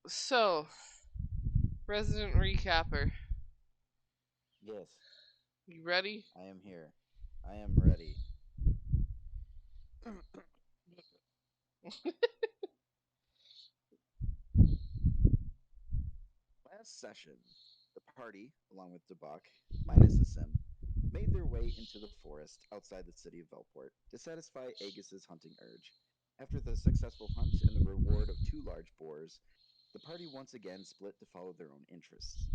So, resident recapper, Yes, you ready? I am here. I am ready. Last session, the party, along with Debak, minus the sim, made their way into the forest outside the city of Velport to satisfy Aegis's hunting urge. After the successful hunt and the reward of two large boars, the party once again split to follow their own interests.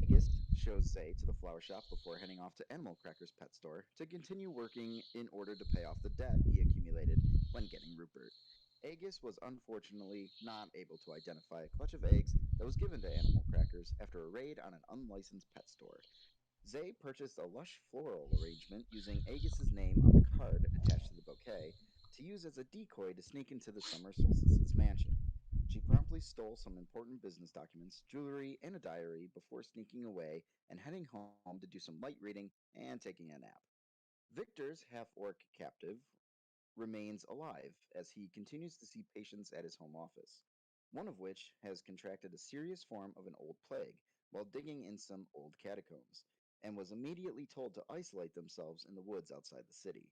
Aegis shows Zay to the flower shop before heading off to Animal Cracker's pet store to continue working in order to pay off the debt he accumulated when getting Rupert. Aegis was unfortunately not able to identify a clutch of eggs that was given to Animal Crackers after a raid on an unlicensed pet store. Zay purchased a lush floral arrangement using Aegis's name on the card attached to the bouquet to use as a decoy to sneak into the Summer Solstice's mansion. She promptly stole some important business documents, jewelry, and a diary before sneaking away and heading home to do some light reading and taking a nap. Victor's half orc captive remains alive as he continues to see patients at his home office, one of which has contracted a serious form of an old plague while digging in some old catacombs, and was immediately told to isolate themselves in the woods outside the city.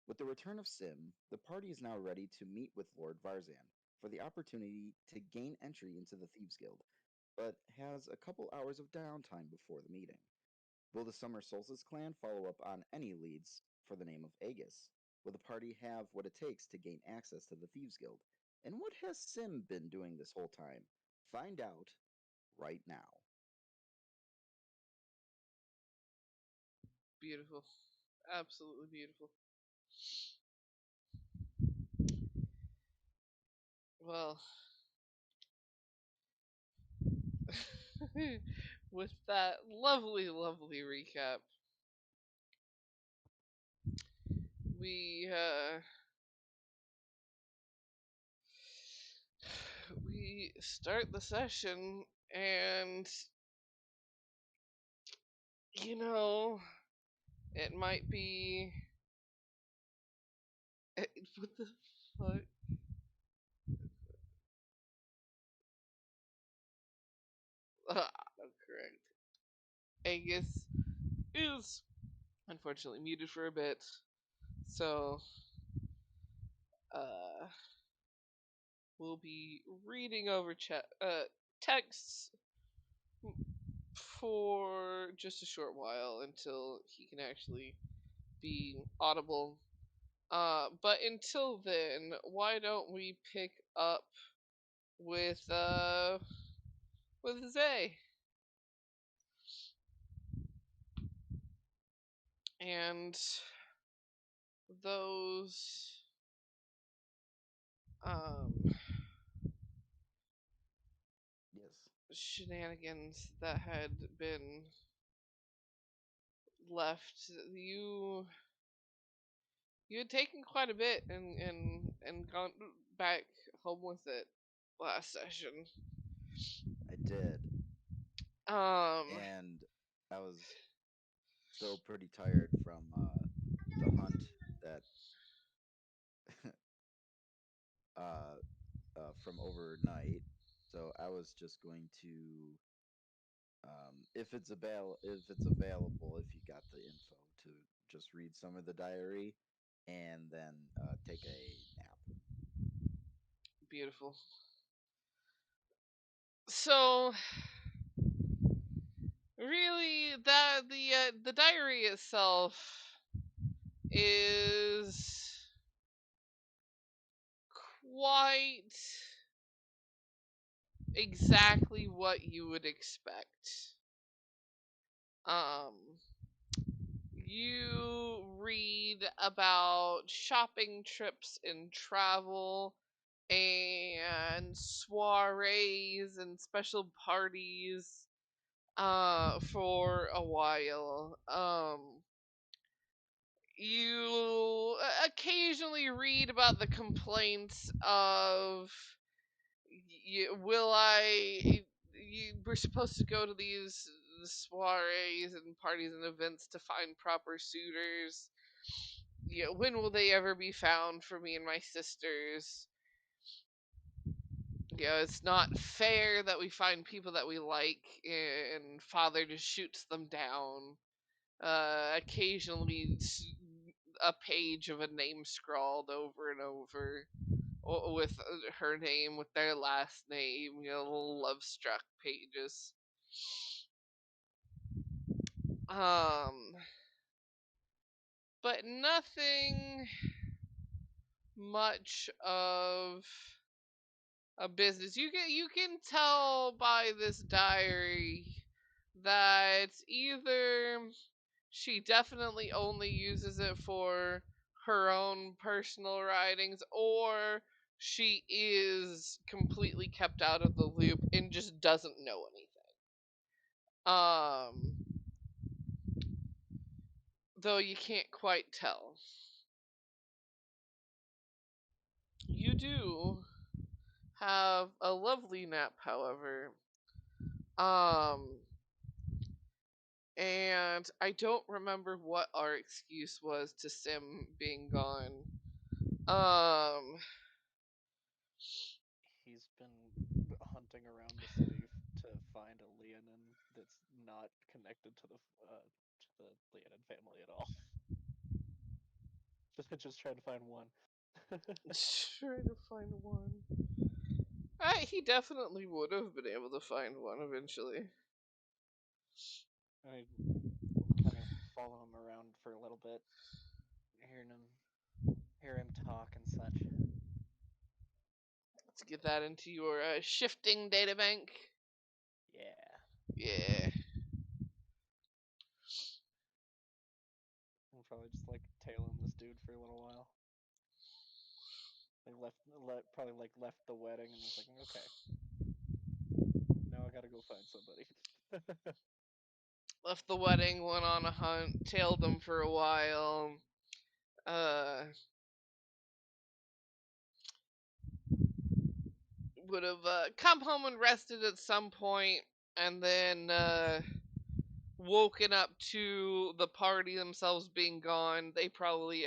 With the return of Sim, the party is now ready to meet with Lord Varzan for the opportunity to gain entry into the Thieves Guild, but has a couple hours of downtime before the meeting. Will the Summer Solstice clan follow up on any leads for the name of Aegis? Will the party have what it takes to gain access to the Thieves Guild? And what has Sim been doing this whole time? Find out right now. Beautiful. Absolutely beautiful. Well, with that lovely, lovely recap, we we start the session, and you know, it might be what the fuck. Correct. Aegis is unfortunately muted for a bit, so uh, we'll be reading over texts for just a short while until he can actually be audible. But until then, why don't we pick up with Zay and those um Yes, shenanigans that had been left. You had taken quite a bit and gone back home with it last session. I did. Um, And I was still pretty tired from the hunt that uh, from overnight. So I was just going to if it's available, if you got the info, to just read some of the diary and then take a nap. beautiful. So really, the diary itself is quite exactly what you would expect. Um, you read about shopping trips and travel and soirees and special parties for a while. You occasionally read about the complaints of will I we're supposed to go to these soirees and parties and events to find proper suitors. When will they ever be found for me and my sisters? It's not fair that we find people that we like and Father just shoots them down. Occasionally, a page of a name scrawled over and over with her name, with their last name, little love struck pages. Um, but nothing much of a business. You can tell by this diary that either she definitely only uses it for her own personal writings, or she is completely kept out of the loop and just doesn't know anything. Um, though you can't quite tell. You do have a lovely nap, however. Um, and I don't remember what our excuse was to Sim being gone. Um, He's been hunting around the city to find a Leonin that's not connected to the Leonin family at all. Just trying to find one. trying to find one. He definitely would have been able to find one eventually. I kind of follow him around for a little bit, hear him talk and such. Let's get that into your shifting databank. Yeah, Yeah. I'm probably just like tailing this dude for a little while. Like probably like left the wedding and was like, okay, now I gotta go find somebody. Left the wedding, went on a hunt, tailed them for a while. Uh, would have come home and rested at some point, and then woken up to the party themselves being gone. They probably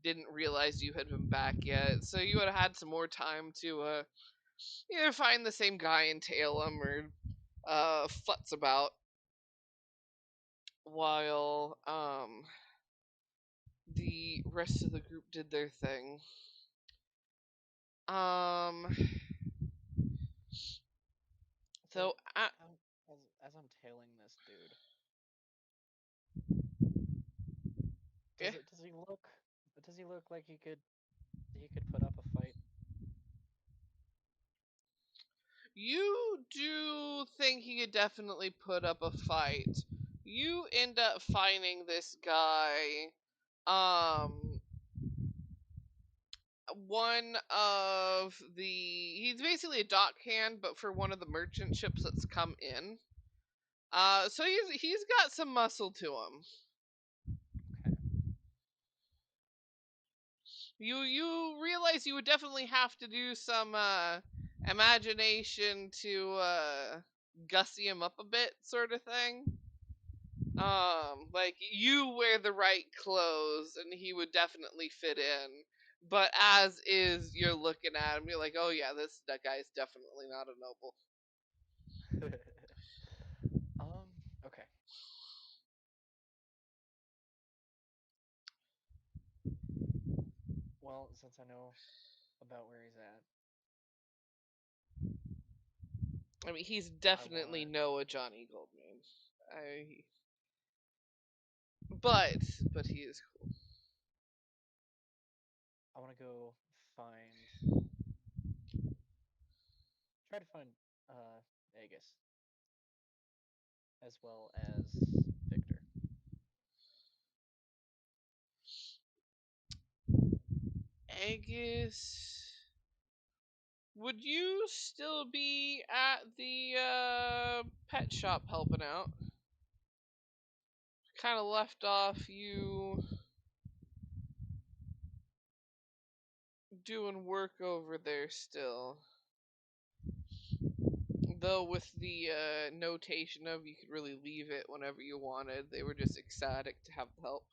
didn't realize you had been back yet, so you would have had some more time to either find the same guy and tail him, or futz about while the rest of the group did their thing. Um, So so I, as I'm tailing this dude, yeah, does he look like he could put up a fight? you do think he could definitely put up a fight. You end up finding this guy, um, one of the he's basically a dockhand, but for one of the merchant ships that's come in. So he's got some muscle to him. Okay. You realize you would definitely have to do some imagination to gussy him up a bit, sort of thing. Like you wear the right clothes, and he would definitely fit in. But as is, you're looking at him, you're like, oh yeah, that guy's definitely not a noble. um. Okay. Well, since I know about where he's at, I mean, he's I definitely wanna no a Johnny Goldman. I, but but he is cool. I wanna go find try to find uh Aegis as well as Victor. Aegis. Would you still be at the pet shop helping out? Kind of left off you doing work over there still. Though with the notation of you could really leave it whenever you wanted, they were just ecstatic to have the help.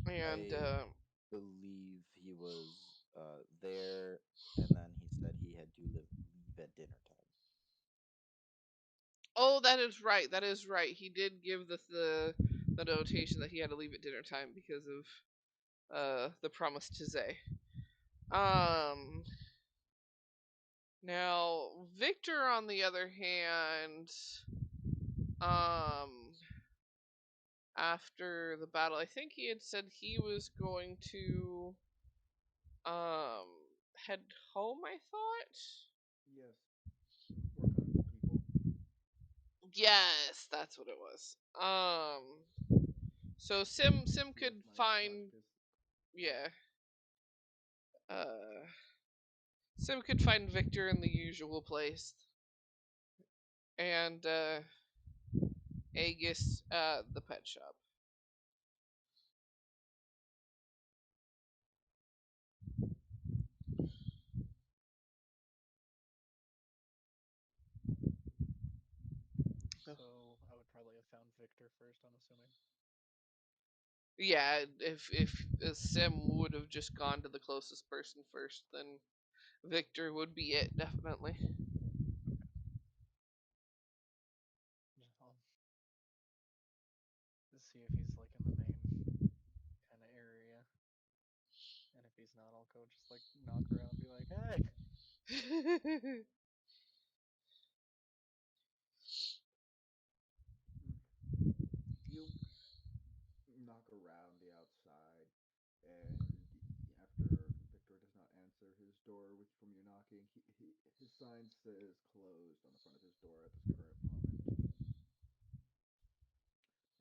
And I believe he was there, and then he said he had to leave at dinner time. Oh, that is right. That is right. He did give the notation that he had to leave at dinner time because of the promise to Zay. Um Now Victor on the other hand, um after the battle, I think he had said he was going to um head home, I thought. Yes, work on people. Yes, that's what it was. So Sim Yes, could my find, Spartacus. yeah. Uh Sim could find Victor in the usual place. And Aegis at the pet shop. So I would probably have found Victor first, I'm assuming. Yeah, if Sim would have just gone to the closest person first, then Victor would be it, definitely. I'll see if he's like in the main kind of area, and if he's not, I'll go just like knock around, and be like, "Hey!" You knock around the outside, and after Victor does not answer his door from your knocking, his sign says closed on the front of his door at this current moment.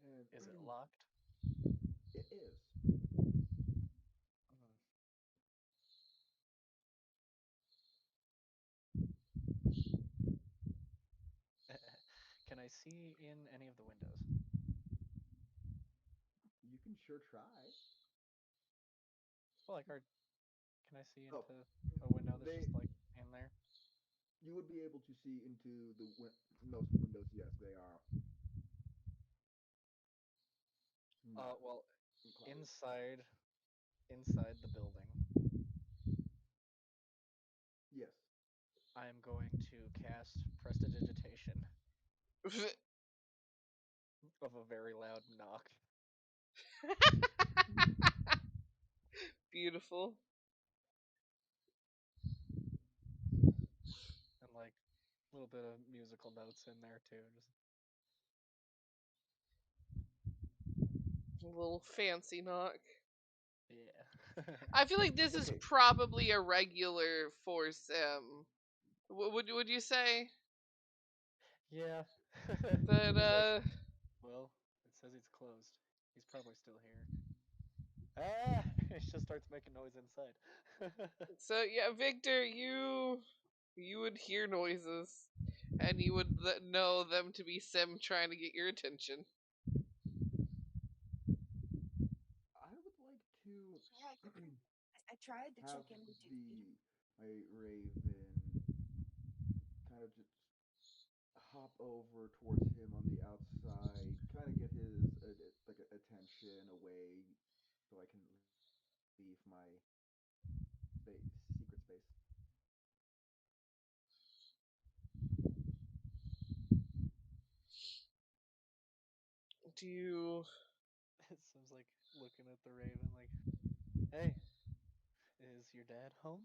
And Is it locked? it is. Mm. Can I see in any of the windows? You can sure try. Well, like, can I see Oh, into a window that's they just like in there? you would be able to see into most windows. Yes, they are not Well, clouded. inside the building, Yes. I'm going to cast Prestidigitation of a very loud knock. Beautiful. And like a little bit of musical notes in there too. Just A little fancy knock. yeah. I feel like this is Okay. probably a regular for Sim. Would you say Yeah. that He's like, well, it says he's closed. He's probably still here. Ah! It just starts making noise inside. so yeah, Victor, you would hear noises, and you would know them to be Sim trying to get your attention. I would like to have the my Raven kind of just hop over towards him on the outside, kind of get his like attention away, so I can leave my secret space. Do you? It seems like looking at the raven, like, hey, is your dad home?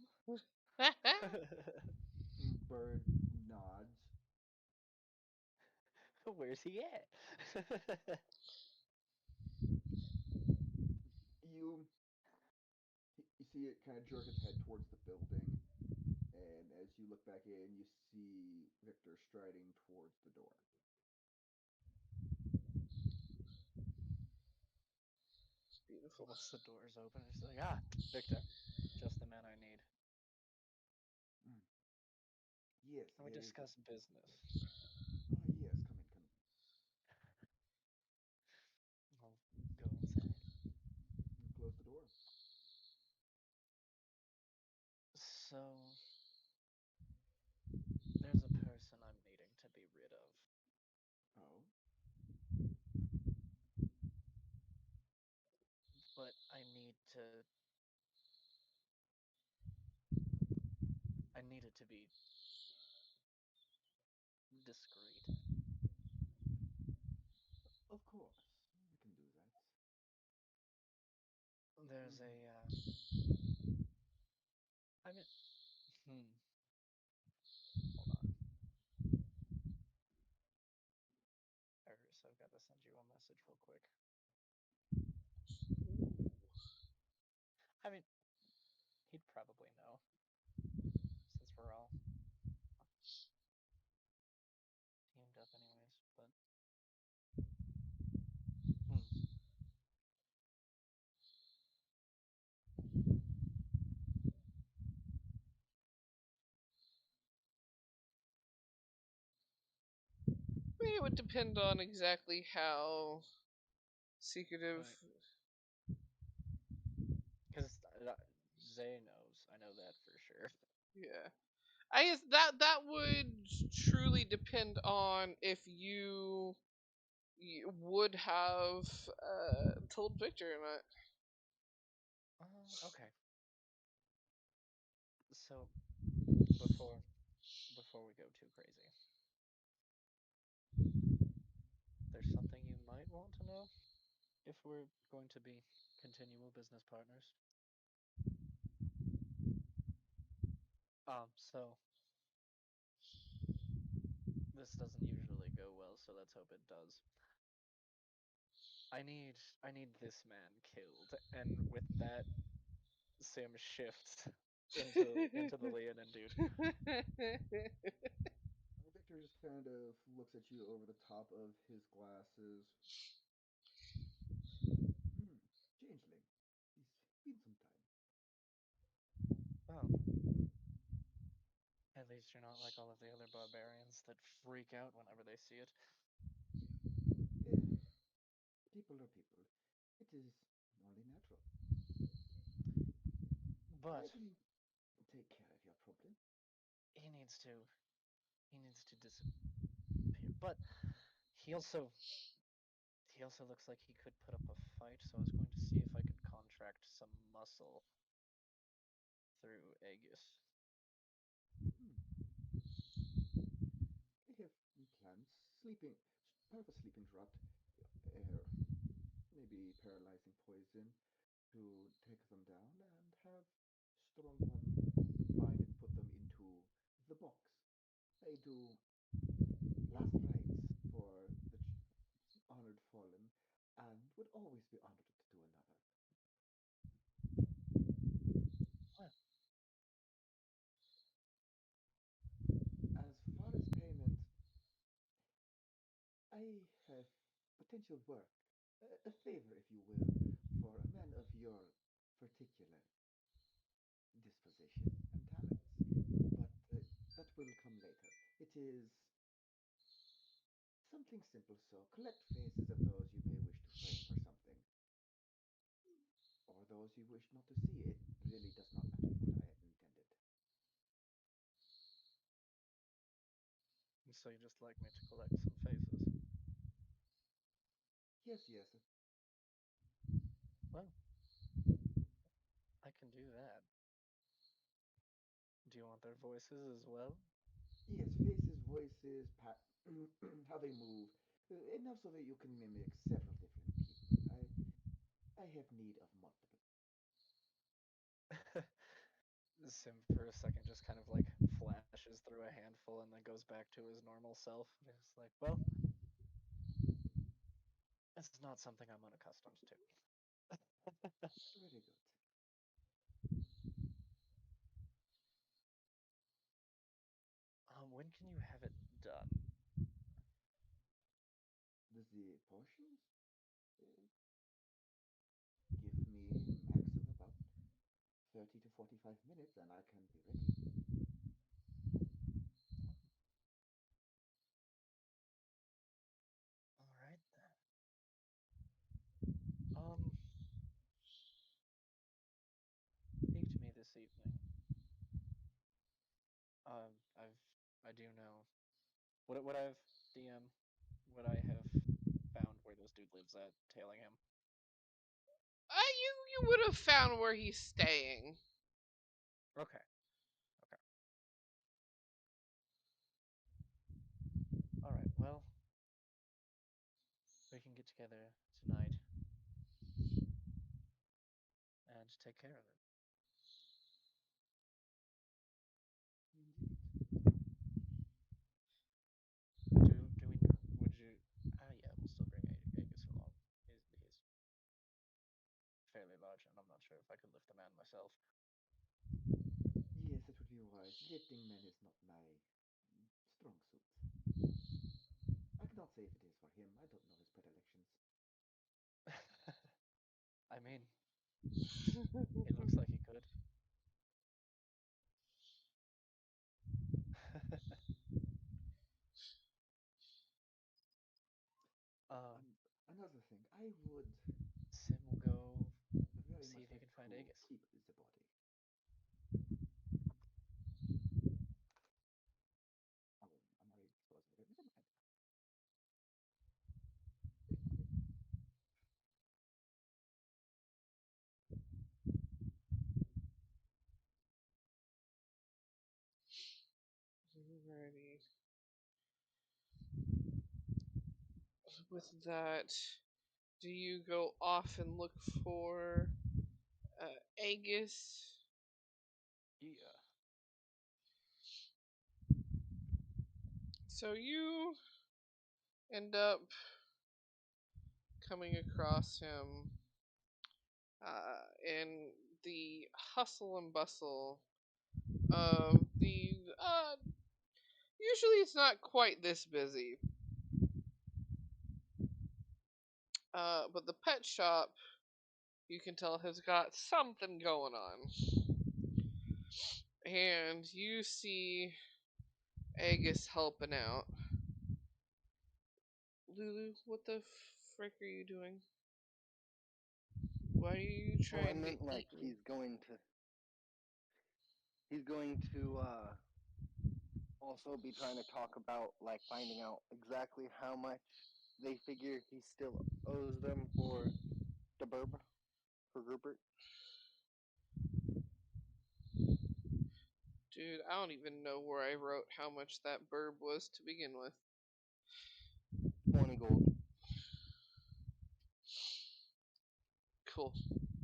Bird nods. Where's he at? You you see it kind of jerk its head towards the building, and as you look back in, you see Victor striding towards the door. Beautiful. Once the door's open, it's like, ah, Victor, just the man I need. Mm. Yes, Can we it is. discuss business? Oh, yes, come in, come in. I'll go inside. And close the door. So, there's a person I'm needing to be rid of, Oh, but I need to it to be discreet. Of course, we can do that. There's a, I mean, hold on. So I've got to send you a message real quick. I mean, he'd probably know, since we're all teamed up anyways, but... I mean, it would depend on exactly how secretive. Because Zay knows. I know that for sure. Yeah, I guess that would truly depend on if you would have told Victor or not. Okay. So before we go too crazy, there's something you might want to know if we're going to be continual business partners. So this doesn't usually go well, so let's hope it does. I need this man killed, and with that, Sim shifts into the Leonin dude. Victor just kind of looks at you over the top of his glasses. Changeling. It's been some time. Well, at least you're not like all of the other barbarians that freak out whenever they see it. People are people. It is only natural. I But will take care of your problem. he needs to disappear. But he also looks like he could put up a fight, so I was going to see if I could contract some muscle through Aegis. I have plans. Sleeping, part of a sleeping draught, maybe paralyzing poison to take them down and have strong one find and put them into the box. I do last rites for the honored fallen and would always be honored to do another. Well, As far as payment, I have potential work, a favor, if you will, for a man of your particular disposition and talents. But that will come later. It is something simple, so collect faces of those you may wish to frame for something, or those you wish not to see. It really does not matter for what I had intended. so you just like me to collect some faces? Yes, yes. Well, I can do that. Do you want their voices as well? Yes, faces, voices, how they move, enough so that you can mimic several different people. I have need of multiple. Sim for a second just kind of like flashes through a handful and then goes back to his normal self. It's like, well, it's not something I'm unaccustomed to. Very good. When can you have it done? Does the portions give me max of about 30 to 45 minutes and I can be ready? All right then. Um, speak to me this evening. I do know what I've DM, what I have found where this dude lives at, tailing him. You would have found where he's staying. Okay. Okay. to take care of it. Indeed. Would you? Yeah, we'll still bring Aegis along. He's fairly large, and I'm not sure if I could lift the man myself. Yes, it would be wise. Lifting men is not my strong suit. I cannot say if it is for him. I don't know his predilections. I mean, it looks like he could. um, Another thing, I would Sim will go very see much if he like can find to Aegis. keep the body. Oh, I'm already exposing it. Never mind. Alrighty. With that, do you go off and look for Aegis? Yeah. So you end up coming across him in the hustle and bustle of the. Usually it's not quite this busy. But the pet shop, you can tell, has got something going on. And you see Aegis helping out. Lulu, what the frick are you doing? Why are you Oh, I trying meant to like eat me? he's going to also be trying to talk about like finding out exactly how much they figure he still owes them for the burb for Rupert. Dude, I don't even know where I wrote how much that burb was to begin with. 20 gold. Cool.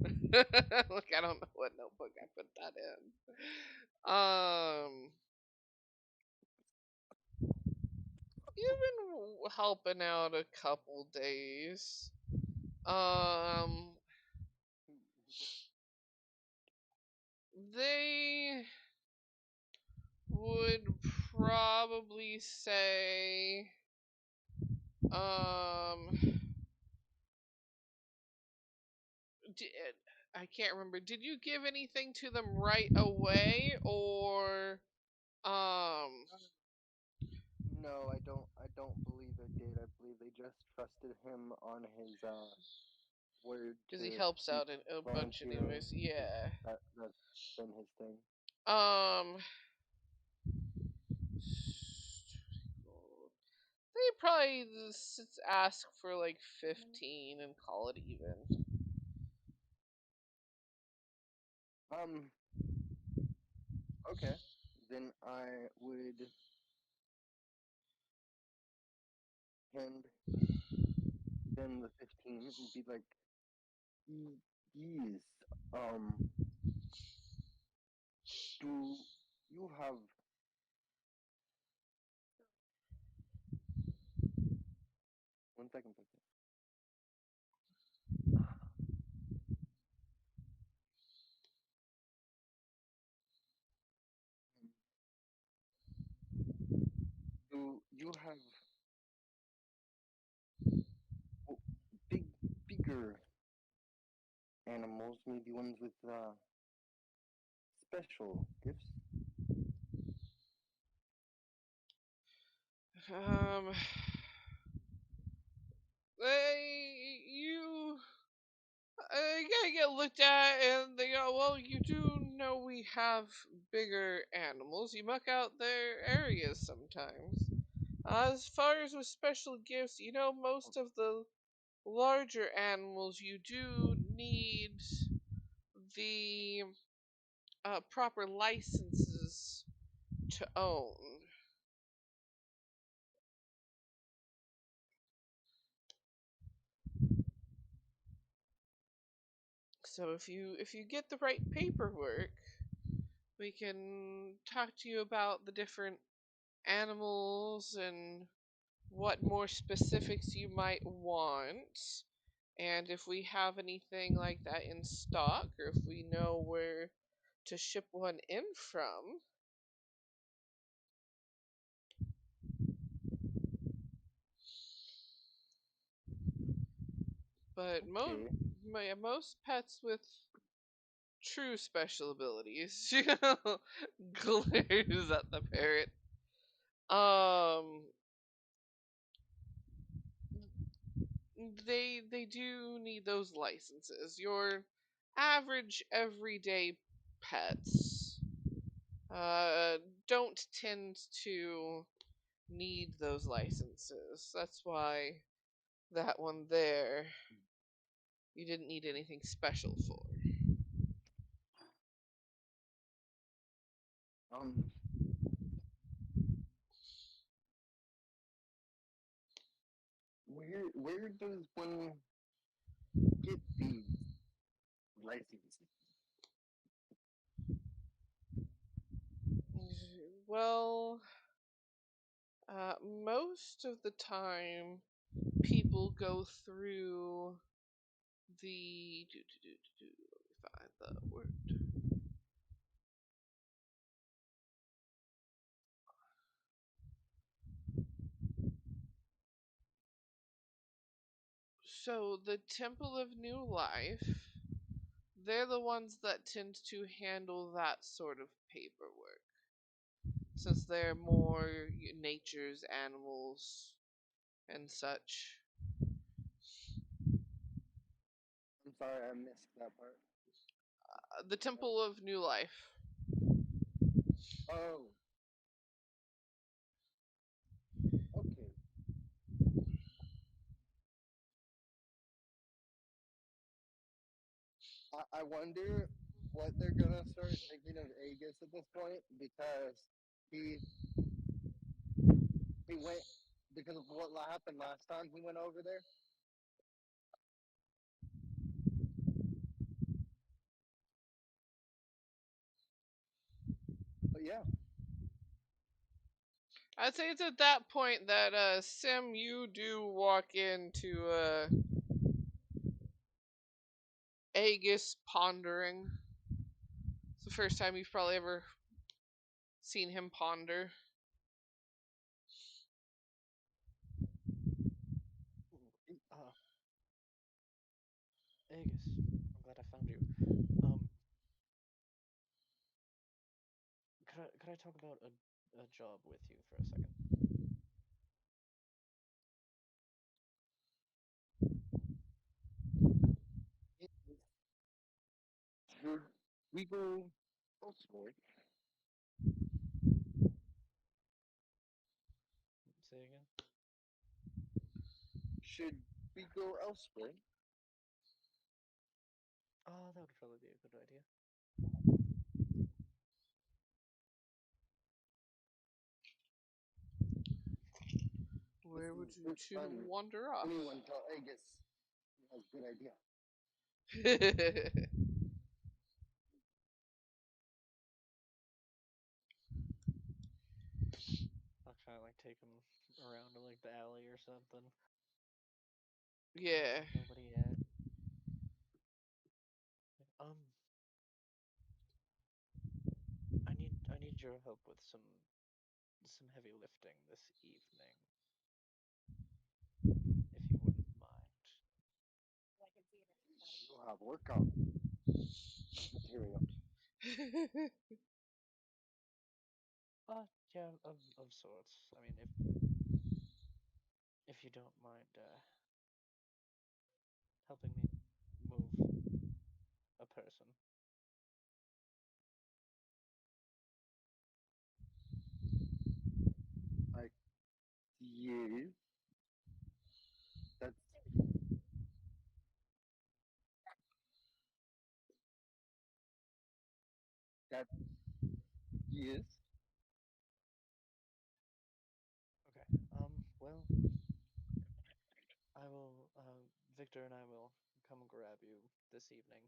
Look, I don't know what notebook I put that in. You've been helping out a couple days. They would probably say, did, I can't remember. Did you give anything to them right away, or um? No, I don't believe they did. I believe they just trusted him on his word Because he to helps keep out in a bunch volunteering. anyways. 'Cause Yeah. that's been his thing. Um. They probably just ask for like 15 and call it even. Um, okay. Then I would hand them the 15 and be like, Yes, um, do you have 1 second, please? Do you have oh, big, bigger animals, maybe ones with special gifts? Um. You gotta get looked at, and they go, well, you do know we have bigger animals. You muck out their areas sometimes. As far as with special gifts, most of the larger animals you do need the proper licenses to own. So if you get the right paperwork, we can talk to you about the different animals and what more specifics you might want. And if we have anything like that in stock, or if we know where to ship one in from. But Okay. most pets with true special abilities glares at the parrot. Um, they do need those licenses. Your average everyday pets don't tend to need those licenses. That's why that one there you didn't need anything special for. Um, where does one get these licenses? Well, most of the time, people go through the. Let me find the word. So, the Temple of New Life, they're the ones that tend to handle that sort of paperwork. Since they're more nature's animals and such. I'm sorry, I missed that part. The Temple of New Life. Oh, okay. I wonder what they're gonna start thinking of Aegis at this point because he he went because of what happened last time he went over there. But yeah, I'd say it's at that point that Sim, you do walk into Aegis pondering. It's the first time you've probably ever seen him ponder. Aegis, I'm glad I found you. Um, could I talk about a job with you for a second? should we go elsewhere? Say again. Should we go elsewhere? Oh, that would probably be a good idea. Where This is would the you first two time wander off? anyone tell Aegis he has a good idea. I'll try to like take him around to like the alley or something. Yeah. Nobody yet. Um, I need your help with some heavy lifting this evening, if you wouldn't mind. You'll have workout material. Yeah, of sorts. I mean, if you don't mind helping me move a person. Like, yes, that's that. Yes, Okay. Well, I will. Victor and I will come grab you this evening.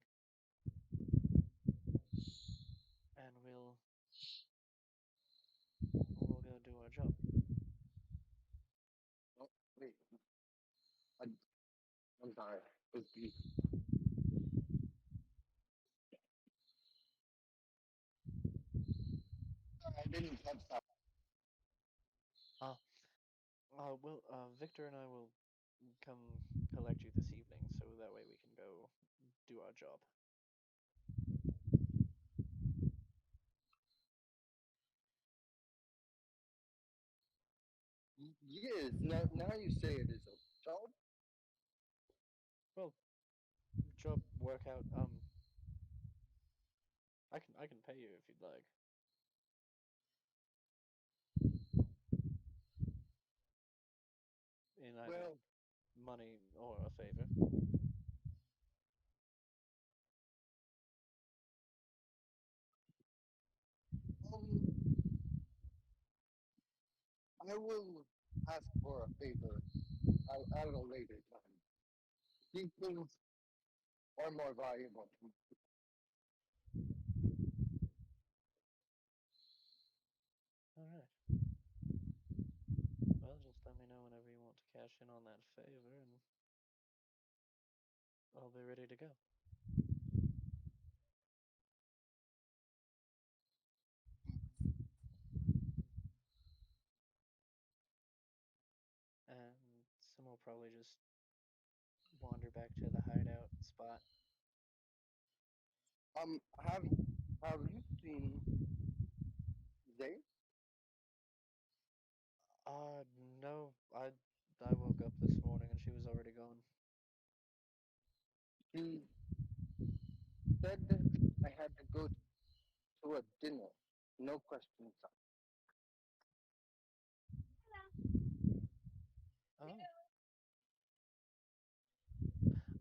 We'll go do our job. Oh, wait. I, I'm sorry. It's beef. I didn't catch that. Victor and I will come collect you this evening, so that way we can go do our job. Yes, now you say it is a job. Well, job workout. I can pay you if you'd like. In either Well, money or a favor. um, I will ask for a favor at a later time. These things are more valuable to me. All right. Well, just let me know whenever you want to cash in on that favor, and I'll be ready to go. And Sim will probably just wander back to the hideout spot. Um, have have you seen Zay? No, I woke up this morning and she was already gone. He said that I had to go to a dinner. No questions asked. Oh,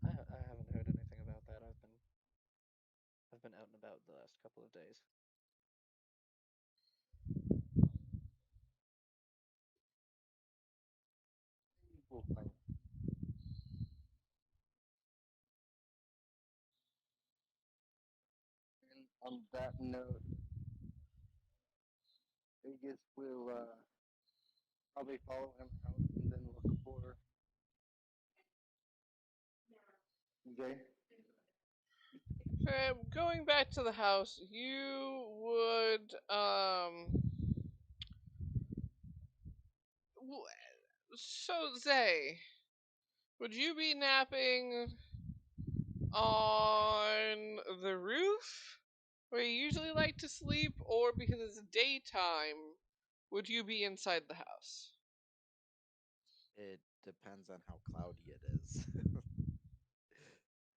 I haven't heard anything about that. I've been out and about the last couple of days. We'll find. And on that note, Aegis will probably follow him out and then look for Zay. Going back to the house, you would so Zay, would you be napping on the roof where you usually like to sleep, or because it's daytime, would you be inside the house? It depends on how cloudy it is.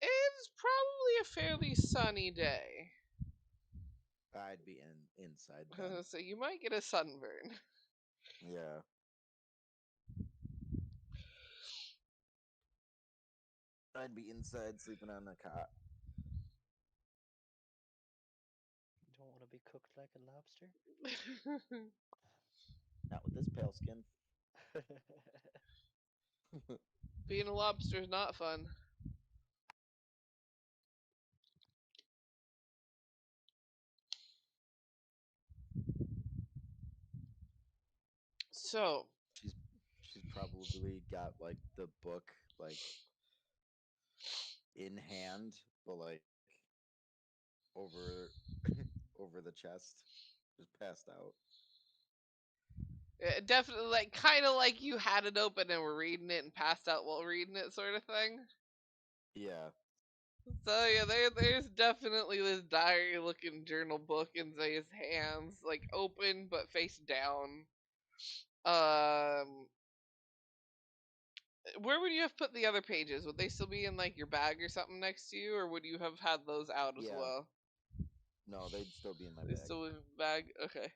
It's probably a fairly sunny day. I'd be inside then. So you might get a sunburn. Yeah. I'd be inside sleeping on the cot. You don't want to be cooked like a lobster? Not with this pale skin. Being a lobster is not fun. So, she's she's probably got like the book like in hand, but like over over the chest, just passed out. definitely, like, kind of like you had it open and were reading it and passed out while reading it, sort of thing. Yeah. So yeah, there's definitely this diary-looking journal book in Zay's hands, like open but face down. Um, where would you have put the other pages? Would they still be in like your bag or something next to you, or would you have had those out as Yeah. well? No, they'd still be in my They bag. still in your bag. Okay.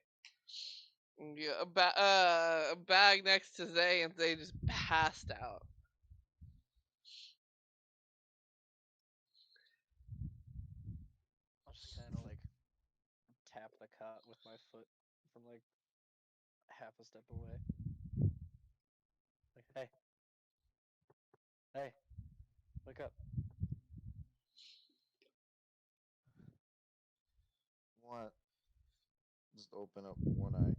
Yeah, a bag next to Zay, and Zay just passed out. I'll just kind of like tap the cot with my foot from like half a step away. Like, hey, hey, wake up. What? open up one eye.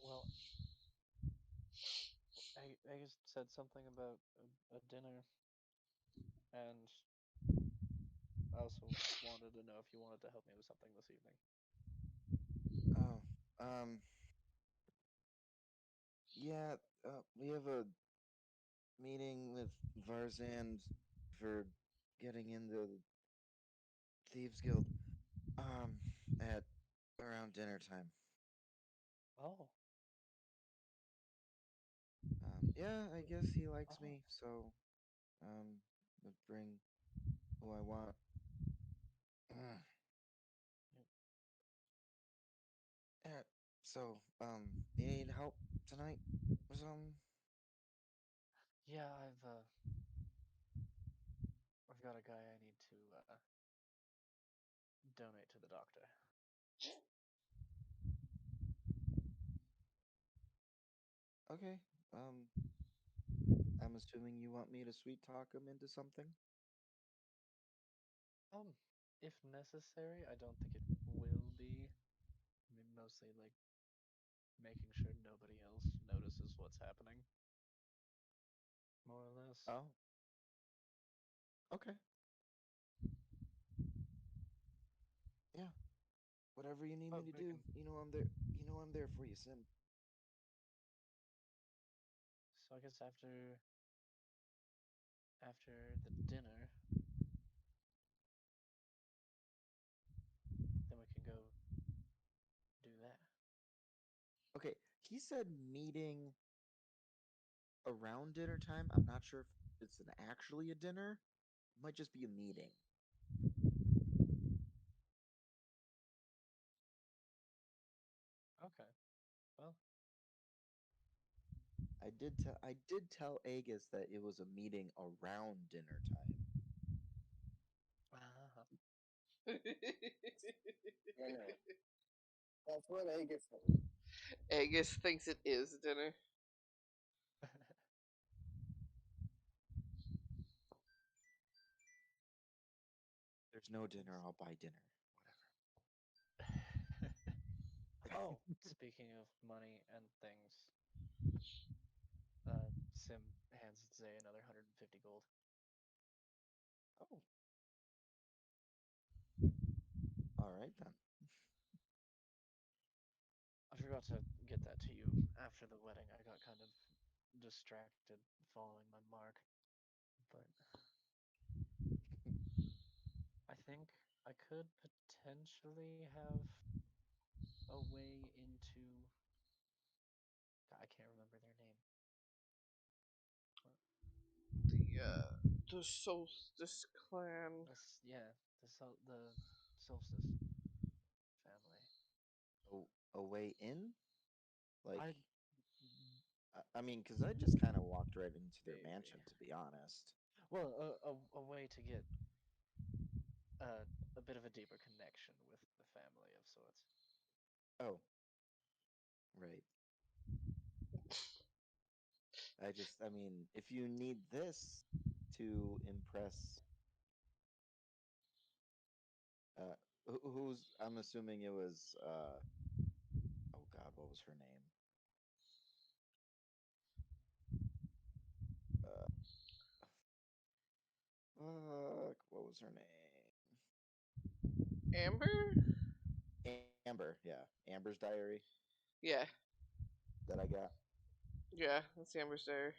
Well, Aegis said something about a dinner, and I also wanted to know if you wanted to help me with something this evening. Oh, yeah. We have a meeting with Varzand for getting into the Thieves Guild. At around dinner time. Oh, Yeah, I guess he likes oh, me, so would bring who I want. Mm. y- Yeah. So, you need help tonight or something? yeah. I've got a guy I need to donate to the doctor. Okay. Um, I'm assuming you want me to sweet talk him into something. If necessary, I don't think it will be. I mean, mostly like making sure nobody else notices what's happening, more or less. Oh, okay. Yeah. Whatever you need me But to we do, can. you know I'm there. You know I'm there for you, Sim. So I guess after the dinner, then we can go do that. Okay. He said meeting around dinner time. I'm not sure if it's an actually a dinner. It might just be a meeting. Okay. Well, I did tell Aegis that it was a meeting around dinner time. Dinner. That's what Aegis said. Aegis thinks it is dinner. There's no dinner, I'll buy dinner. oh, speaking of money and things, Sim hands Zay another 150 gold. Oh, all right then. I forgot to get that to you after the wedding. I got kind of distracted following my mark, but I think I could potentially have a way into. I can't remember their name. The Solstice clan. Yeah, the Solstice family. Oh, a way in? Like, I I mean, because I just kind of walked right into their maybe. mansion, to be honest. Well, a way to get a bit of a deeper connection with the family of sorts. Oh, right. I mean, if you need this to impress, who's, I'm assuming it was, oh God, what was her name? Uh, Fuck, what was her name? Amber? Amber, yeah. Amber's diary Yeah, that I got. yeah, that's Amber's there.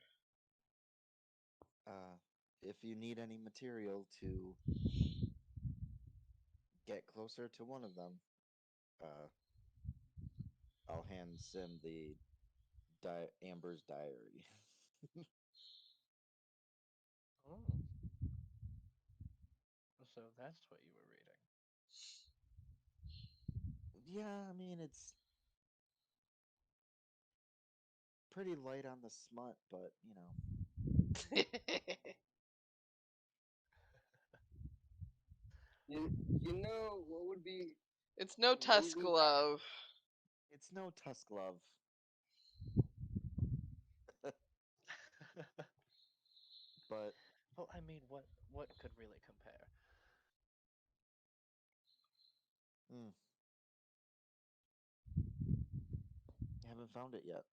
Uh, if you need any material to get closer to one of them, uh, I'll hand Sim the Amber's diary. Oh, so that's what you were reading. Yeah, I mean it's pretty light on the smut, but you know, You know what would be It's no tusk really love. it's no tusk love. But well, I mean, what could really compare? Hmm. Haven't found it yet.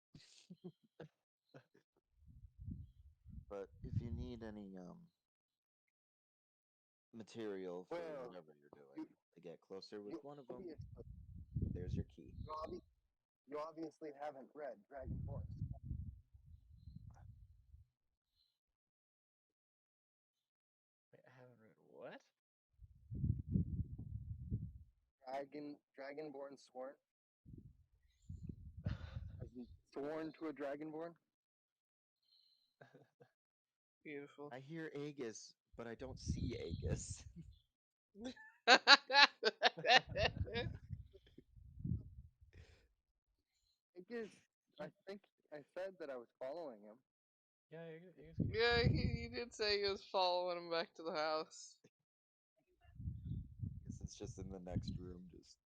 But if you need any material for Well, whatever you're you, doing to get closer with you, one of them, obviously, there's your key. you obviously haven't read Dragonborn. Wait, I haven't read what? Dragonborn sworn? As in sworn to a Dragonborn? Beautiful. I hear Aegis, but I don't see Aegis. I think I said that I was following him. Yeah, Aegis came Yeah, back. he did say he was following him back to the house. Guess it's just in the next room, just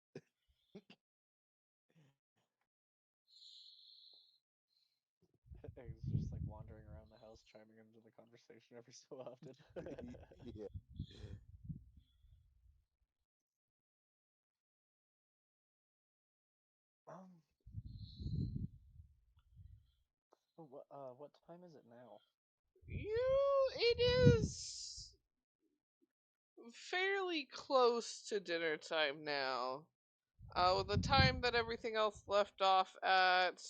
Aegis just like wandering around the house, chiming into the conversation every so often. yeah. um, what time is it now? It is fairly close to dinner time now. With the time that everything else left off at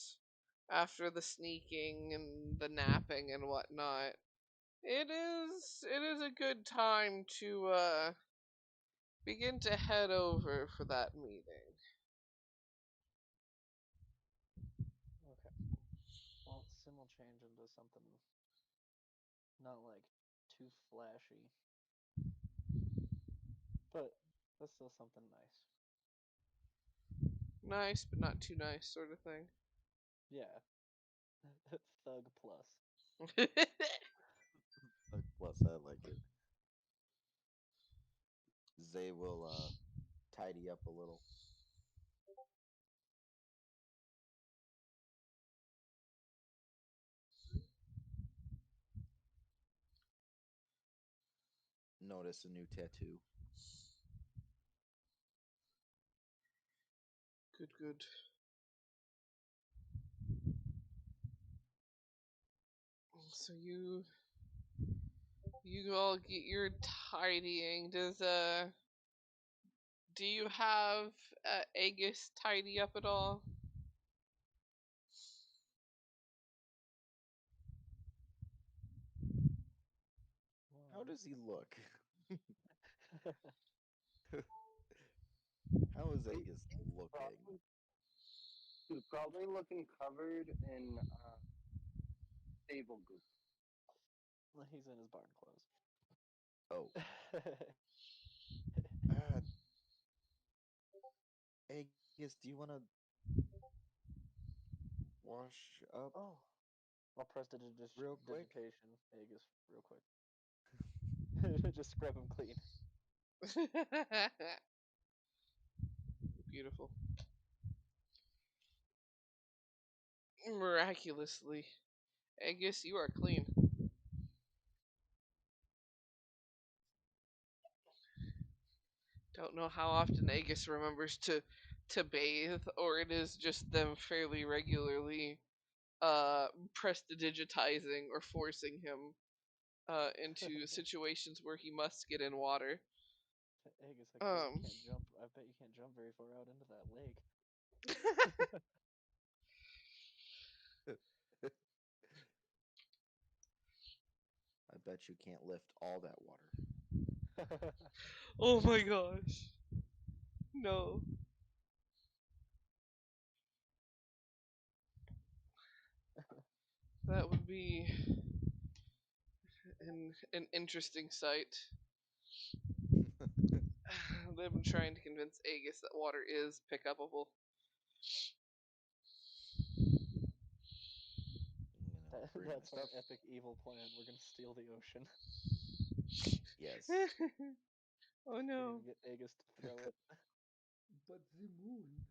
after the sneaking and the napping and whatnot. It is a good time to begin to head over for that meeting. Okay. Well, Sim will change into something not like too flashy, but that's still something nice. Nice, but not too nice, sort of thing. Yeah. Thug plus. Plus, I like it. Zay will tidy up a little. Notice a new tattoo. Good, good. So you all get your tidying. Do you have Aegis tidy up at all? How does he look? How is Aegis looking? He's probably looking covered in stable goop. He's in his barn clothes. Oh, uh, Aegis, do you want to wash up Oh, I'll press the real quick? digitation Aegis real quick. Just scrub him clean. Beautiful. Miraculously, Aegis, you are clean. Don't know how often Aegis remembers to bathe, or it is just them fairly regularly prestidigitizing or forcing him into situations where he must get in water. Aegis, I bet you Um, can't jump. I bet you can't jump very far out into that lake. I bet you can't lift all that water. oh my gosh. No. That would be an interesting sight. They've been trying to convince Aegis that water is pick upable. Bring That's my our stuff. epic evil plan. We're gonna steal the ocean. Yes. oh We're no. gonna get Aegis to throw it. But the moon.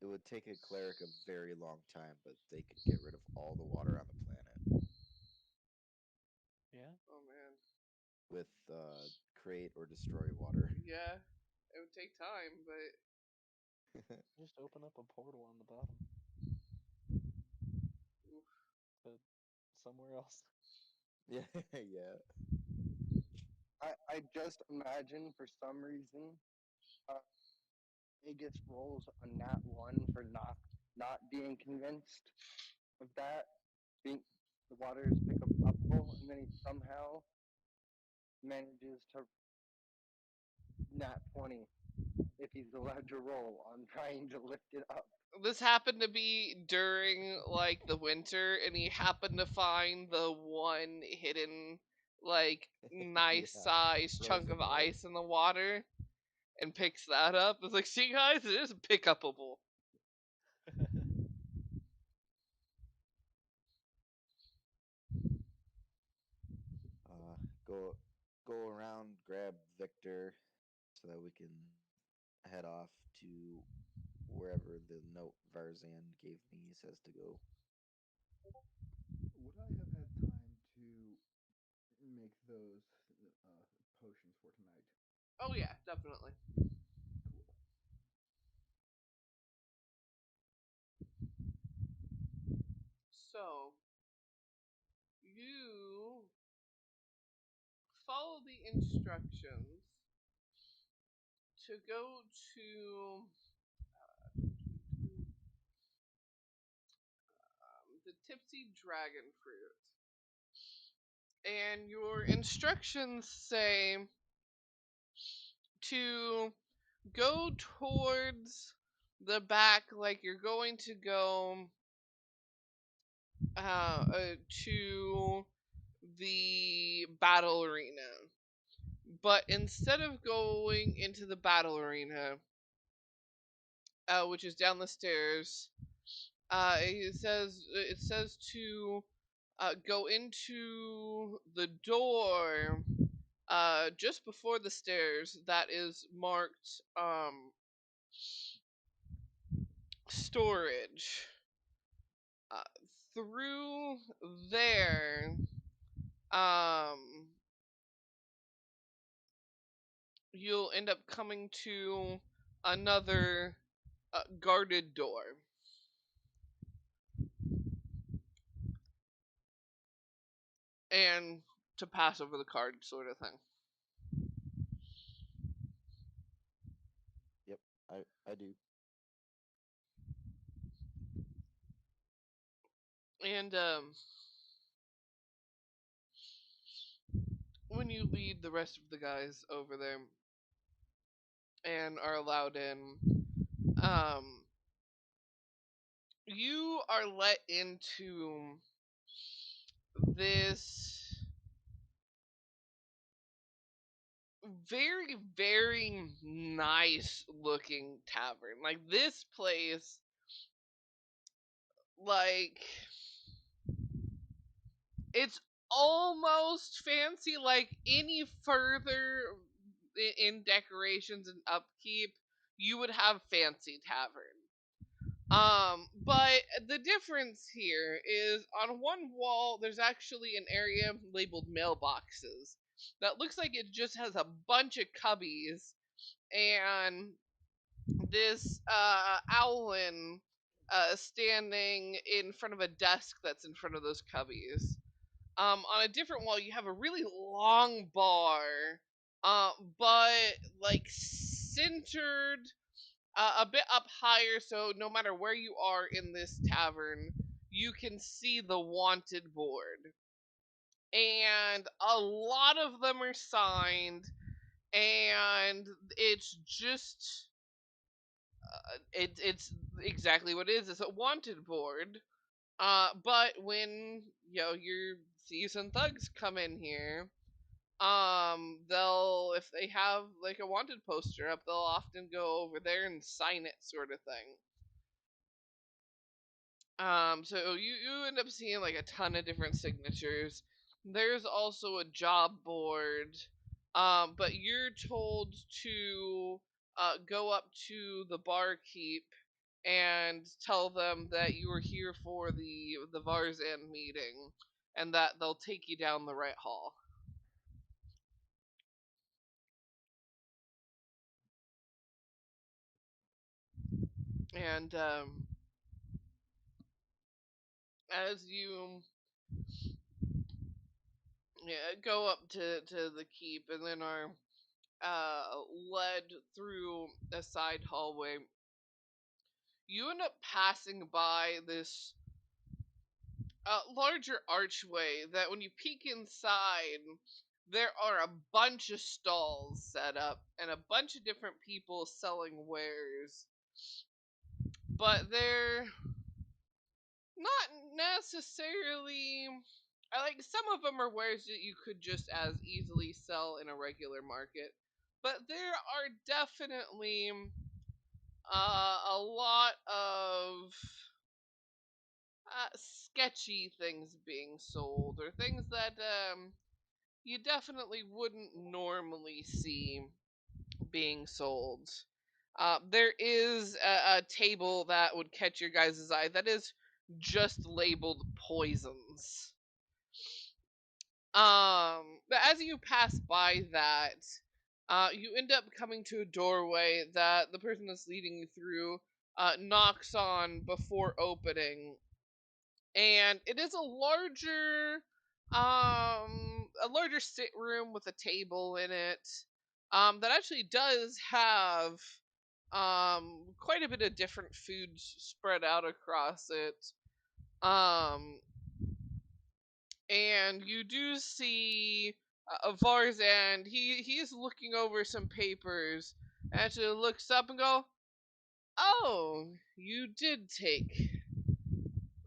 It would take a cleric a very long time, but they could get rid of all the water on the planet Yeah. Oh man. with create or destroy water. Yeah, it would take time, but Just open up a portal on the bottom oof. to somewhere else. Yeah, yeah. I just imagine for some reason, uh, Aegis rolls a nat one for not being convinced of that being the water is pick up upable, and then he somehow manages to nat 20 if he's allowed to roll on trying to lift it up. This happened to be during like the winter, and he happened to find the one hidden like nice Yeah. sized chunk of Frozen lake. ice in the water, and picks that up. It's like, see guys, it is pick upable. Uh, go go around, grab Victor, so that we can head off to wherever the note Varzan gave me says to go. Would I have had time to make those potions for tonight? Oh yeah, definitely. Cool. So you follow the instructions to go to the Tipsy Dragon Fruit. And your instructions say to go towards the back like you're going to go to the battle arena. But instead of going into the battle arena, which is down the stairs, it says to go into the door just before the stairs that is marked storage. Uh, Through there, um, you'll end up coming to another guarded door. And to pass over the card, sort of thing. Yep, I do. And when you lead the rest of the guys over there and are allowed in, um, you are let into this very, very nice looking tavern. Like, this place, like, it's almost fancy. Like, any further in decorations and upkeep, you would have fancy tavern. But the difference here is on one wall there's actually an area labeled mailboxes that looks like it just has a bunch of cubbies, and this owlin standing in front of a desk that's in front of those cubbies. On a different wall you have a really long bar, but like centered a bit up higher, so no matter where you are in this tavern, you can see the wanted board. And a lot of them are signed, and it's just it's exactly what it is. It's a wanted board. But when your seasoned thugs come in here, they'll, if they have like a wanted poster up, they'll often go over there and sign it, sort of thing. So you end up seeing like a ton of different signatures. There's also a job board, but you're told to go up to the barkeep and tell them that you were here for the Varzan meeting, and that they'll take you down the right hall. And as you go up to the keep and then are led through a side hallway, you end up passing by this larger archway that when you peek inside, there are a bunch of stalls set up and a bunch of different people selling wares. But they're not necessarily. Like, some of them are wares that you could just as easily sell in a regular market. But there are definitely a lot of sketchy things being sold, or things that you definitely wouldn't normally see being sold. There is a table that would catch your guys' eye that is just labeled poisons. But as you pass by that, you end up coming to a doorway that the person that's leading you through knocks on before opening, and it is a larger sit room with a table in it, that actually does have quite a bit of different foods spread out across it. Um, and you do see Varzan. He's looking over some papers. Actually, looks up and go, "Oh, you did take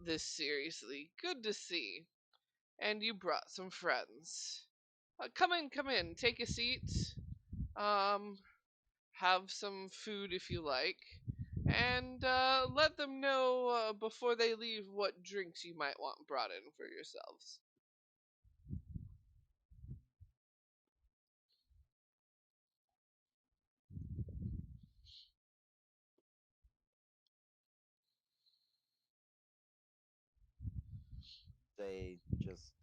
this seriously. Good to see. And you brought some friends. Come in. Take a seat. Um, have some food if you like." And let them know before they leave what drinks you might want brought in for yourselves. They just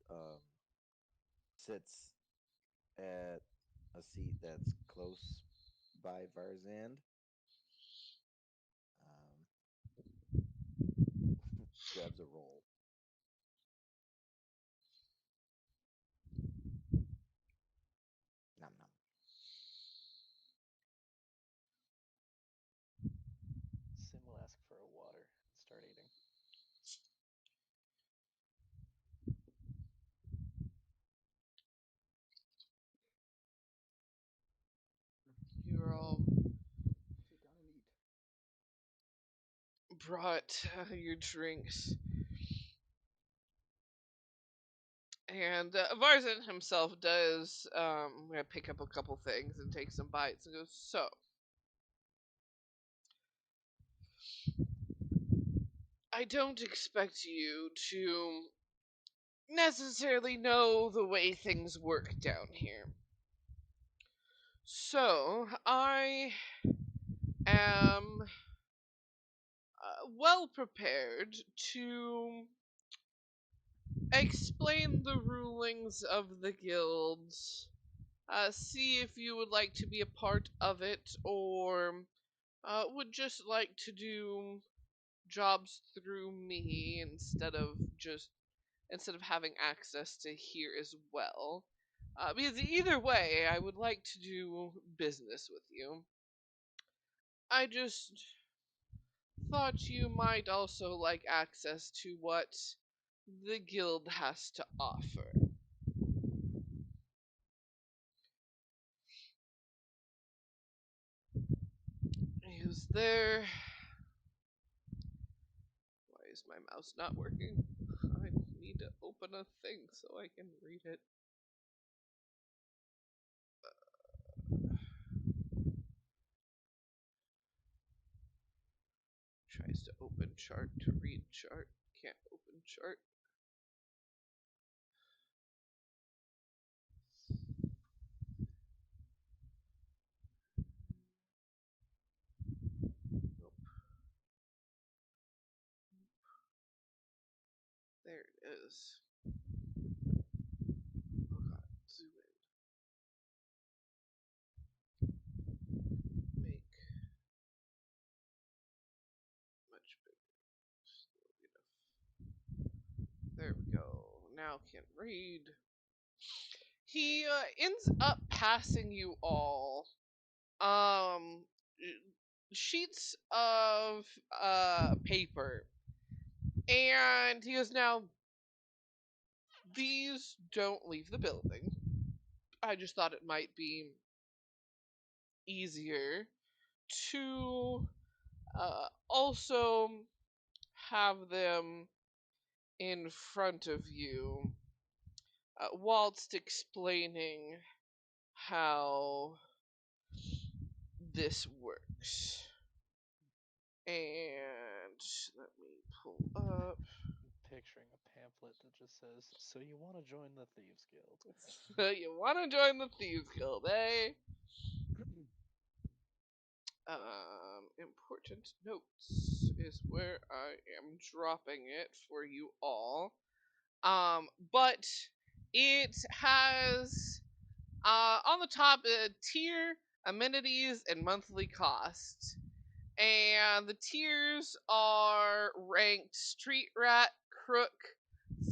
sits at a seat that's close by Varzand. Grabs a roll. Nom nom. Sim will ask for a water and start eating. You're all Sit down and eat. brought your drinks. And Varzan himself does pick up a couple things and take some bites and goes, "So, I don't expect you to necessarily know the way things work down here. So, I am well prepared to explain the rulings of the guilds. See if you would like to be a part of it, or would just like to do jobs through me instead of having access to here as well. Because either way, I would like to do business with you. I just thought you might also like access to what the guild has to offer." Is there... Why is my mouse not working? I need to open a thing so I can read it. Tries to open chart to read chart. Can't open chart. Nope. There it is. Oh god, zoom in. Make now can't read. He ends up passing you all um sheets of paper, and he goes, now these don't leave the building. I just thought it might be easier to also have them in front of you whilst explaining how this works. And let me pull up. Picturing a pamphlet that just says, "So you want to join the Thieves Guild?" You want to join the Thieves Guild, eh? Important notes is where I am dropping it for you all. But it has on the top tier, amenities, and monthly cost. And the tiers are ranked street rat, crook,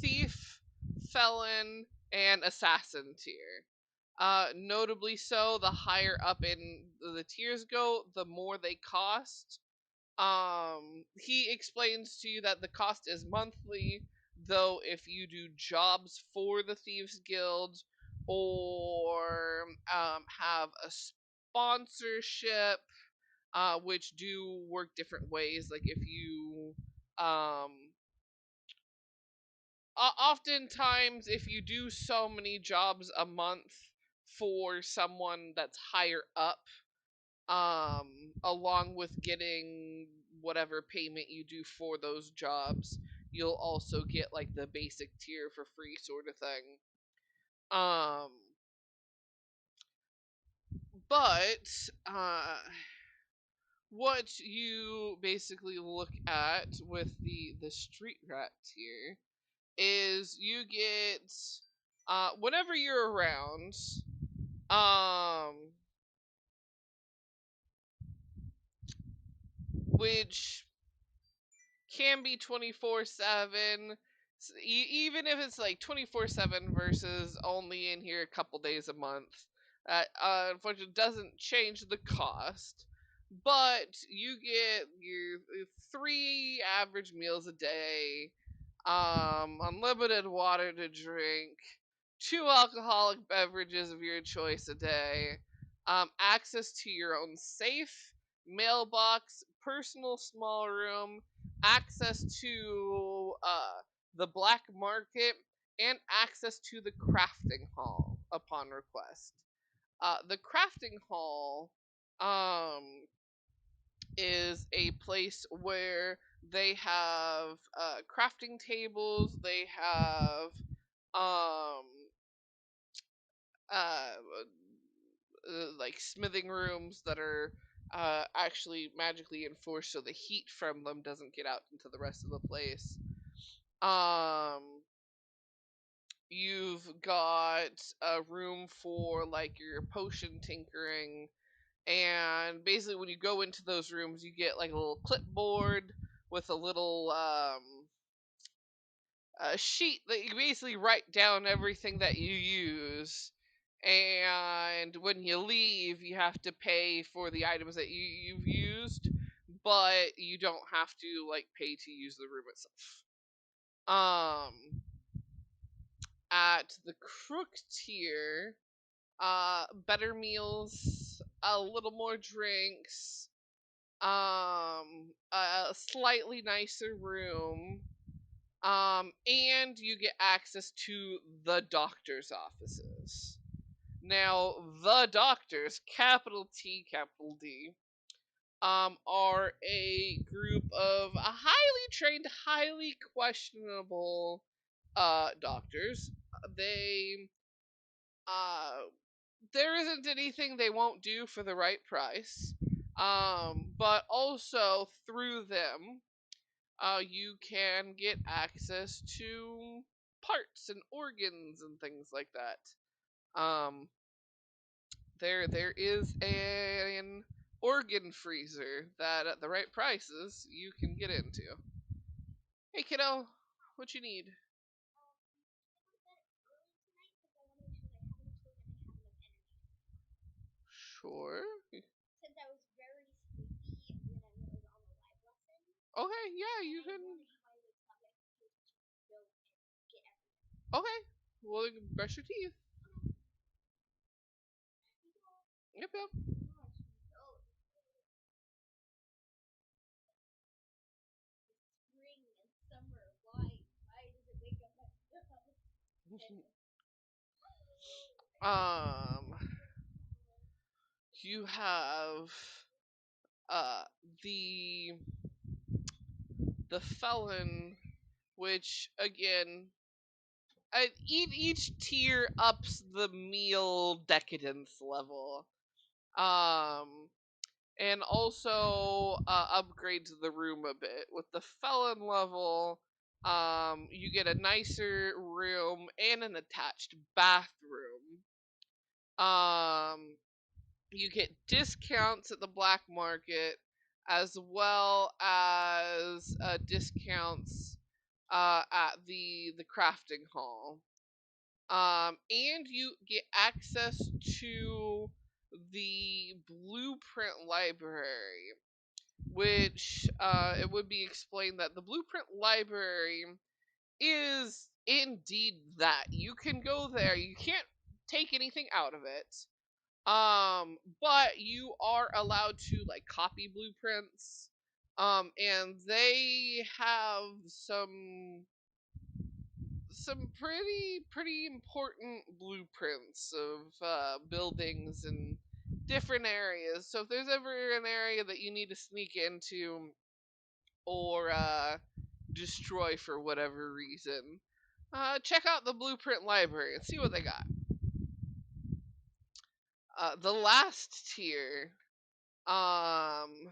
thief, felon, and assassin tier. Notably so, the higher up in the tiers go, the more they cost. He explains to you that the cost is monthly, though if you do jobs for the Thieves Guild or have a sponsorship, which do work different ways, like if you oftentimes if you do so many jobs a month for someone that's higher up, along with getting whatever payment you do for those jobs, you'll also get like the basic tier for free sort of thing. But what you basically look at with the street rat tier is you get whenever you're around, um which can be 24/7, even if it's like 24/7 versus only in here a couple days a month. Unfortunately doesn't change the cost, but you get your 3 average meals a day, unlimited water to drink, 2 alcoholic beverages of your choice a day, access to your own safe, mailbox, personal small room, access to the black market, and access to the crafting hall upon request. The crafting hall is a place where they have crafting tables, they have um, uh, like smithing rooms that are actually magically enforced so the heat from them doesn't get out into the rest of the place. You've got a room for like your potion tinkering, and basically when you go into those rooms you get like a little clipboard with a little sheet that you basically write down everything that you use, and when you leave you have to pay for the items that you've used, but you don't have to like pay to use the room itself. At the crook tier, better meals, a little more drinks, a slightly nicer room, and you get access to the doctor's offices. Now, the doctors, capital T, capital D, are a group of highly trained, highly questionable doctors. They there isn't anything they won't do for the right price. But also through them, you can get access to parts and organs and things like that. There is an organ freezer that at the right prices you can get into. Hey kiddo, what you need? Sure. Since I was very sleepy when I was on the live lesson, Okay, yeah, you I can. wanted to find a subject to go and get everything. Okay, well, you can brush your teeth. Yep, yep. Spring and summer. Why does it wake up at You have uh the the felon, which again, each tier ups the meal decadence level. And also upgrades the room a bit. With the felon level, you get a nicer room and an attached bathroom. You get discounts at the black market as well as discounts at the crafting hall. And you get access to the blueprint library, which it would be explained that the blueprint library is indeed that. You can go there, you can't take anything out of it. But you are allowed to like copy blueprints. And they have some pretty important blueprints of buildings and different areas. So if there's ever an area that you need to sneak into or destroy for whatever reason, check out the blueprint library and see what they got. The last tier, um,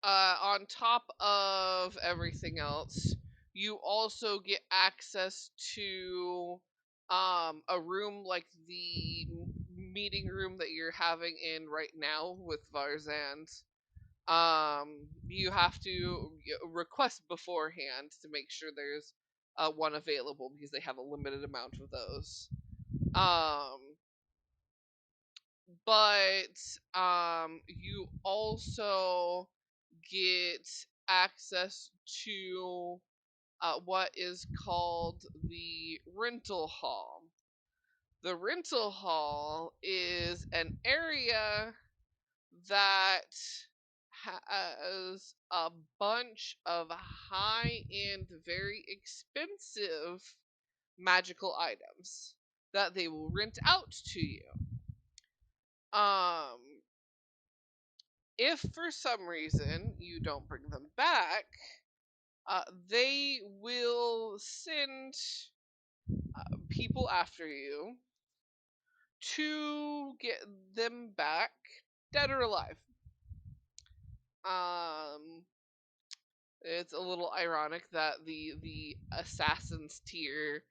uh, on top of everything else, you also get access to a room like the meeting room that you're having in right now with Varzand. You have to request beforehand to make sure there's one available because they have a limited amount of those. But you also get access to what is called the rental hall. The rental hall is an area that has a bunch of high end, very expensive magical items that they will rent out to you. Um, if for some reason you don't bring them back, they will send people after you to get them back, dead or alive. Um, it's a little ironic that the assassins tier,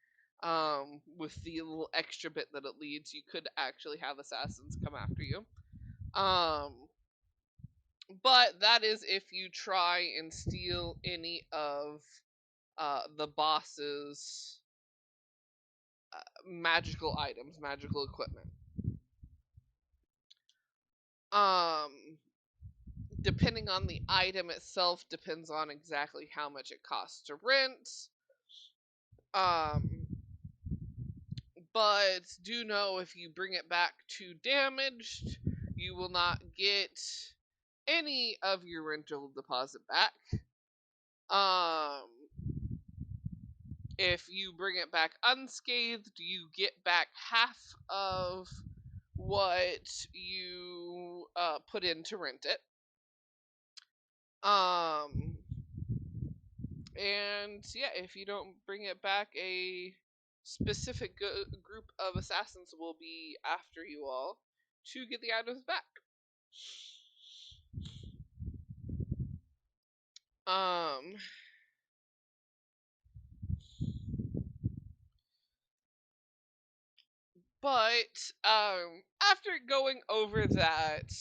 with the little extra bit that it leads, you could actually have assassins come after you. But that is if you try and steal any of the boss's magical items, magical equipment. Um, Depending on the item itself, depends on exactly how much it costs to rent. Um, but do know if you bring it back too damaged, you will not get any of your rental deposit back. If you bring it back unscathed, you get back half of what you put in to rent it. And yeah, if you don't bring it back, a specific group of assassins will be after you all to get the items back. Um, but after going over that,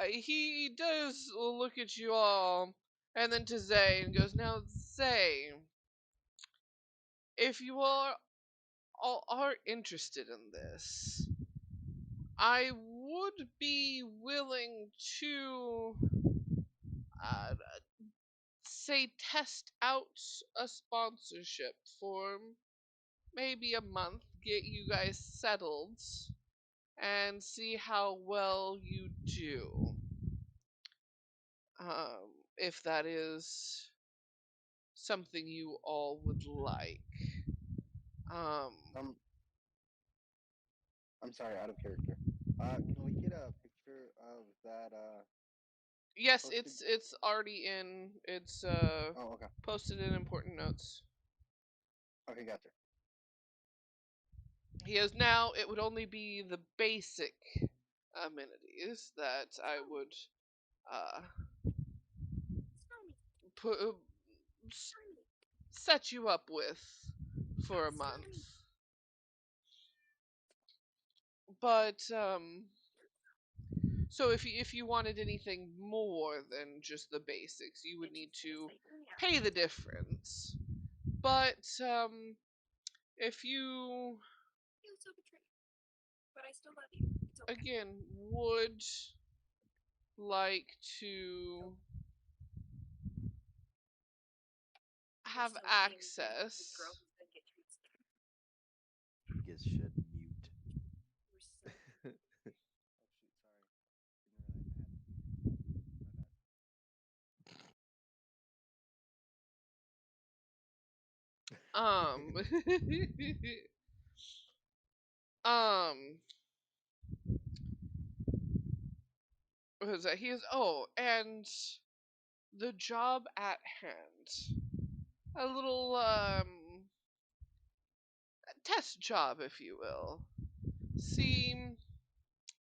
he does look at you all, and then to Zay, and goes, "Now, Zay, if you are are interested in this, I would be willing to uh, say test out a sponsorship for maybe a month, get you guys settled, and see how well you do. If that is something you all would like. Um, Um, I'm sorry, out of character. Can we get a picture of that? yes, Posted? it's already in. It's Oh, okay. posted in important notes. Okay, gotcha. He has now. It would only be the basic amenities that I would uh put set you up with for a month. But so if you wanted anything more than just the basics, you would need to pay the difference. But if you again would like to have access, Aegis should mute. Oh shoot, sorry. Didn't realize I had it muted. um um what was that? He is and the job at hand. A little test job, if you will. See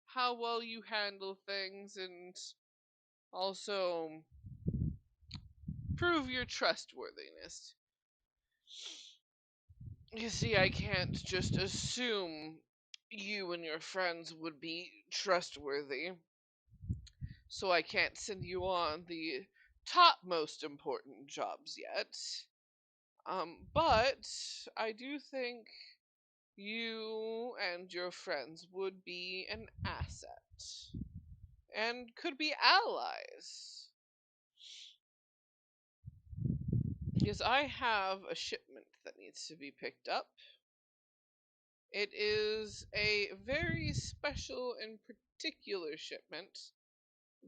how well you handle things and also prove your trustworthiness. You see, I can't just assume you and your friends would be trustworthy, so I can't send you on the top most important jobs yet. But I do think you and your friends would be an asset and could be allies. Because I have a shipment that needs to be picked up. It is a very special and particular shipment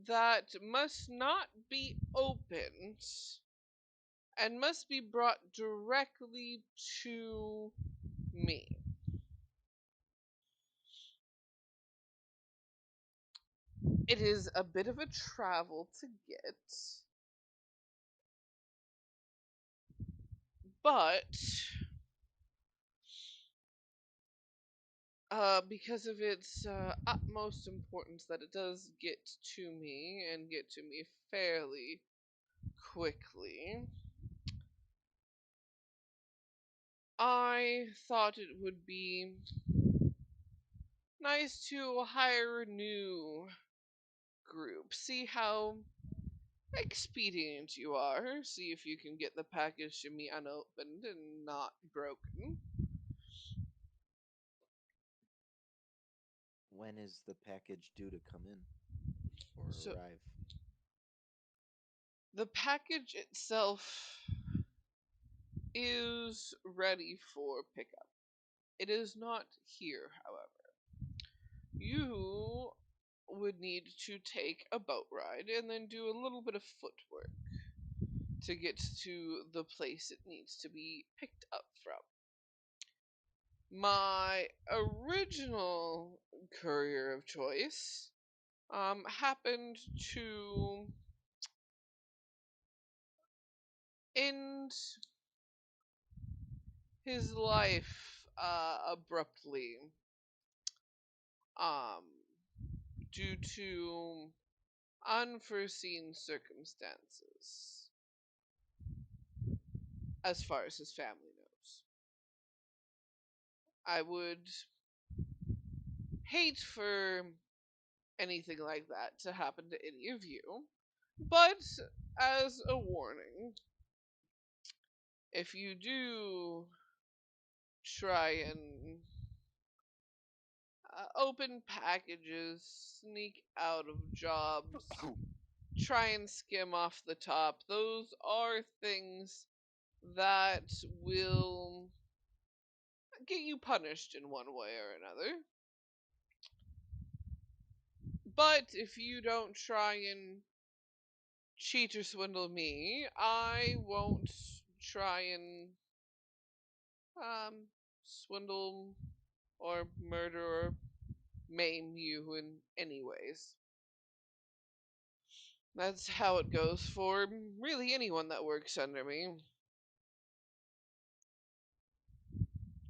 that must not be opened and must be brought directly to me. It is a bit of a travel to get, but because of its utmost importance that it does get to me and get to me fairly quickly, I thought it would be nice to hire a new group, see how expedient you are, see if you can get the package to me unopened and not broken. When is the package due to come in or So arrive? the package itself is ready for pickup. It is not here, however. You would need to take a boat ride and then do a little bit of footwork to get to the place it needs to be picked up from. My original courier of choice happened to end his life abruptly um, due to unforeseen circumstances as far as his family knows. I would hate for anything like that to happen to any of you, but as a warning, if you do try and open packages, sneak out of jobs, try and skim off the top. Those are things that will get you punished in one way or another. But if you don't try and cheat or swindle me, I won't try and swindle or murder or maim you in any ways. That's how it goes for really anyone that works under me.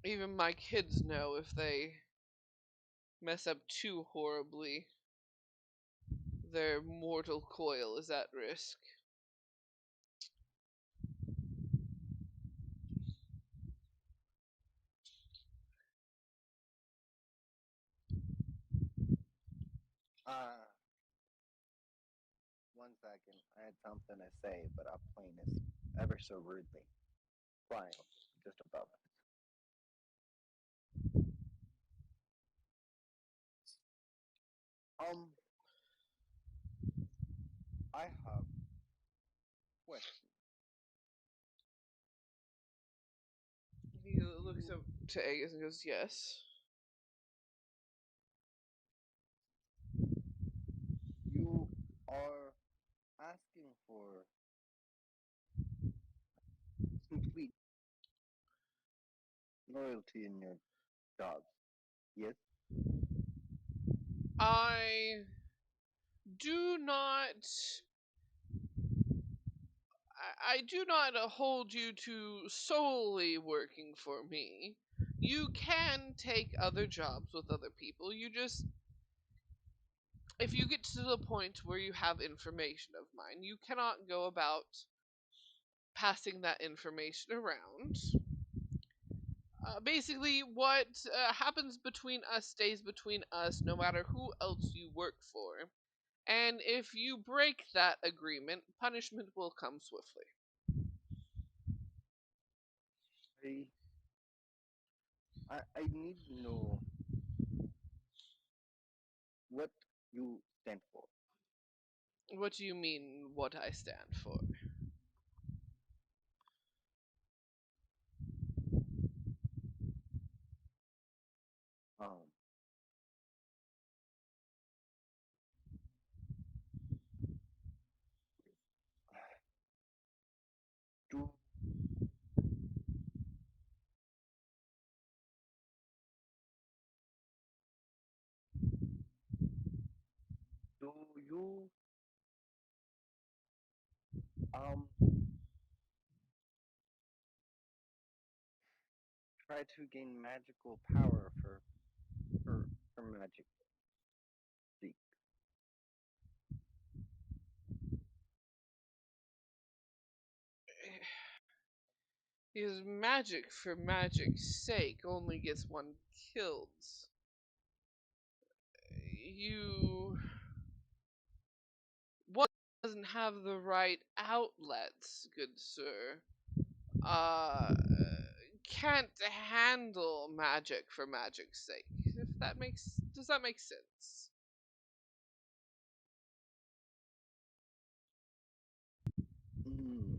Even my kids know if they mess up too horribly, their mortal coil is at risk. One second. I had something to say, but our plane is ever so rudely flying just above us. I have question. He looks up to Aegis and goes, "Yes." You are asking for complete loyalty in your jobs. Yes? I do not. I do not hold you to solely working for me. You can take other jobs with other people. You just, if you get to the point where you have information of mine, you cannot go about passing that information around. Basically, what happens between us stays between us, no matter who else you work for. And if you break that agreement, punishment will come swiftly. I, I need to know what you stand for. What do you mean, what I stand for? Um, do do you um try to gain magical power for magic seek? Because magic for magic's sake only gets one killed. You. One doesn't have the right outlets, good sir. Uh. Can't handle magic for magic's sake. If that makes. Does that make sense? Mm.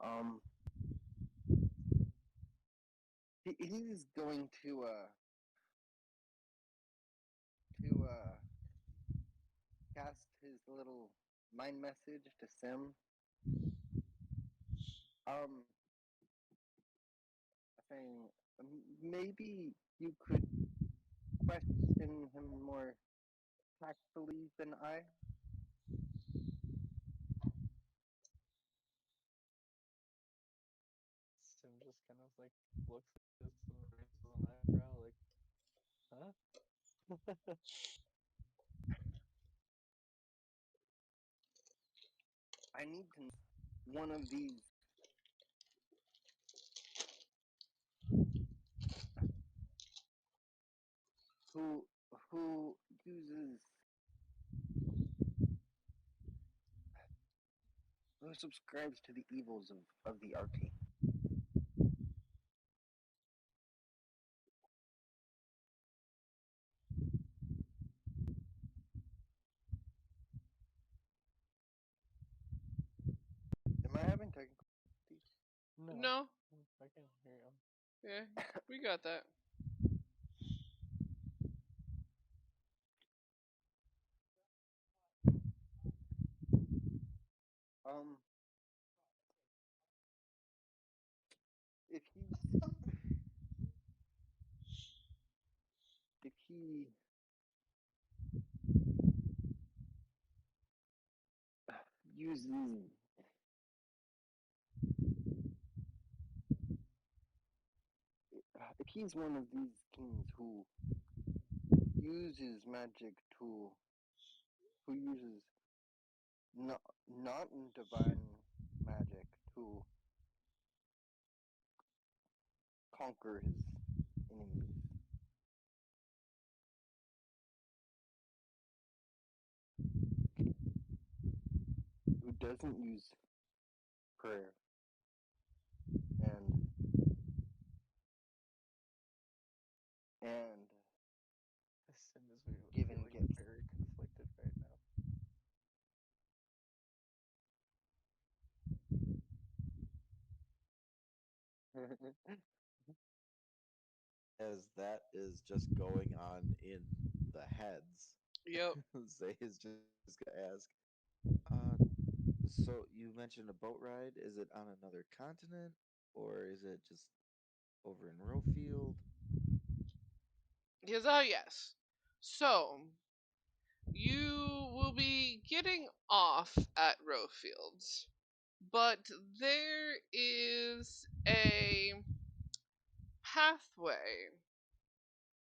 Um, he's going to cast his little mind message to Sim. Um, saying maybe you could question him more tactfully than I. Sim just kind of like looks at this and raises an eyebrow, like, huh? I need to know one of these who who uses who subscribes to the evils of the arcane. No. I can hear you. Yeah, we got that. Um, if he's if he uses if he's one of these kings who uses magic to who uses not in divine magic to conquer his enemies. Who doesn't use prayer and and Sim is feeling giving gifts. very conflicted right now. As that is just going on in the heads, Yep. Zay is just gonna ask, uh, so you mentioned a boat ride. Is it on another continent, or is it just over in Rowfield? Yes, yes. So, you will be getting off at Rowfields, but there is a pathway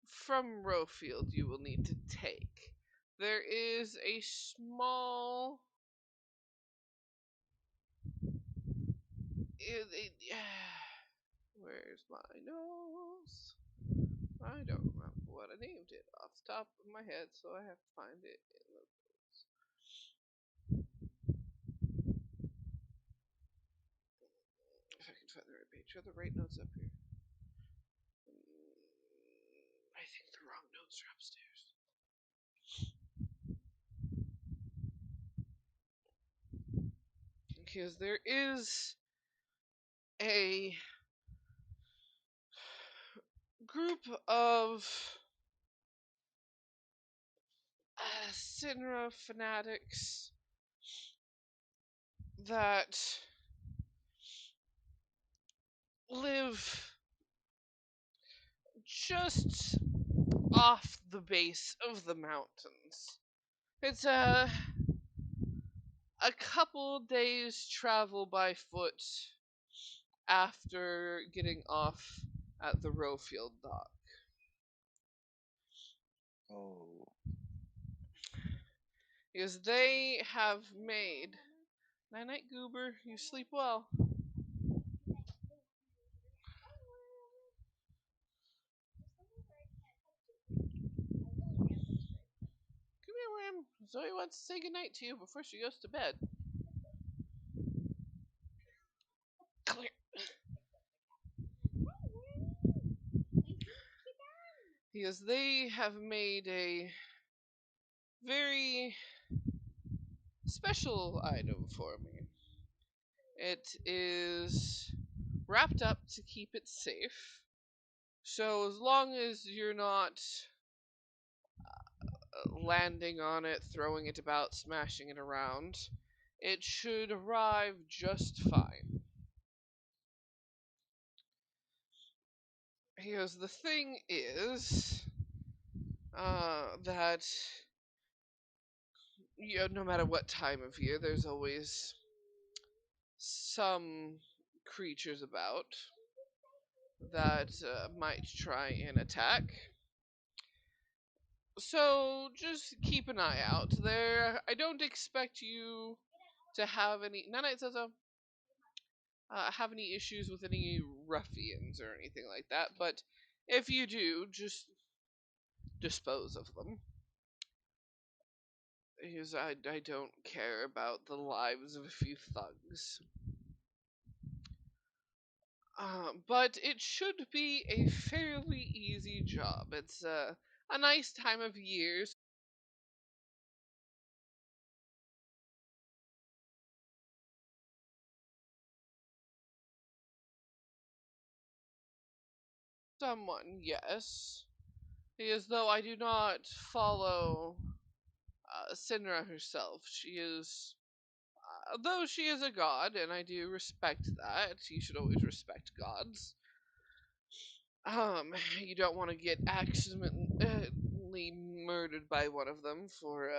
from Rowfield you will need to take. There is a small. Where's my nose? I don't remember what I named it off the top of my head, so I have to find it in the notes. If I can find the right page, are the right notes up here? I think the wrong notes are upstairs. Because there is a group of Sinra fanatics that live just off the base of the mountains. It's a couple days travel by foot after getting off at the Rowfield dock. Oh, Because they have made. Night night, Goober. You sleep well. Come here, Ram. Zoe wants to say goodnight to you before she goes to bed. Come here. Because they have made a very special item for me. It is wrapped up to keep it safe. So as long as you're not landing on it, throwing it about, smashing it around, it should arrive just fine. Because the thing is that no matter what time of year, there's always some creatures about that might try and attack. So just keep an eye out there. I don't expect you to have any. Nanite says have any issues with any ruffians or anything like that. But if you do, just dispose of them. Because I don't care about the lives of a few thugs. But it should be a fairly easy job. It's a nice time of year, Someone, yes. Because though I do not follow Sinra herself, she is. Though she is a god, and I do respect that, you should always respect gods. You don't want to get accidentally murdered by one of them for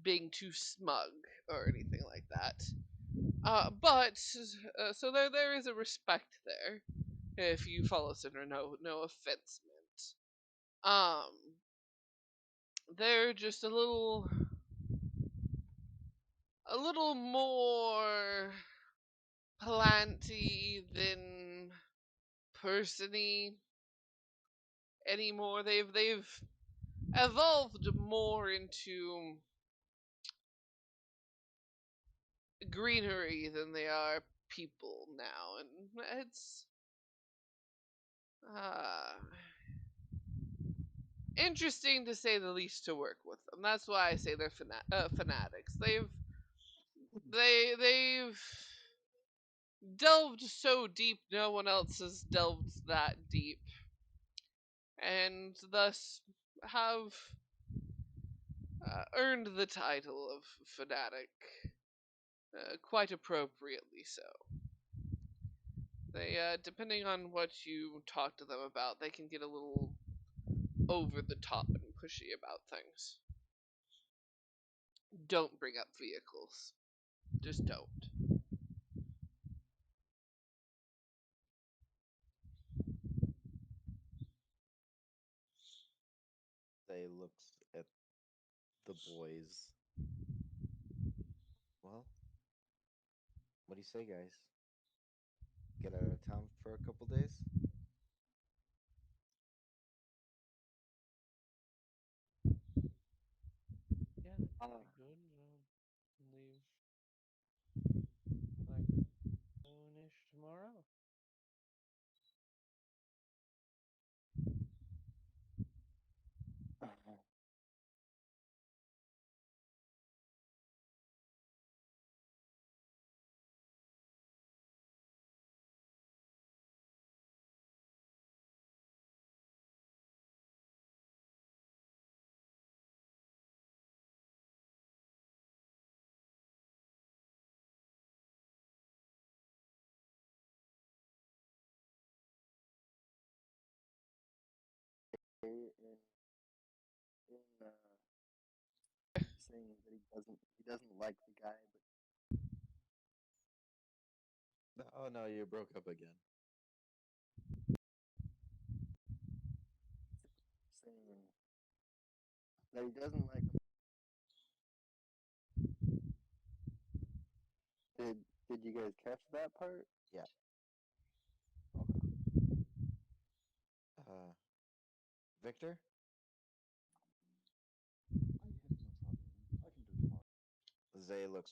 being too smug or anything like that. But so there is a respect there. If you follow Sinner, no offense meant. Um, they're just a little more planty than persony anymore. They've evolved more into greenery than they are people now, and it's uh, interesting to say the least to work with them. That's why I say they're fanatics. They've delved so deep no one else has delved that deep, and thus have earned the title of fanatic, quite appropriately so. They, depending on what you talk to them about, they can get a little over the top and pushy about things. Don't bring up vehicles. Just don't. They looks at the boys. Well, what do you say, guys? Get out of town for a couple days? Yeah, that Uh, could be good. Leave like noonish tomorrow. in saying that he doesn't like the guy, Oh no, you broke up again. but saying that he doesn't like him. Did you guys catch that part? Yeah. Okay. Victor? I have no problem. I can do tomorrow. Zay looks.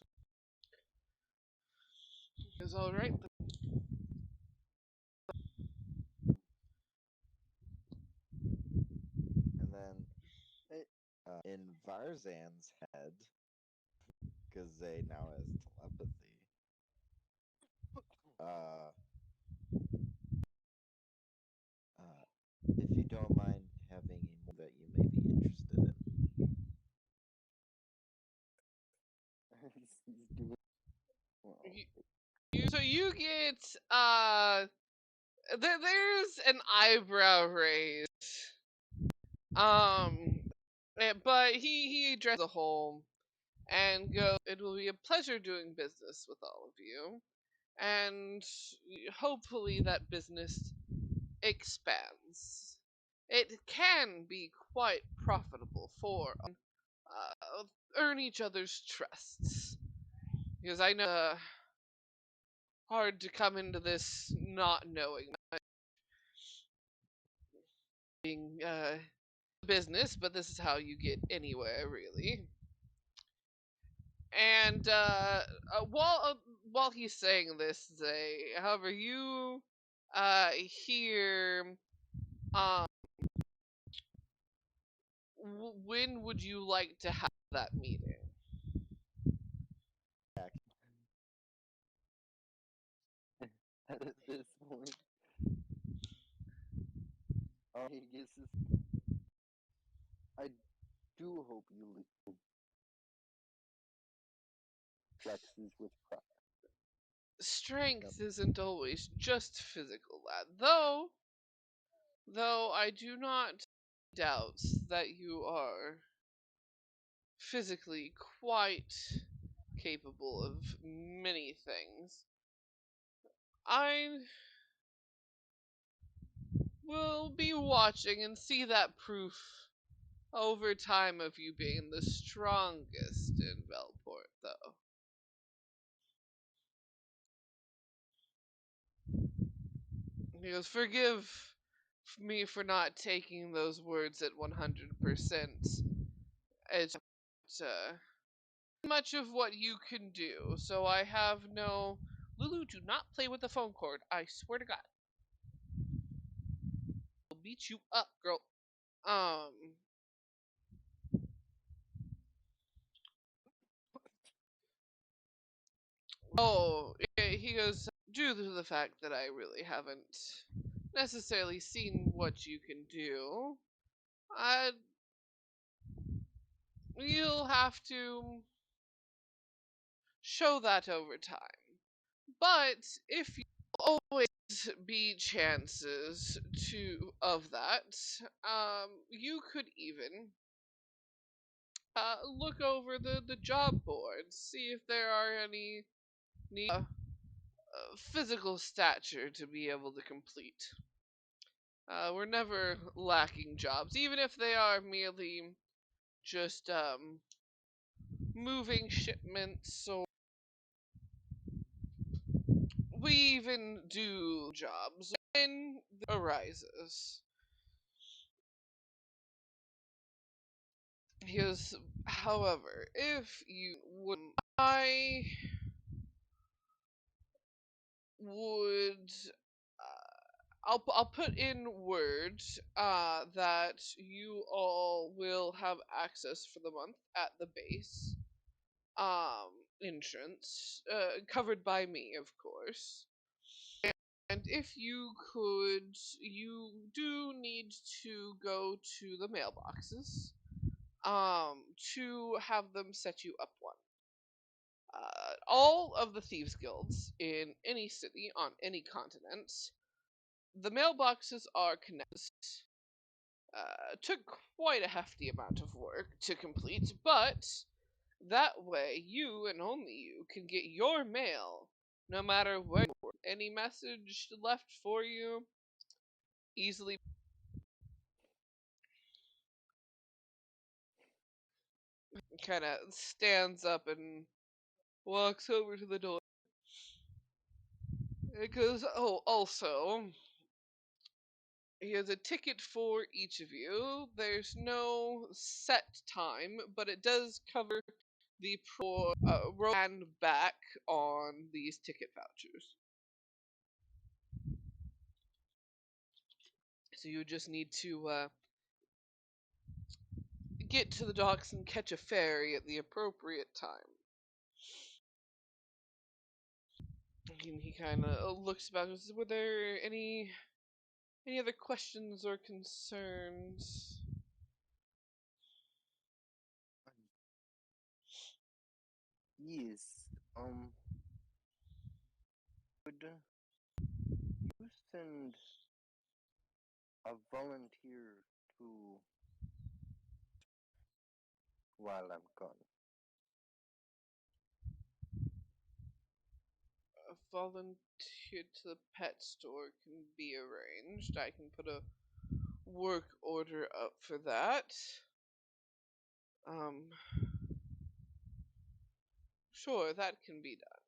Is all right. And then Hey, in Varzan's head, because Zay now has telepathy, uh, if you don't mind having a move that you may be interested in. he's doing well. So you get there's an eyebrow raise. But he addresses the whole and goes, "It will be a pleasure doing business with all of you, and hopefully that business expands. It can be quite profitable for earn each other's trusts, because I know hard to come into this not knowing being business, but this is how you get anywhere really." And while he's saying this, however, you hear um when would you like to have that meeting? At this point, Aegis is. I do hope you flexes with pride. Strength isn't always just physical, lad. Though I do not doubt that you are physically quite capable of many things. I will be watching and see that proof over time of you being the strongest in Belport, though. He goes, forgive me for not taking those words at 100%. It's much of what you can do, so I have no. Lulu, do not play with the phone cord. I swear to God, I'll beat you up, girl. Um. Oh, he goes. Due to the fact that I really haven't necessarily seen what you can do, I you'll have to show that over time. But if you always be chances to of that, you could even look over the job boards, see if there are any physical stature to be able to complete. We're never lacking jobs, even if they are merely just moving shipments, or we even do jobs when it arises. He goes, however, if you would, I would. I'll put in words that you all will have access for the month at the base. Insurance, covered by me, of course. And if you could, you do need to go to the mailboxes, to have them set you up one. All of the thieves guilds in any city on any continent, the mailboxes are connected. Took quite a hefty amount of work to complete, but that way you and only you can get your mail no matter where you are. Any message left for you easily kind of stands up and walks over to the door. It goes, oh, also, here's a ticket for each of you. There's no set time, but it does cover the row and back on these ticket vouchers. So you just need to get to the docks and catch a ferry at the appropriate time. He kind of looks about and says, were there any other questions or concerns? Yes. Would you send a volunteer to while I'm gone? A volunteer to the pet store can be arranged. I can put a work order up for that. Um, sure, that can be done.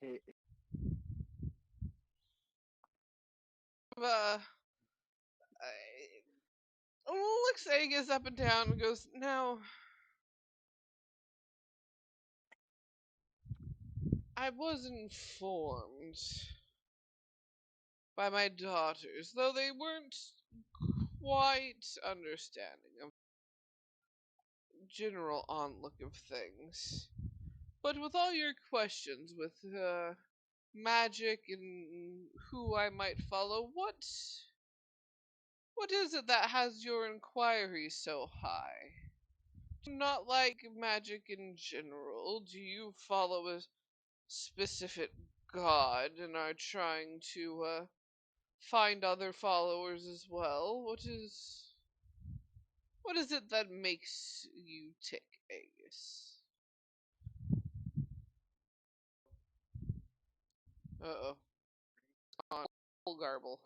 Hey, Uh, looks Aegis up and down and goes, now, I was informed by my daughters, though they weren't quite understanding of general onlook of things. But with all your questions with magic and who I might follow, what is it that has your inquiry so high? Do you not like magic in general? Do you follow a specific god and are trying to find other followers as well? What is it that makes you tick, Aegis? Uh oh. Full garble.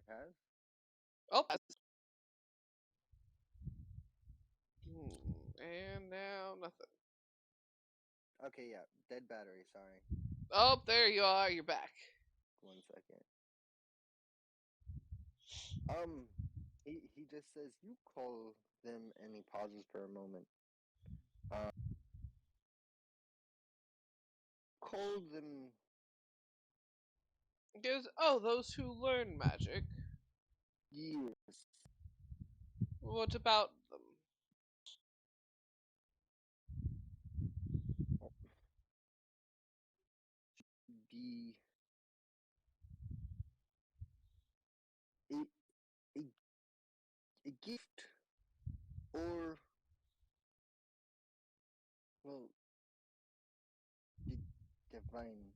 It has? Oh, and now nothing. Okay, yeah. Dead battery, sorry. Oh, there you are. You're back. 1 second. He just says, you call them, and he pauses for a moment. Call them Goes, those who learn magic. years. What about them? The a, a, a gift or well the divine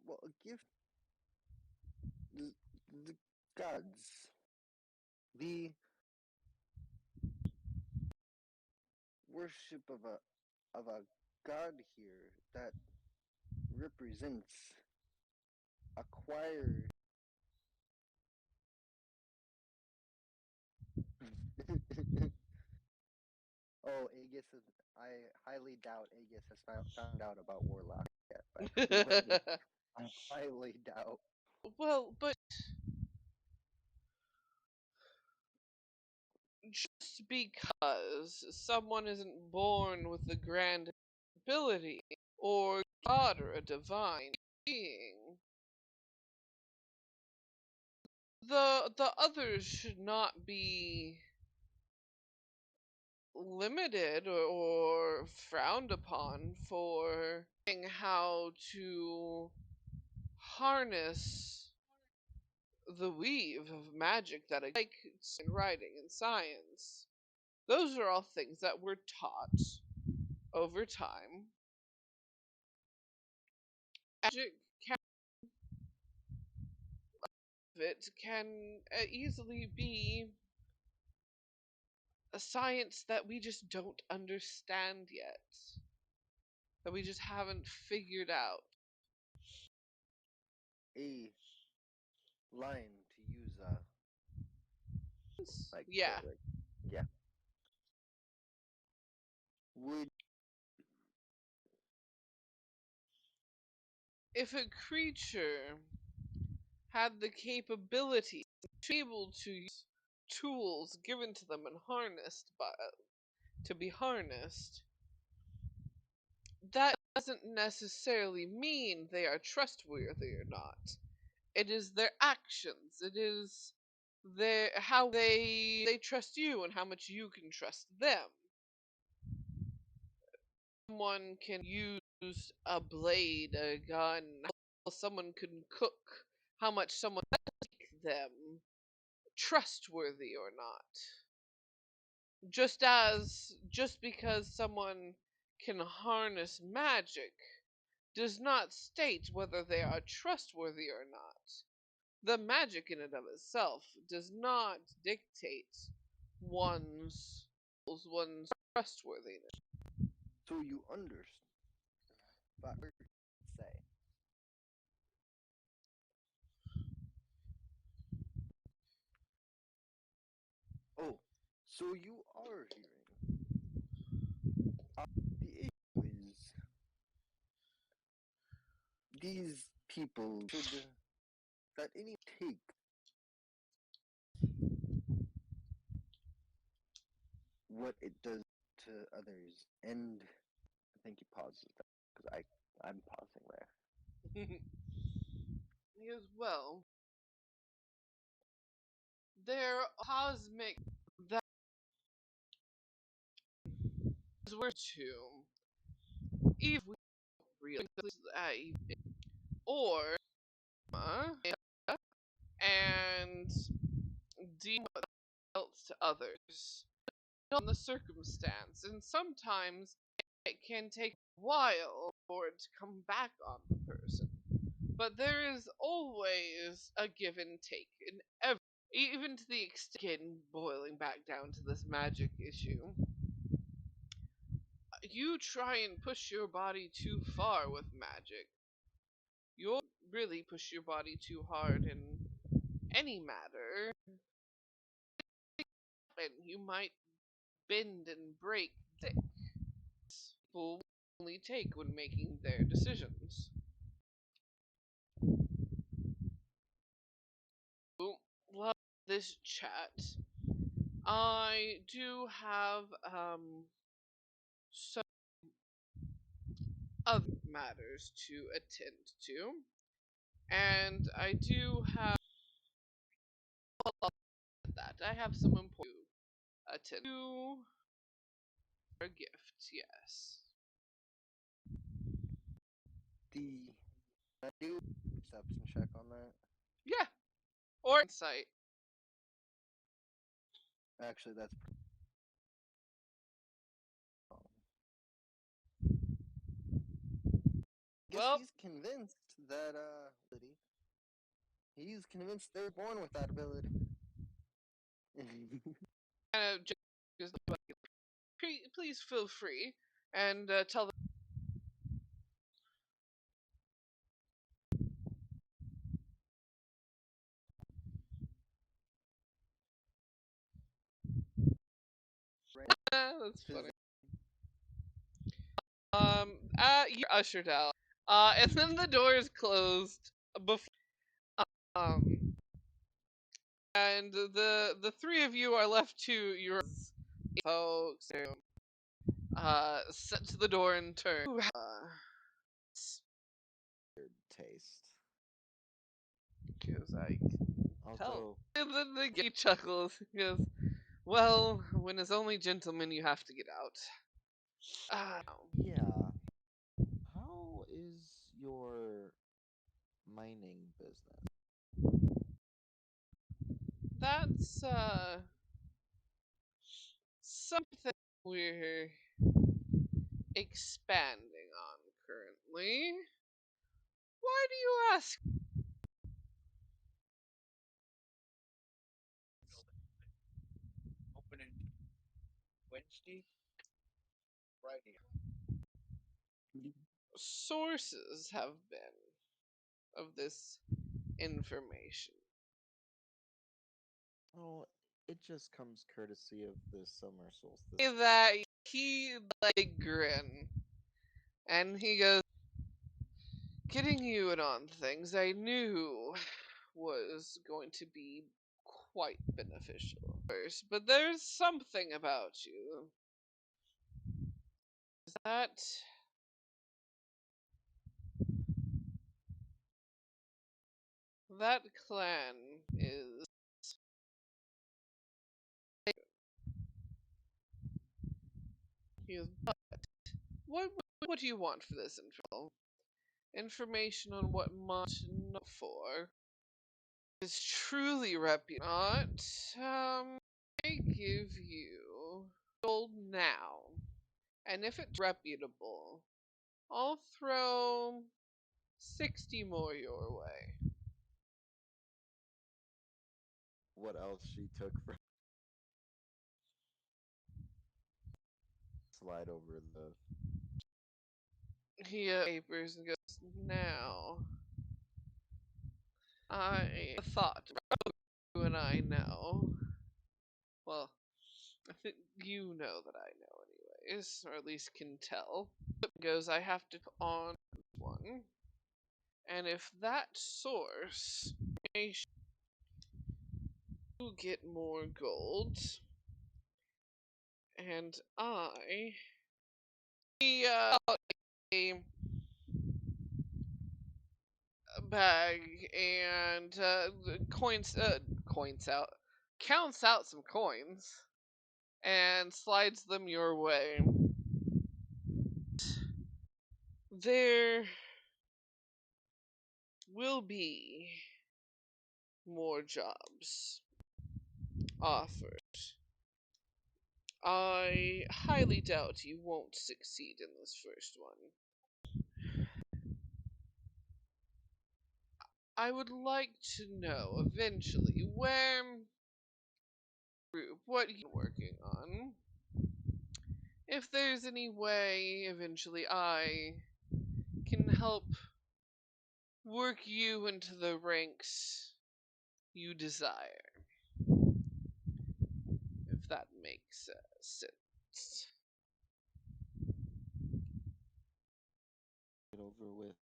well a gift the, the gods the worship of a god here that represents acquired oh Aegis is I highly doubt Aegis has found out about Warlock yet by the way. I highly doubt. Well, but just because someone isn't born with a grand ability or god or a divine being, the others should not be limited or frowned upon for how to harness the weave of magic that like in writing and science. Those are all things that we're taught over time. Magic can easily be a science that we just don't understand yet, that we just haven't figured out. A line to use Yeah. yeah would If a creature had the capability to be able to use tools given to them and harnessed by to be harnessed, that doesn't necessarily mean they are trustworthy or not. It is their actions. It is their how they trust you and how much you can trust them. Someone can use a blade, a gun, how someone can cook, how much someone makes them trustworthy or not. Just because someone can harness magic does not state whether they are trustworthy or not. The magic in and of itself does not dictate one's trustworthiness. so you understand. But say oh, so you are hearing. The issue is these people should that any take what it does to others, and I think he pauses because I'm pausing there. As well, they're cosmic that were to even really or and deem else to others on the circumstance, and sometimes it can take a while for it to come back on the person. But there is always a give and take in every, even to the extent boiling back down to this magic issue. You try and push your body too far with magic, you'll really push your body too hard in any matter, and you might bend and break things people only take when making their decisions. Love this chat. I do have some other matters to attend to, and I do have that. I have some important to attend to. A gift, yes. I do perception check on that. Yeah, or insight. Actually, that's guess Well, he's convinced that he's convinced they're born with that ability. kind of just please feel free and tell them. That's funny. You're ushered out. And then the doors closed before. Um, and the three of you are left to your folks. Set to the door and turn. Weird taste. Because I tell. Although, And then he chuckles. He goes, "Well, when it's only gentlemen, you have to get out." yeah. How is your mining business? That's something we're expanding on currently. Why do you ask? Opening Wednesday, Friday. Sources have been of this information. Oh, it just comes courtesy of the summer solstice. That he like grin, and he goes, "Getting you in on things I knew was going to be quite beneficial first, but there's something about you that that clan is." He goes, "But what do you want for this info? Information on what much know for is truly reputable. I give you gold now, and if it's reputable, I'll throw 60 more your way." What else she took from slide over the He papers and goes, "Now, I thought you and I know. Well, I think you know that I know anyways, or at least can tell." Goes, "I have to on one, and if that source makes you get more gold, and I a bag and coins out counts out some coins and slides them your way. There will be more jobs offered. I highly doubt you won't succeed in this first one. I would like to know eventually where what you're working on. If there's any way eventually I can help work you into the ranks you desire. If that makes sense. Get over with.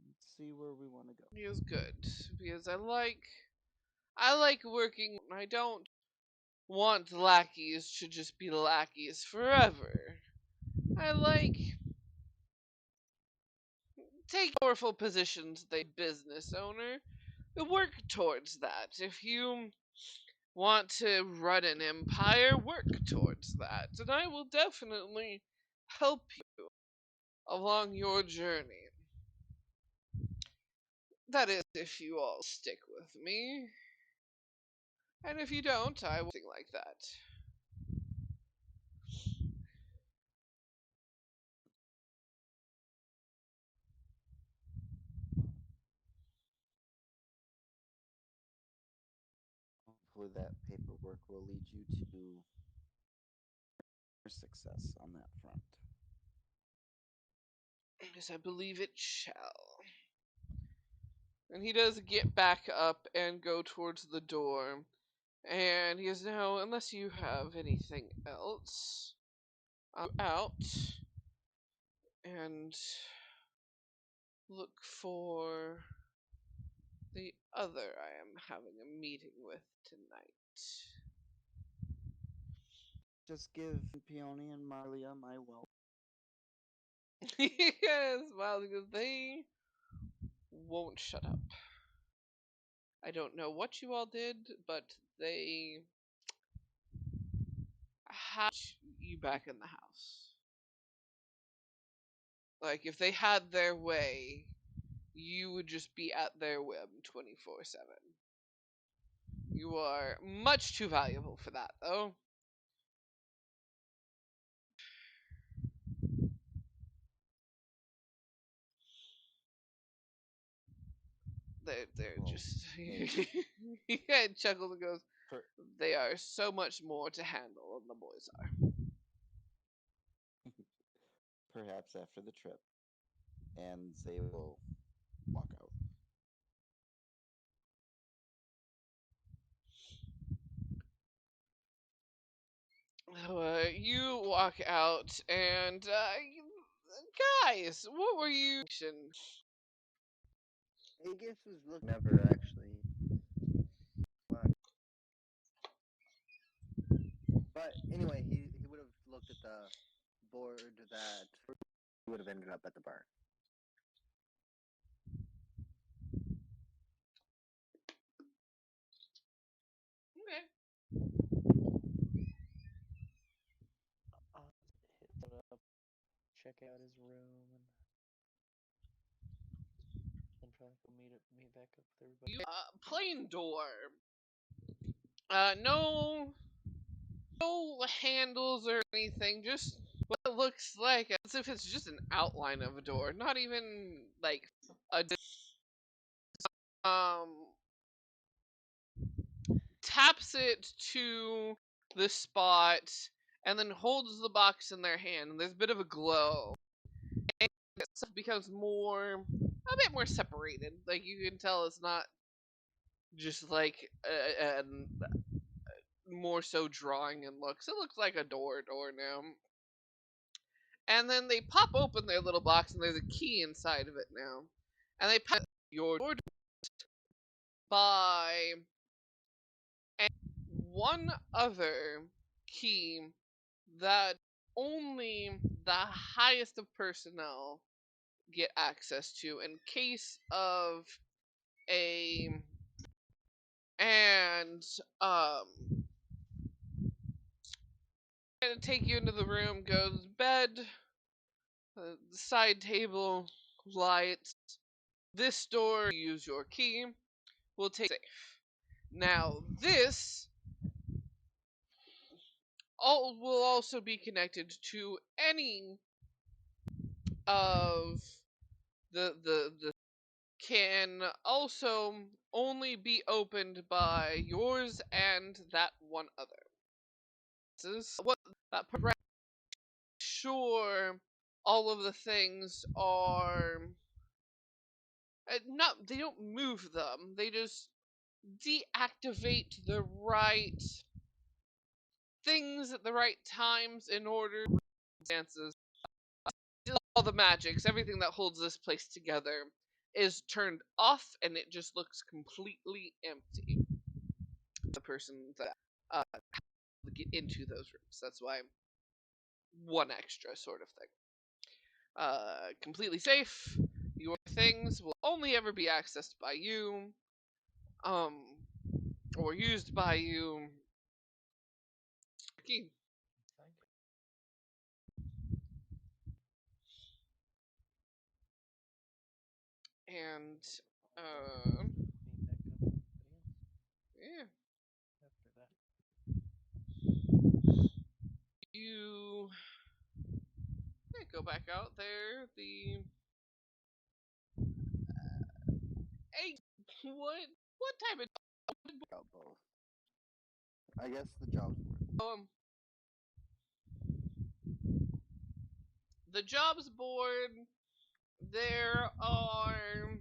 Let's see where we want to go. He is good because I like working. I don't want lackeys to just be lackeys forever. I like take powerful positions, the business owner. Work towards that. If you want to run an empire, work towards that. And I will definitely help you along your journey. That is, if you all stick with me. And if you don't, I will think like that. Hopefully that paperwork will lead you to success on that front. Yes, I believe it shall. And he does get back up and go towards the door. And he goes, now, unless you have anything else, I'm out and look for the other I am having a meeting with tonight. Just give Peony and Marlia my welcome. Yes, well, because they won't shut up. I don't know what you all did, but they had you back in the house. Like, if they had their way, you would just be at their whim 24/7. You are much too valuable for that, though. They're Well, just. maybe. He kind of chuckles and goes, Per- they are so much more to handle than the boys are. Perhaps after the trip. And they will walk out. You walk out, and guys, what were you? Aegis was looking never actually. But anyway, he would have looked at the board that he would have ended up at the bar. Okay. Hit it up, check out his room, and then probably go meet back up with everybody. You plain door. No handles or anything. Just what it looks like as if it's just an outline of a door. Not even like a um taps it to the spot and then holds the box in their hand. And there's a bit of a glow. And it becomes a bit more separated. Like you can tell it's not just like more so drawing and looks. It looks like a door now. And then they pop open their little box and there's a key inside of it now. And they pop your door by and one other key that only the highest of personnel get access to in case of a and gonna take you into the room, goes bed, the side table, lights. This door, use your key, will take safe. Now this will also be connected to any of the can also only be opened by yours and that one other. This is what that sure all of the things are not, they don't move them, they just deactivate the right things at the right times in order circumstances. All the magics, everything that holds this place together is turned off and it just looks completely empty. The person that get into those rooms. That's why one extra sort of thing. Completely safe. Your things will only ever be accessed by you, or used by you. Key. Thank you. And Be back up with anybody else yeah, after that. you go back out there. The hey, what type of Out both. I guess the jobs were. the jobs board? There are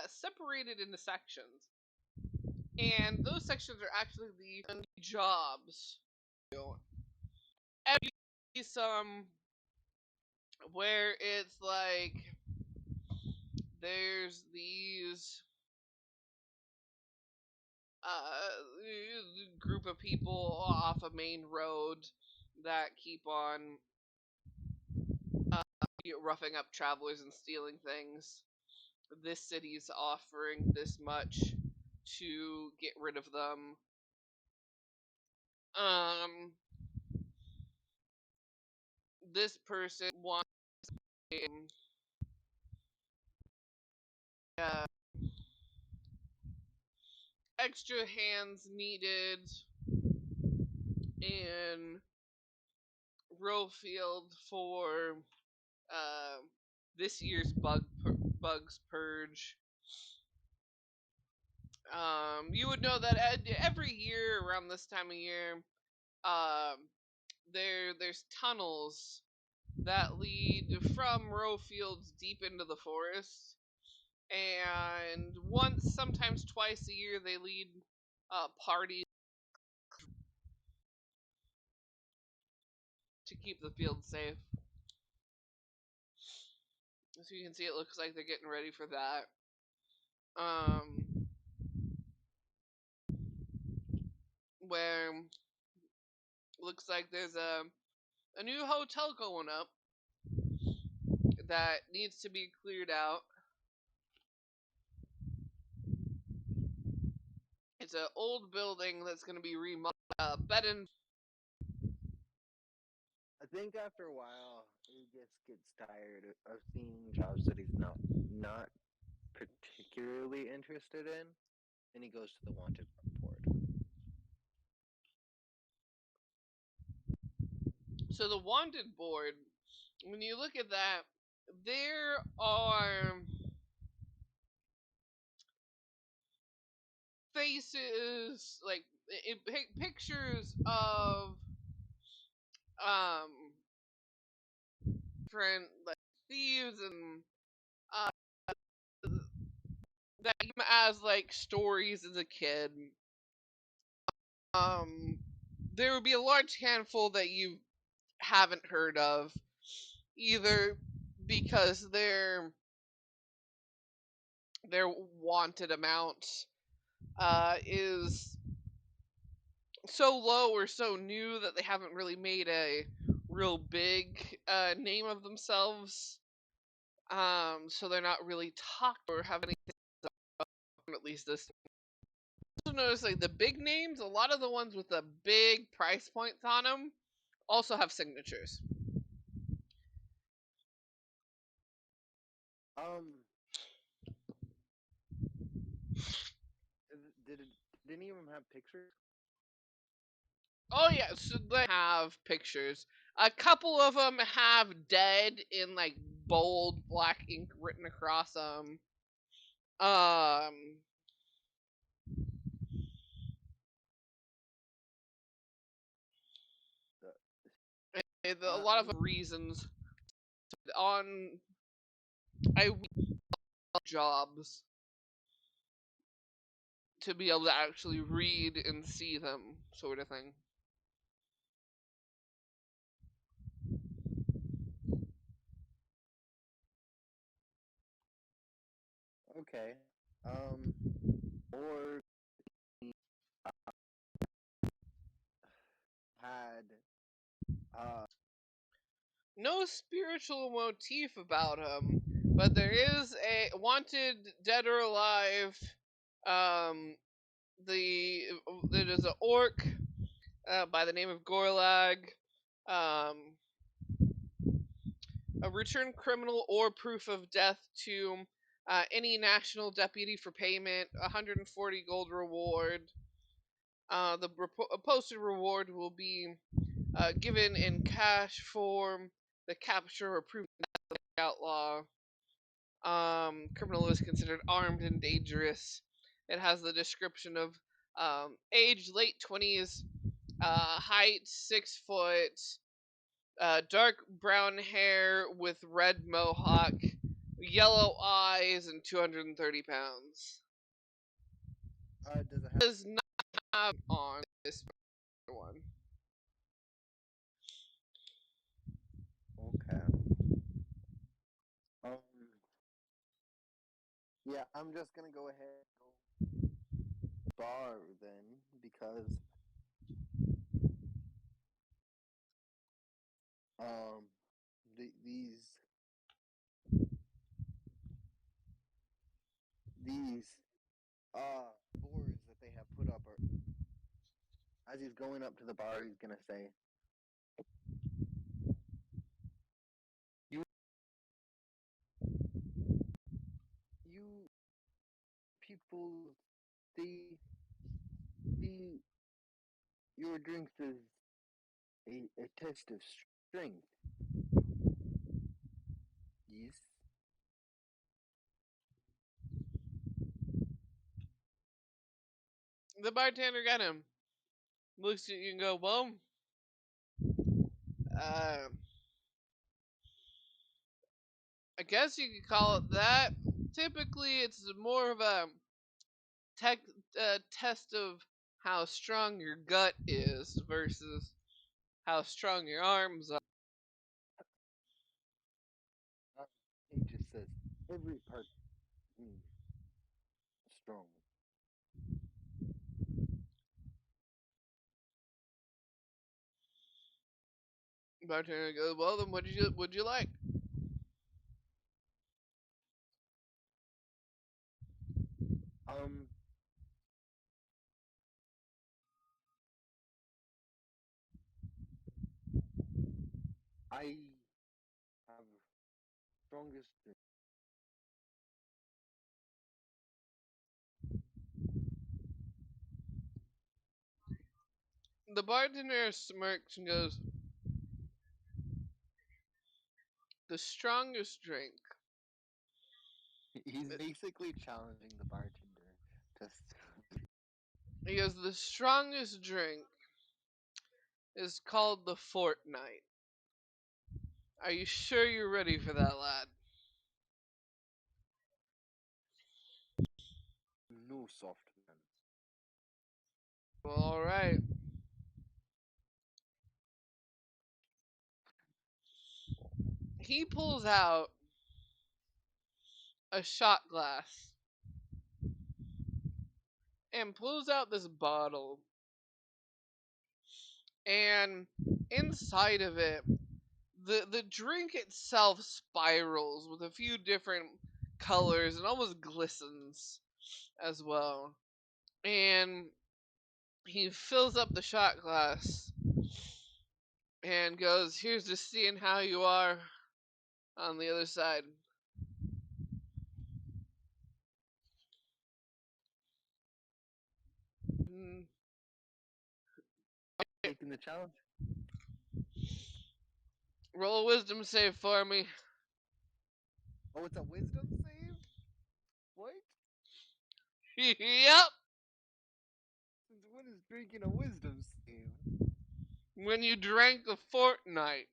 separated into sections, and those sections are actually the jobs. Every some where it's like there's these group of people off a main road that keep on roughing up travelers and stealing things. This city's offering this much to get rid of them. This person wants uh, extra hands needed in Rowfield for this year's bugs purge. You would know that every year around this time of year, there's tunnels that lead from Rowfields deep into the forest, and once, sometimes twice a year, they lead parties to keep the field safe. So you can see, it looks like they're getting ready for that. Where looks like there's a new hotel going up that needs to be cleared out. It's an old building that's going to be remodeled. Bed and I think after a while, Aegis gets tired of seeing jobs that he's not particularly interested in, and he goes to the wanted board. so the wanted board, when you look at that, there are faces, like pictures of different like thieves and that as like stories as a kid. There would be a large handful that you haven't heard of, either because their wanted amount is so low or so new that they haven't really made a real big name of themselves. So they're not really talked or have anything at least this. Also notice like the big names, a lot of the ones with the big price points on them also have signatures. Did any of them have pictures? Oh yeah, so they have pictures. A couple of them have dead in like bold black ink written across them. Um, a lot of reasons on I jobs to be able to actually read and see them, sort of thing. Okay. Or had No spiritual motif about him, but there is a wanted, dead or alive. Um, it is an orc by the name of Gorlag. Um, a returned criminal or proof of death to any national deputy for payment. 140 gold reward. The posted reward will be given in cash form. The capture or proof of the outlaw. Criminal is considered armed and dangerous. It has the description of age late 20s, height 6 foot, dark brown hair with red mohawk, yellow eyes, and 230 pounds. does it have Does not have on this one. Okay. Yeah, I'm just gonna go ahead and go bar then because these boards that they have put up are, as he's going up to the bar, he's gonna say, you people see your drinks as a test of strength. Yes. The bartender got him. Looks at you and go, well, uh, I guess you could call it that. Typically, it's more of a test of how strong your gut is versus how strong your arms are. He just says every part mm, strong. Bartender goes, well, then would you like? Um, I have strongest. The bartender smirks and goes, the strongest drink. He's basically challenging the bartender to. He goes, the strongest drink is called the Fortnight. Are you sure you're ready for that, lad? No soft man. Well, alright. He pulls out a shot glass and pulls out this bottle. And inside of it, the drink itself spirals with a few different colors and almost glistens. as well. And he fills up the shot glass and goes, "Here's to seeing how you are on the other side." Mm, Taking the challenge. Roll a wisdom save for me. Oh, it's a wisdom save? What? Yep. Since when is drinking a wisdom save? When you drank a fortnight.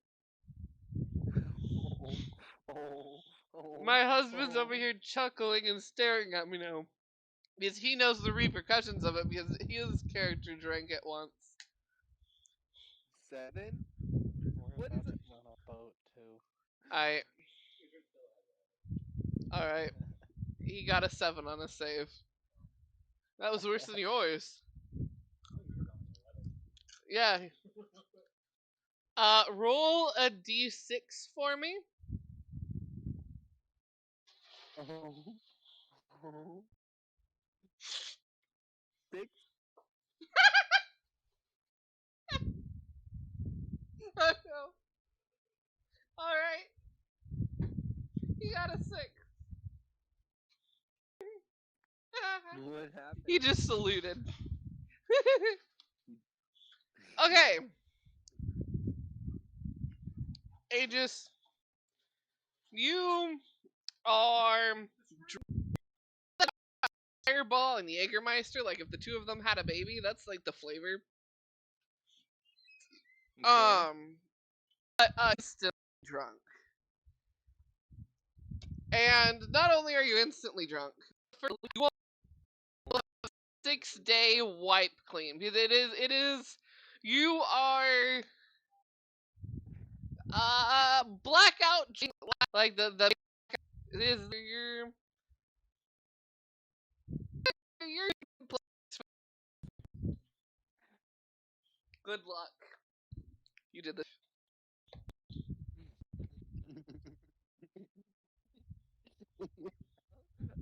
My husband's over here chuckling and staring at me now. Because he knows the repercussions of it because his character drank it once. 7? We're What about is to it? be on a boat too. Alright. He got a 7 on a save. That was worse than yours. Yeah. Roll a d6 for me. Oh. 6? Oh no. Alright. He got a 6. What happened? He just saluted. Okay. Aegis, you are Fireball and Jägermeister. Like if the two of them had a baby, that's like the flavor. Okay. But still drunk. And not only are you instantly drunk, you want a 6-day wipe clean because it is you are blackout like the it is your good luck. You did this.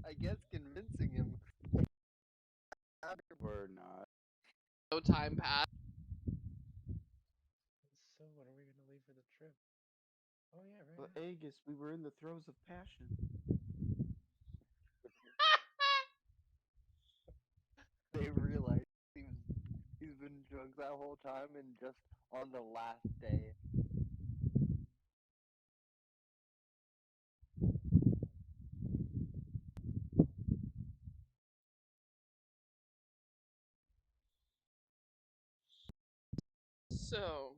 I guess convincing him. Or not. No time passed. So when are we gonna leave for the trip? Oh yeah, right But now. Aegis, we were in the throes of passion. They realize he's been drunk that whole time and just on the last day. So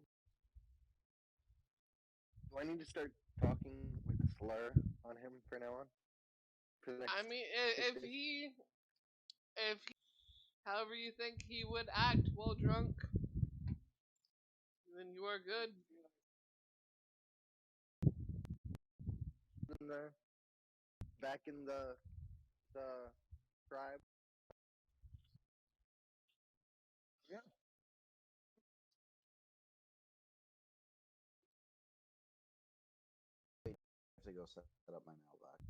Do I need to start talking with a slur on him for now on? For the next I mean, 6 if days? if he, however you think he would act while drunk, then you are good. In the, back in the tribe. Yeah. I have to go set up my mailbox.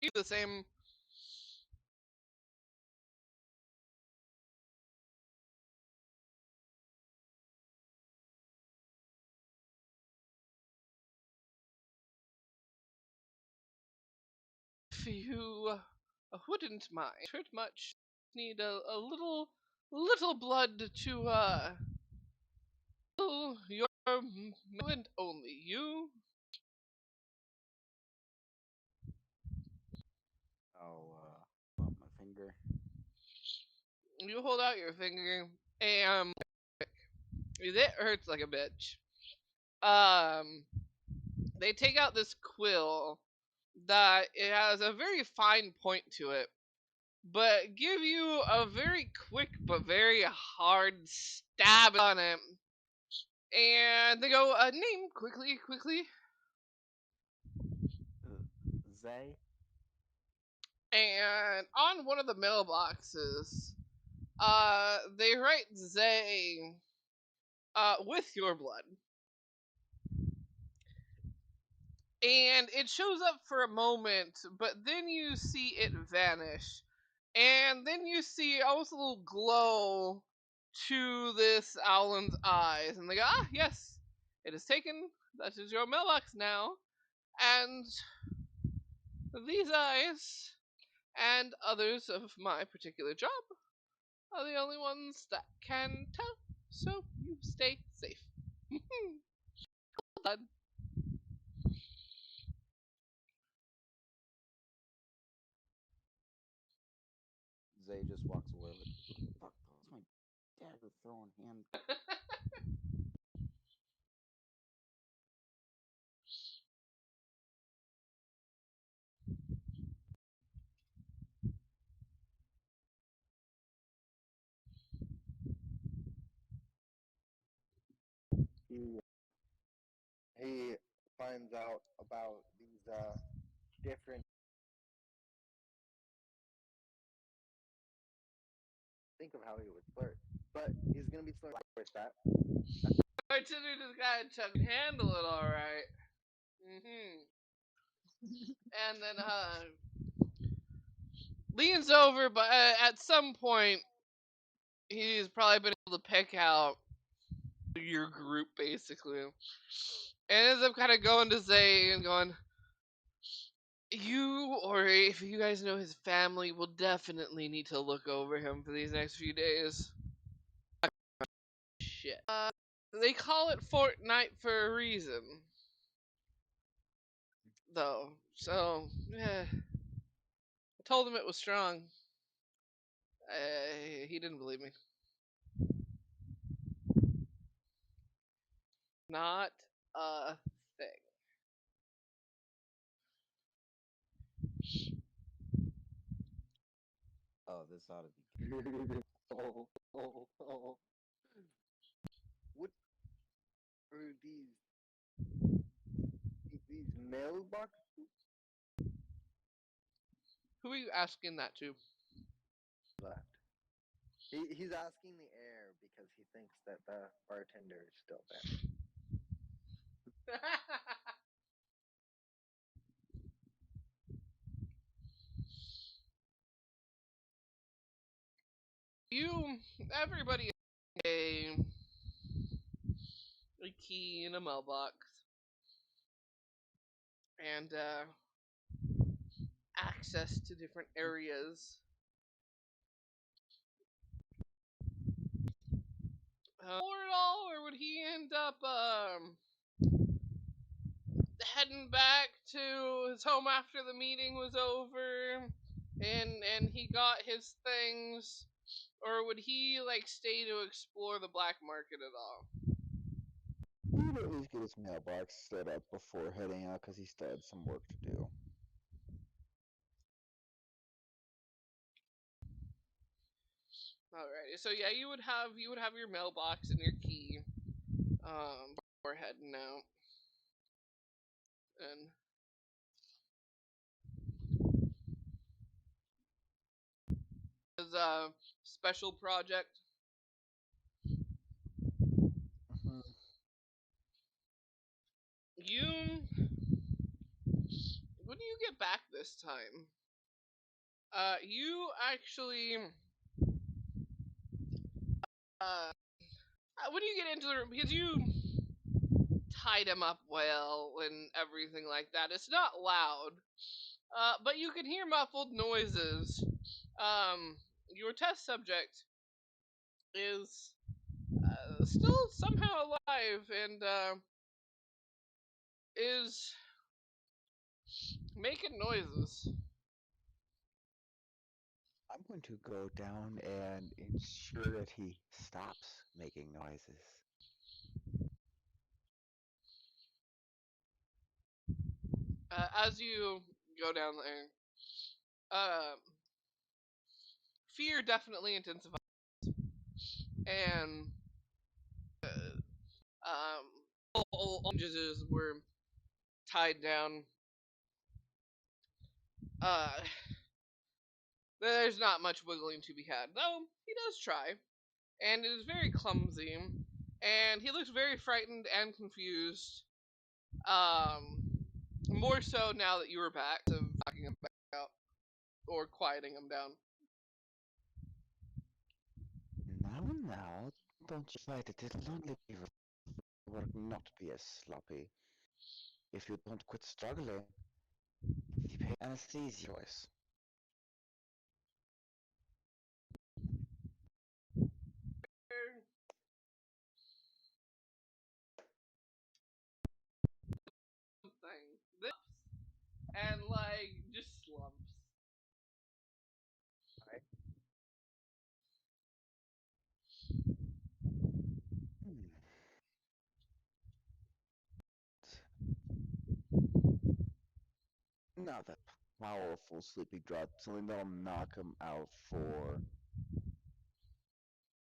You the same. If you wouldn't mind, hurt much. Need a little blood to fill your and only you. I'll bump my finger. You hold out your finger and it hurts like a bitch. They take out this quill that it has a very fine point to it, but give you a very quick but very hard stab on it. And they go, name quickly. Zay? And on one of the mailboxes, they write Zay, with your blood. and it shows up for a moment, but then you see it vanish, and then you see almost a little glow to this owlin's eyes, and they go, ah, yes, it is taken. That is your mailbox now, and these eyes and others of my particular job are the only ones that can tell. So you stay safe. Well done. Zay just walks away like, fuck, that was my dagger throwing hand. He finds out about these different. Think of how he would flirt, but he's gonna be flirting with that. Bartender just got a chuck and handle it all right. And then leans over, but at some point he's probably been able to pick out your group basically, and ends up kind of going to Zay and going, you, or if you guys know his family, will definitely need to look over him for these next few days. Shit. They call it Fortnite for a reason, though. So, yeah. I told him it was strong. He didn't believe me. Not a thing. Oh, this ought to be. Oh. What are these mailboxes Who are you asking that to? left? He's asking the air because he thinks that the bartender is still there. Everybody has a key in a mailbox. And access to different areas. Or would he end up heading back to his home after the meeting was over, and he got his things, or would he like stay to explore the black market at all? He would at least get his mailbox set up before heading out because he still had some work to do. Alright, so yeah, you would have your mailbox and your key before heading out, and his special project. Mhm. You when you get back this time, you actually when you get into the room, because you tied him up well and everything like that, it's not loud, but you can hear muffled noises. Your test subject is still somehow alive and is making noises. I'm going to go down and ensure that he stops making noises. As you go down there, fear definitely intensifies, and all judges were tied down. Uh, there's not much wiggling to be had, though he does try, and it is very clumsy, and he looks very frightened and confused. Um, More so now that you were back to knocking him back out or quieting him down. Now, don't you fight it. It'll only be work not be as sloppy. If you don't quit struggling, the pain anesthesia voice. Thing. This and like just slumps. Hmm. Not that powerful sleepy drop, something that'll knock him out for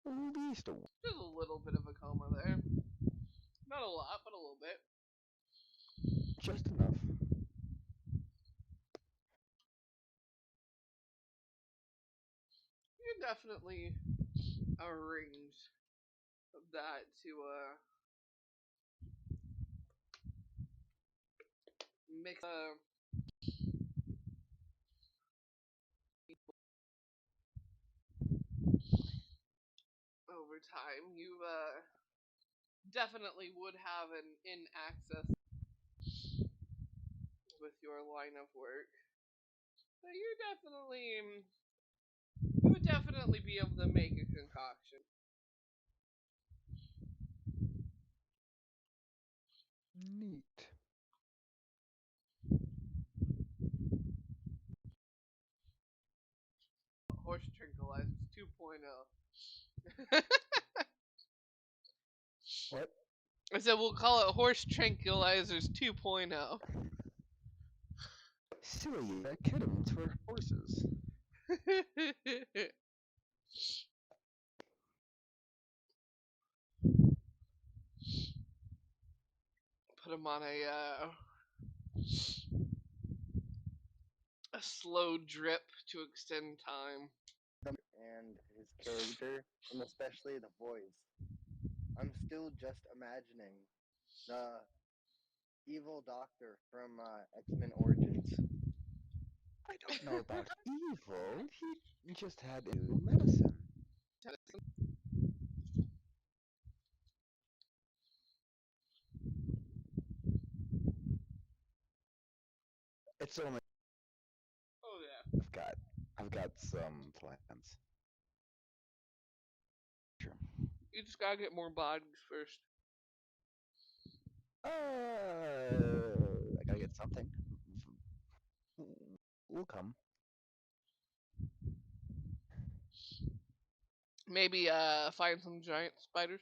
at least a week. Just a little bit of a coma there. Not a lot, but a little bit. Just enough. You can definitely arrange that to mix over time. You definitely would have an in access with your line of work. So you would definitely be able to make a concoction. Neat. Horse tranquilizers 2.0. What? I said we'll call it horse tranquilizers 2.0. Silly ketamines for horses. Put him on a slow drip to extend time. And his character, and especially the voice. I'm still just imagining the evil doctor from X-Men Origins. I don't know about evil. He just had new medicine. It's only Oh yeah. I've got some plans. Sure. You just gotta get more bodies first. I gotta get something. We'll come. Maybe find some giant spiders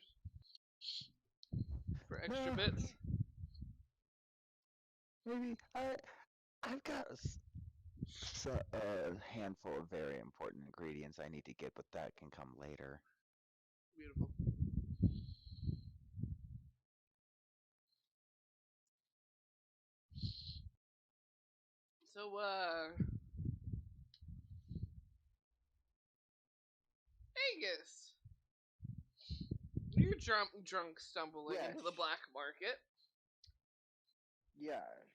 for extra No. bits. Maybe I've got a handful of very important ingredients I need to get, but that can come later. Beautiful. So Aegis. You're drunk stumbling into the Yes. black market. Yeah.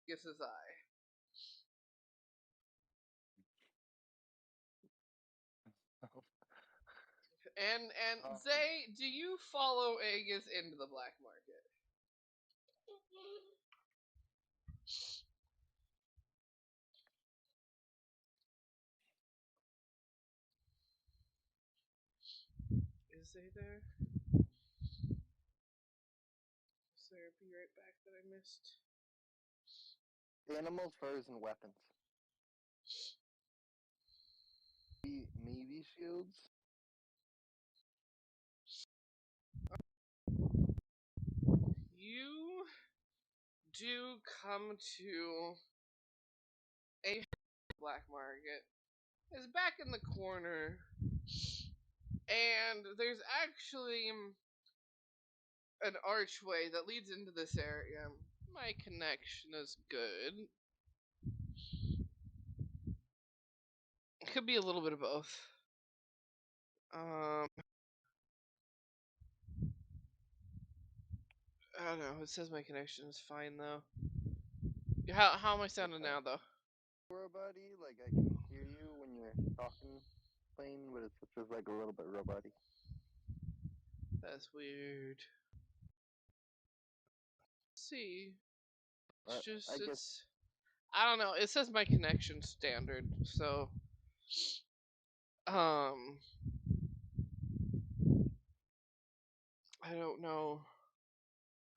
Aegis's eye. And Zay, do you follow Aegis into the black market? Is Zay there? Is there be right back that I missed? Animals, furs, and weapons. Maybe shields. You do come to a black market. It's back in the corner, and there's actually an archway that leads into this area. My connection is good. It could be a little bit of both. I don't know. It says my connection is fine though. How am I sounding now though? Robot-y, like I can hear you when you're talking plain, but it's just like a little bit robot-y. That's weird. Let's see. It's But just I guess it's. I don't know. It says my connection standard, so um, I don't know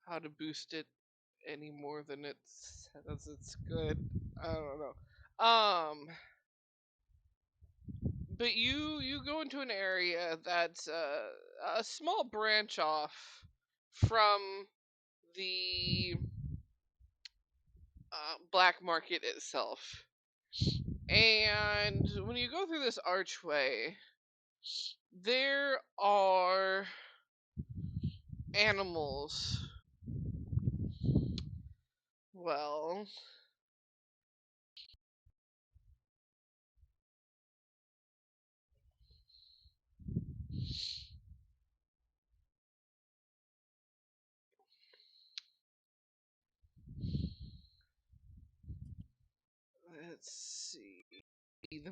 how to boost it any more than it says it's good. I don't know. But you go into an area that's a small branch off from the black market itself. And when you go through this archway, there are animals. Well, let's see. The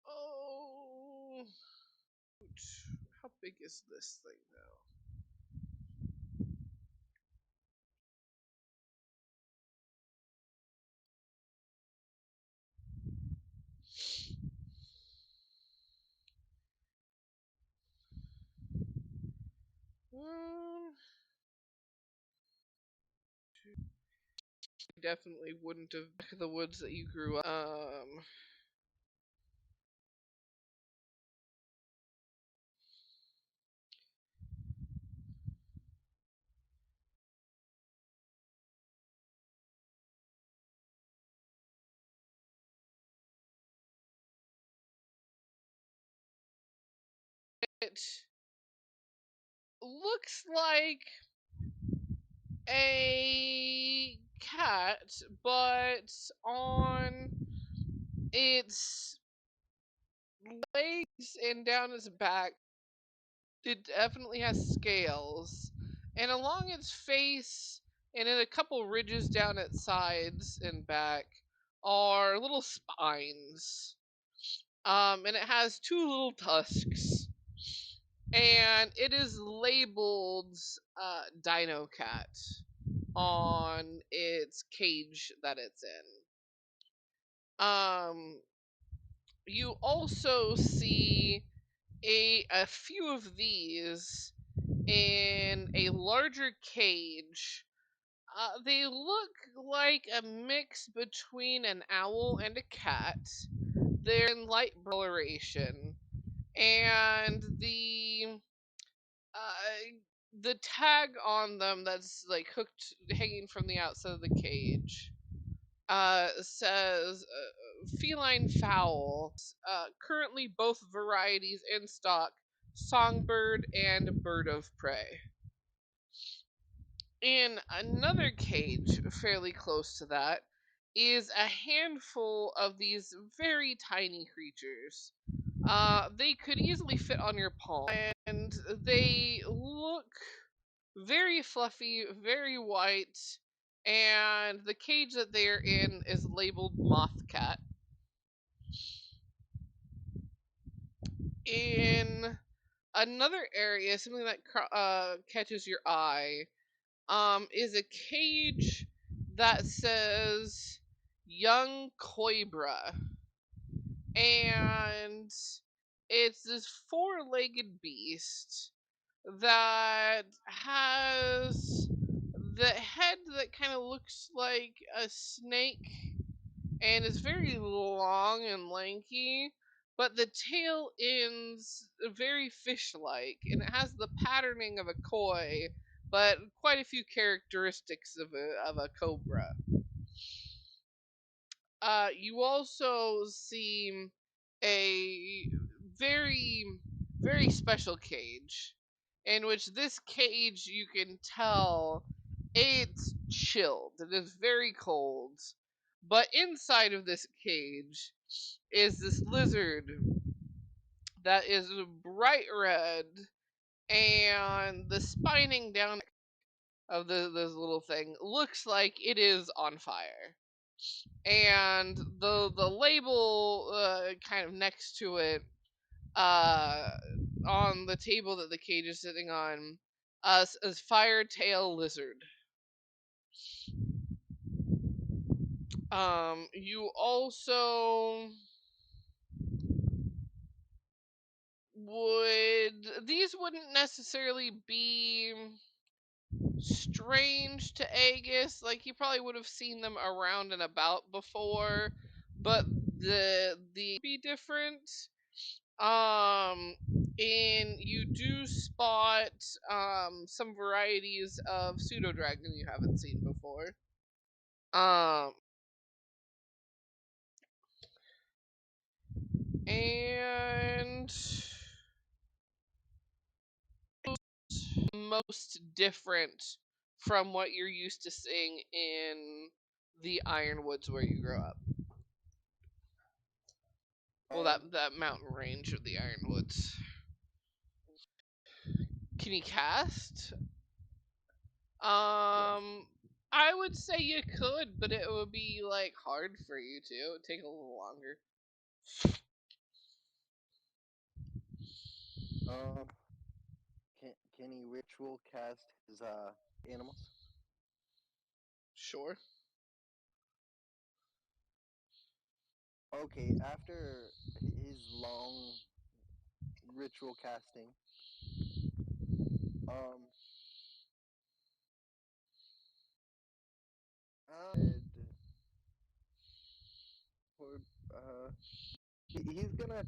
oh, how big is this thing now? Definitely wouldn't have back of the woods that you grew up. It looks like a cat, but on its legs and down its back, it definitely has scales. And along its face and in a couple ridges down its sides and back are little spines. And it has two little tusks. And it is labeled Dino Cat on its cage that it's in. You also see a few of these in a larger cage. They look like a mix between an owl and a cat. They're in light coloration, and the tag on them that's like hooked, hanging from the outside of the cage, says feline fowl. Currently, both varieties in stock: songbird and bird of prey. In another cage, fairly close to that, is a handful of these very tiny creatures. They could easily fit on your palm, and they look very fluffy, very white, and the cage that they're in is labeled Moth Cat. In another area, something that catches your eye, is a cage that says Young Coibra. And it's this four-legged beast that has the head that kind of looks like a snake and is very long and lanky, but the tail ends very fish-like, and it has the patterning of a koi, but quite a few characteristics of a cobra. You also see a very, very special cage, in which this cage, you can tell, It's chilled. It is very cold. But inside of this cage is this lizard that is bright red, and the spining down of this little thing looks like it is on fire. And the label kind of next to it, on the table that the cage is sitting on, says Fire Tail Lizard. You also these wouldn't necessarily be strange to Aegis. Like, you probably would have seen them around and about before, but the be different. And you do spot some varieties of pseudo dragon you haven't seen before. And most different from what you're used to seeing in the Ironwoods where you grew up. Well, that mountain range of the Ironwoods. Can you cast? I would say you could, but it would be like hard for you to. It would take a little longer. Can he ritual cast his animals? Sure. Okay, after his long ritual casting, and for he's gonna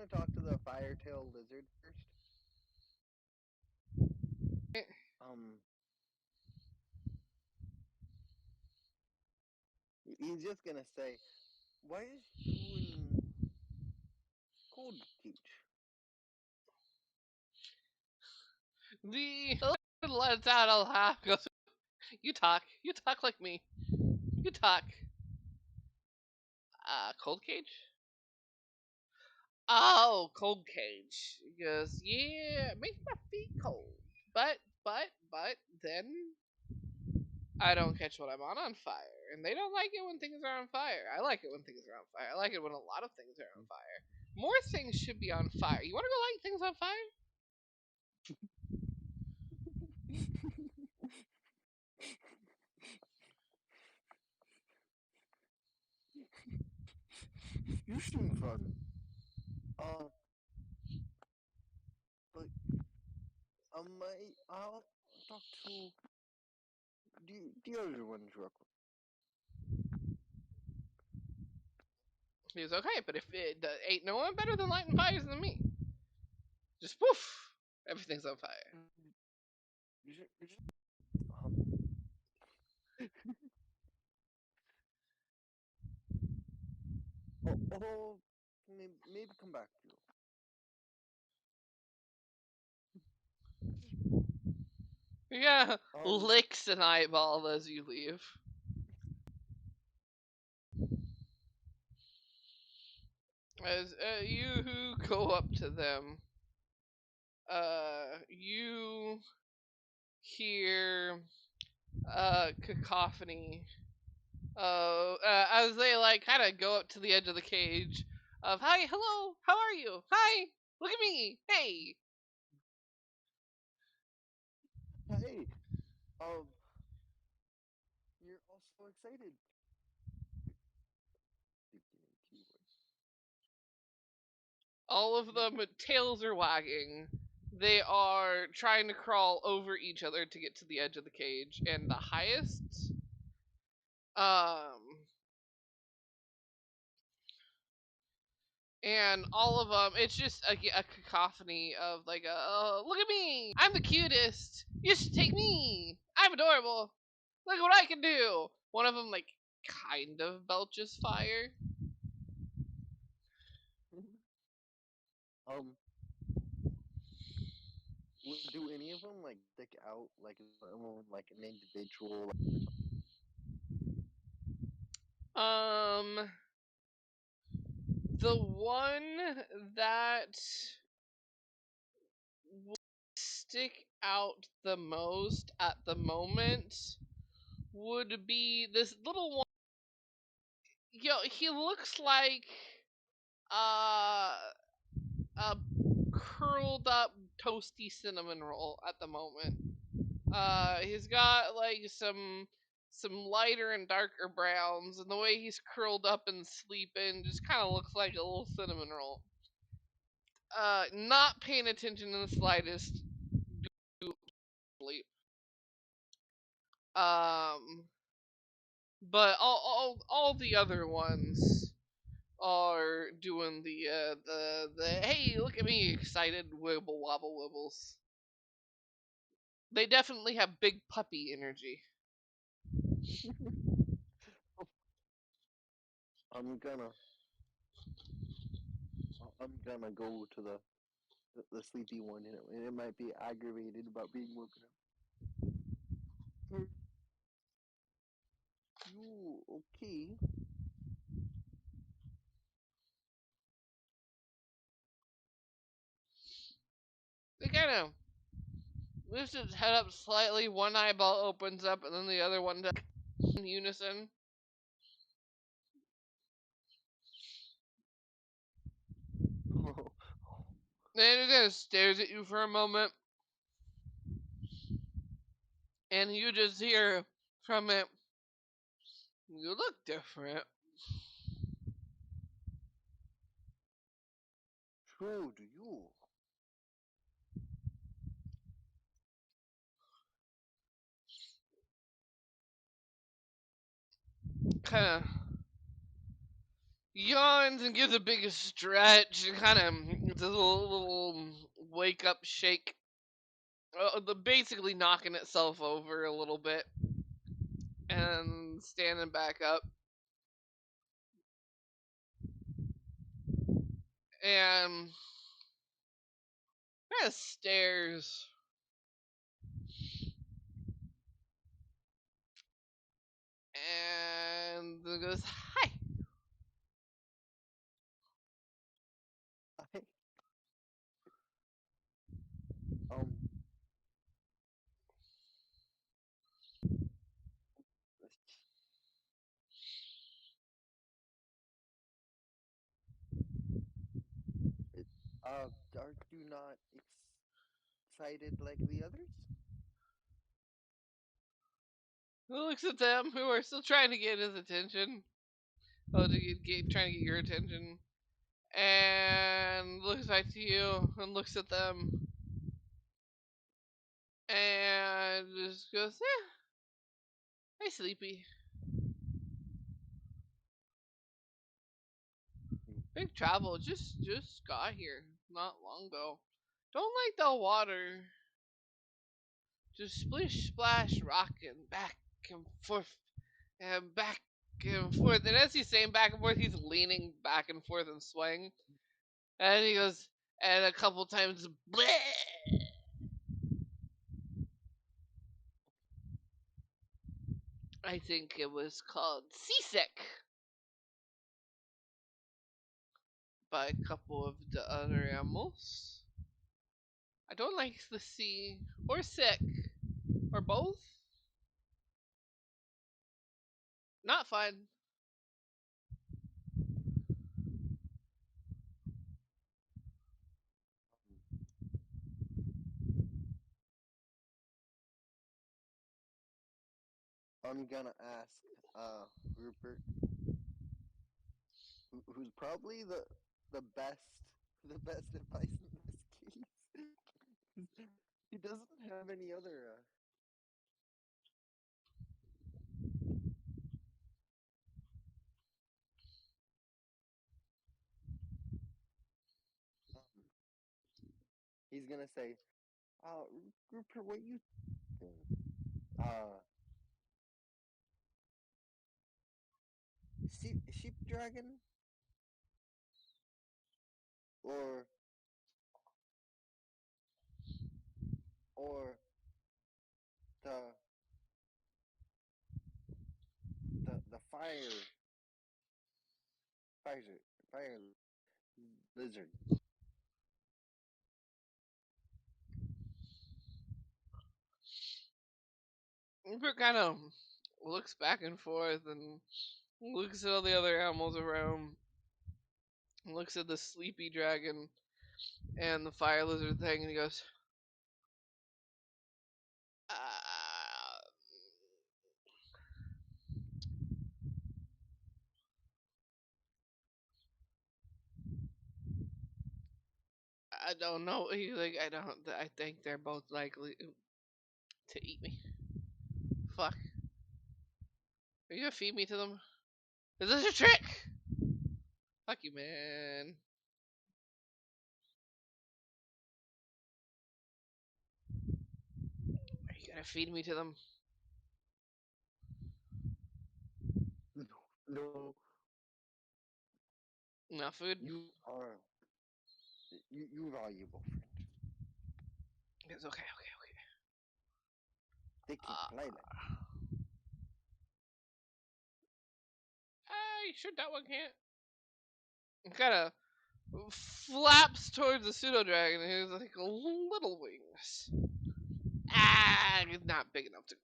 talk to the Firetail lizard first. He's just gonna say, "Why is you in cold cage?" The lets out a laugh. Goes, you talk. You talk like me. You talk. Cold cage? Oh, cold cage. He goes, yeah, it makes my feet cold. But, then I don't catch what I'm on fire. And they don't like it when things are on fire. I like it when things are on fire. I like it when a lot of things are on fire. More things should be on fire. You want to go light things on fire? You seem fun. But I'll talk to the other ones real quick. He goes, okay, but if it ain't no one better than lighting fires than me. Just poof, everything's on fire. Maybe come back to you. Yeah, licks an eyeball as you leave. As you go up to them, you hear cacophony as they like kind of go up to the edge of the cage of hi, hello, how are you? Hi, look at me, hey. Hey, you're also excited. All of them tails are wagging. They are trying to crawl over each other to get to the edge of the cage, and the highest and all of them, it's just a cacophony of like, look at me, I'm the cutest, you should take me, I'm adorable, look what I can do. One of them like kind of belches fire. Do any of them like stick out like like an individual? The one that would stick out the most at the moment would be this little one. He looks like a curled up toasty cinnamon roll at the moment. He's got like some lighter and darker browns, and the way he's curled up and sleeping just kind of looks like a little cinnamon roll. Not paying attention in the slightest. Sleep. But all the other ones are doing the hey, look at me, excited wibble wobble wibbles. They definitely have big puppy energy. I'm gonna go to the sleepy one, and it might be aggravated about being woken up. You okay? They kind of lifts its head up slightly. One eyeball opens up, and then the other one does in unison. And it just stares at you for a moment, and you just hear from it, "You look different." So do you? Kind of yawns and gives a big stretch, and kind of does a little wake up shake, basically knocking itself over a little bit, and standing back up, and kind of stares. And then goes, "Hi." I, um, are you not excited like the others? Who looks at them who are still trying to get his attention? Oh, trying to get your attention. And looks back to you and looks at them. And just goes, hey, sleepy. Big travel, just got here not long ago. Don't like the water. Just splish splash rocking back and forth and back and forth. And as he's saying back and forth, he's leaning back and forth and swaying. And he goes, and a couple times, bleh! I think it was called seasick by a couple of the other animals. I don't like the sea or sick or both. Not fun. I'm gonna ask, Rupert, who's probably the best, the best advice in this case. He doesn't have any other. He's gonna say, Rupert, what you think? Uh, sheep dragon or or the the fire fire lizard. Reaper kind of looks back and forth and looks at all the other animals around. Looks at the sleepy dragon and the fire lizard thing, and he goes, I don't know. He's like, I don't. I think they're both likely to eat me. Fuck. Are you gonna feed me to them? Is this a trick? Fuck you, man. Are you gonna feed me to them? No, Not food? you are you valuable friend. It's okay, okay, okay. They can fly like You sure that one can't? Kind of flaps towards the pseudo dragon, and he's like little wings. It's not big enough to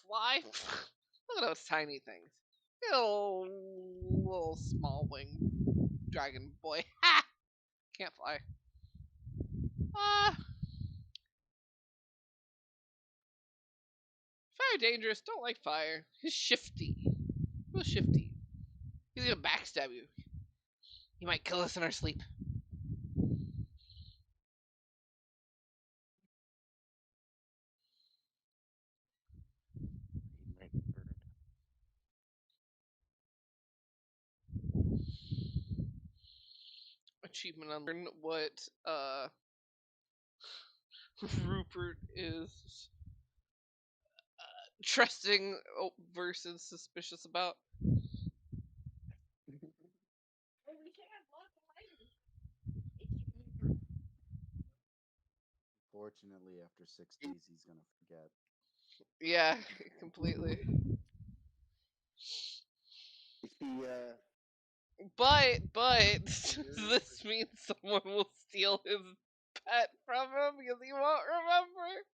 fly. Look at those tiny things. Little small wing dragon boy. Ha! Can't fly. Fire dangerous. Don't like fire. He's shifty. Real shifty. He's gonna backstab you. He might kill us in our sleep. a night bird. Achievement unlearn what Rupert is trusting versus suspicious about. Oh, we should have locked the lighter. Fortunately, after 6 days, he's gonna forget. Yeah, completely. If he But does this mean someone will steal his pet from him because he won't remember?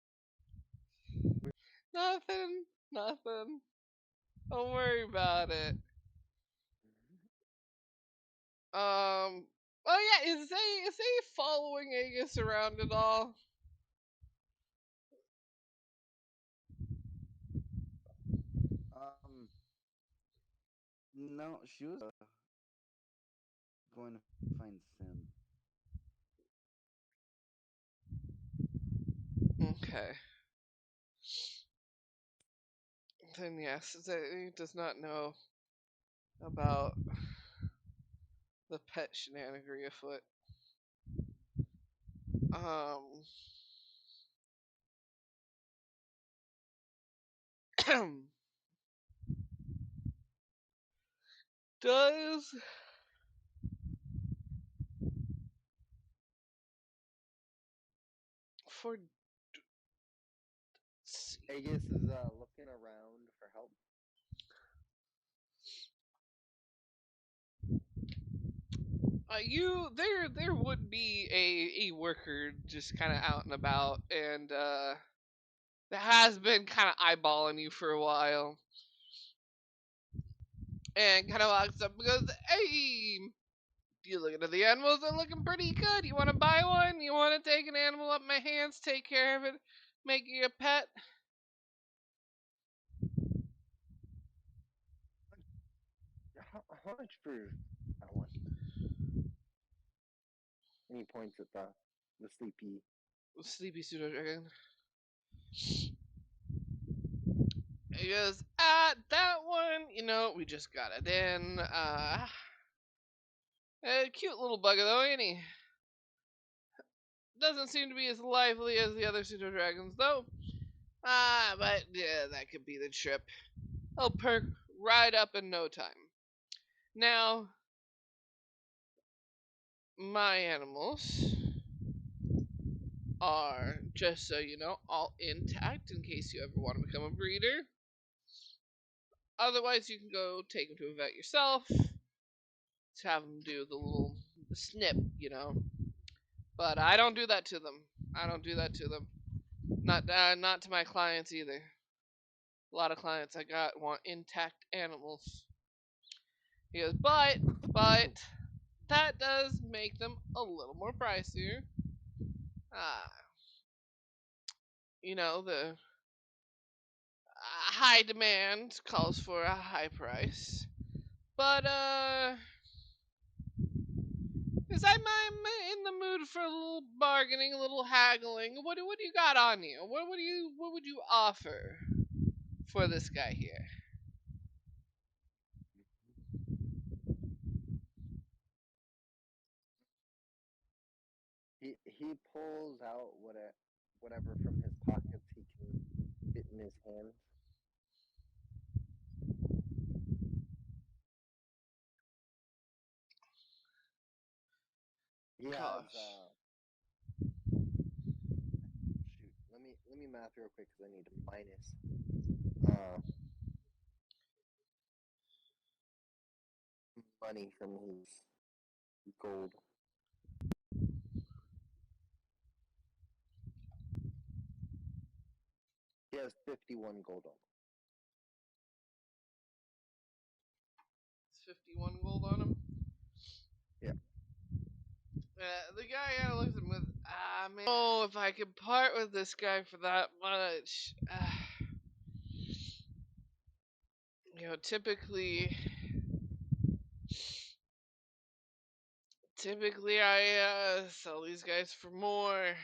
Nothing. Don't worry about it. Oh yeah, is they following Aegis around at all? No, she was going to find Sim. Okay. Then yes, he does not know about the pet shenanigery afoot. Does for Aegis is looking around for help. there would be a worker just kind of out and about, and that has been kind of eyeballing you for a while, and kind of walks up and goes, "Hey, you looking at the animals? They're looking pretty good. You want to buy one? You want to take an animal up my hands, take care of it, make it your pet?" How much for that one? And he points at the sleepy. Sleepy pseudo dragon. He goes, that one, we just got it in. A cute little bugger though, ain't he? Doesn't seem to be as lively as the other pseudo dragons though. But yeah, that could be the trip. He'll perk right up in no time. Now, my animals are, just so you know, all intact in case you ever want to become a breeder. Otherwise, you can go take them to a vet yourself to have them do the snip, you know. But I don't do that to them. I don't do that to them. Not to my clients either. A lot of clients I got want intact animals. He goes, but that does make them a little more pricier. Uh, you know, the high demand calls for a high price. But is I'm in the mood for a little bargaining, a little haggling. What do you got on you? What would you offer for this guy here? He pulls out whatever from his pockets he can fit in his hands. He has shoot. Let me math real quick because I need a minus. Money from his gold. He has 51 gold on him. It's 51 gold on him. Yeah. The guy kind of looks at him with, man. Oh, if I could part with this guy for that much. You know, typically I sell these guys for more.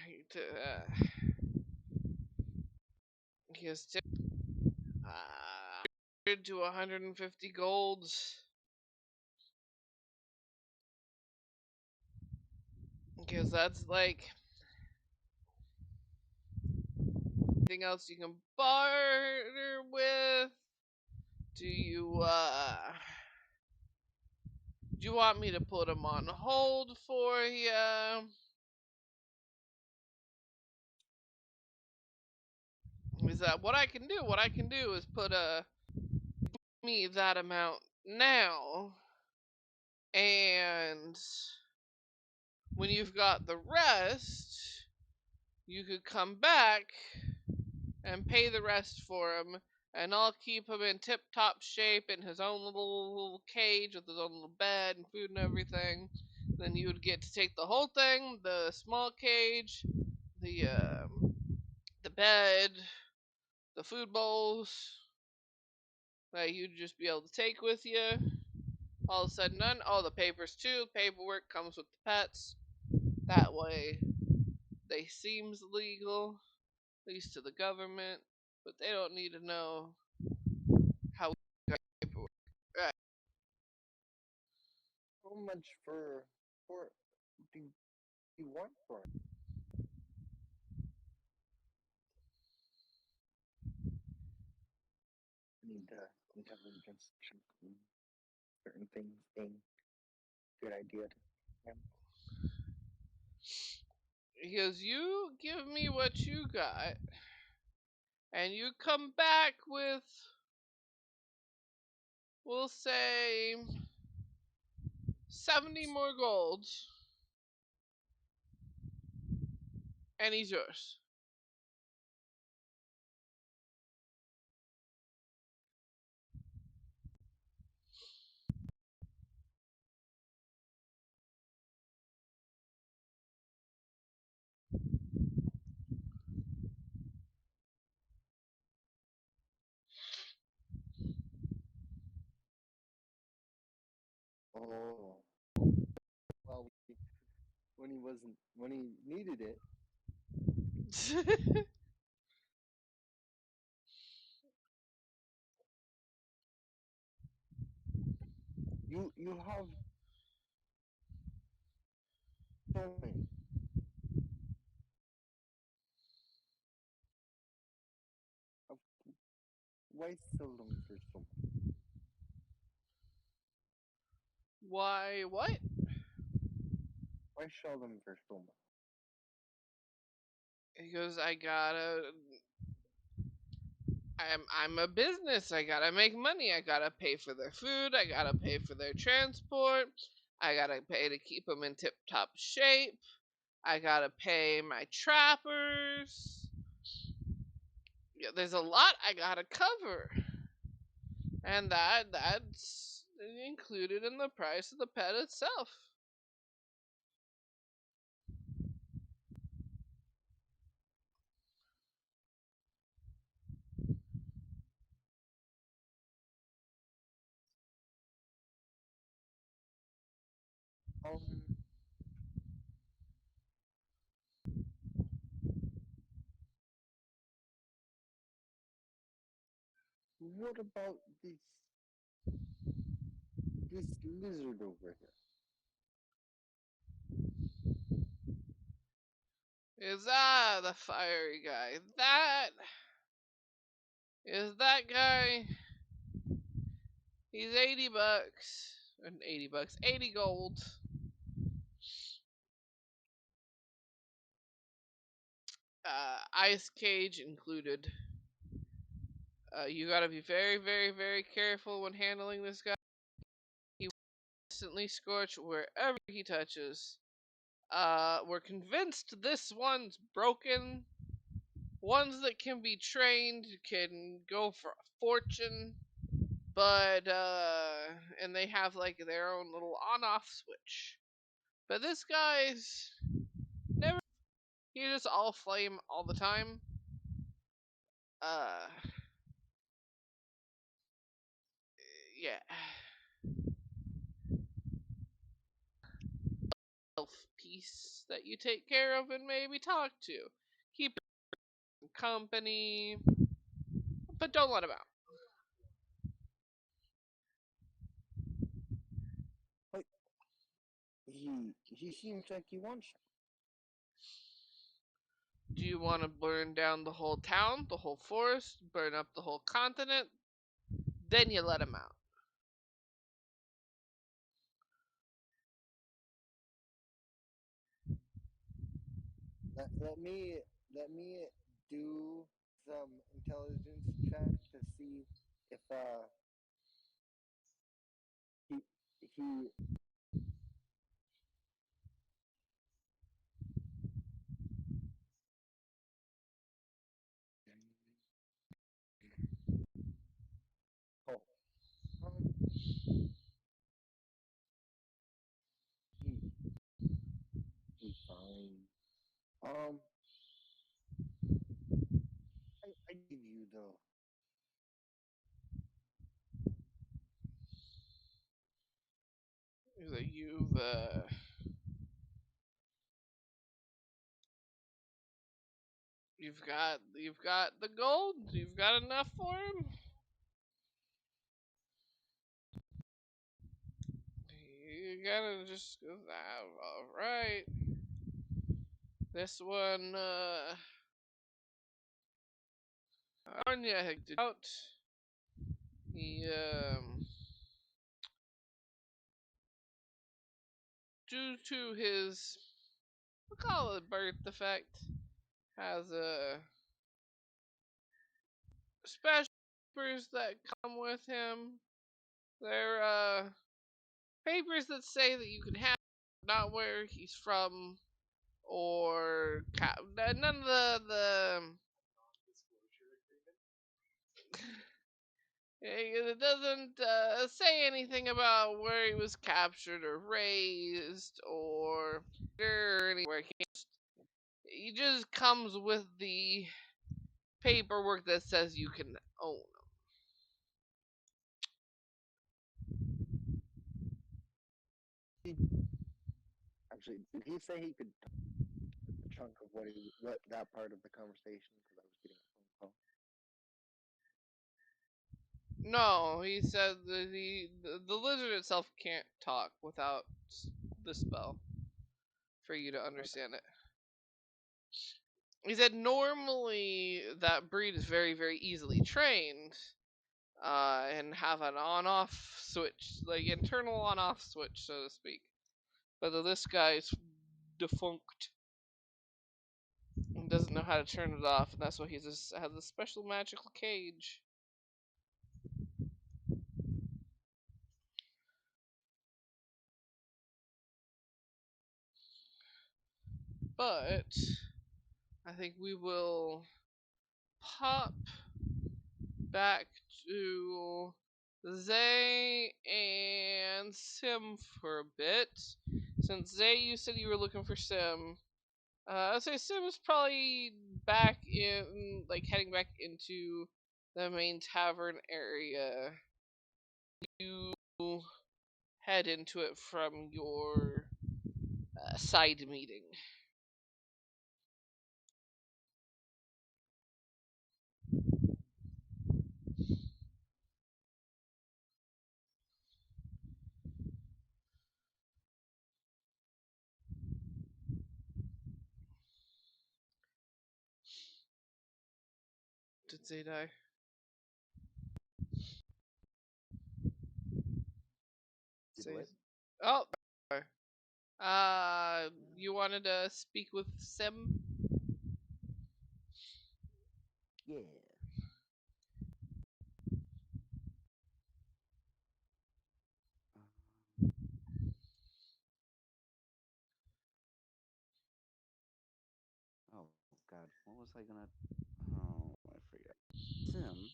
He has 100 to 150 golds. Because that's like anything else you can barter with. Do you want me to put them on hold for you? Is that what I can do? What I can do is put me that amount now, and when you've got the rest, you could come back and pay the rest for him, and I'll keep him in tip-top shape in his own little cage with his own little bed and food and everything. Then you would get to take the whole thing, the small cage, the bed, the food bowls, that you'd just be able to take with you. All said and done. All the papers too. Paperwork comes with the pets. That way, they seems legal, at least to the government, but they don't need to know how we got paperwork. Right. How much for do you want for it? I need intelligence check on certain things being a good idea to him. He goes, you give me what you got, and you come back with, we'll say, 70 more golds, and he's yours. Oh, well, when he needed it, you have so many. Of- Why sell them for so much? Why, what? Why sell them for so much? He goes, I'm a business. I gotta make money. I gotta pay for their food. I gotta pay for their transport. I gotta pay to keep them in tip top shape. I gotta pay my trappers. Yeah, there's a lot I gotta cover, and that's included in the price of the pet itself. Um, what about this lizard over here? Is the fiery guy? That guy? He's $80. And $80, 80 gold. Ice cage included. You gotta be very, very, very careful when handling this guy. He will instantly scorch wherever he touches. We're convinced this one's broken. Ones that can be trained can go for a fortune, but and they have like their own little on-off switch. But this guy's never. He's just all flame all the time. Uh, yeah. Elf piece that you take care of and maybe talk to. Keep him company, but don't let him out. But he seems like he wants some. Do you want to burn down the whole town, the whole forest, burn up the whole continent? Then you let him out. Let me do some intelligence check to see if he he oh he he's fine. Um, I give you the You've got the gold. You've got enough for him. You gotta just go. All right. This one, Anya had out. He, due to his, we'll call it birth defect, has special papers that come with him. They're papers that say that you can have, not where he's from, or none of the it doesn't say anything about where he was captured or raised or anywhere. He just comes with the paperwork that says you can own them. actually. Did he say he could talk a chunk of what that part of the conversation? Because I was getting a phone call. No, he said that the lizard itself can't talk without the spell for you to understand it. He said normally that breed is very, very easily trained, and have an on-off switch, like internal on-off switch, so to speak. But this guy's defunct. He doesn't know how to turn it off, and that's why he just has a special magical cage. But I think we will pop back to Zay and Sim for a bit. Since Zay, you said you were looking for Sim. I'd say Sim is probably back in, like, heading back into the main tavern area. You head into it from your side meeting. Did Zay die? Did Zay. what? Oh. You wanted to speak with Sim? Yeah. Oh God, what was I gonna? Oh, I forgot. Sim,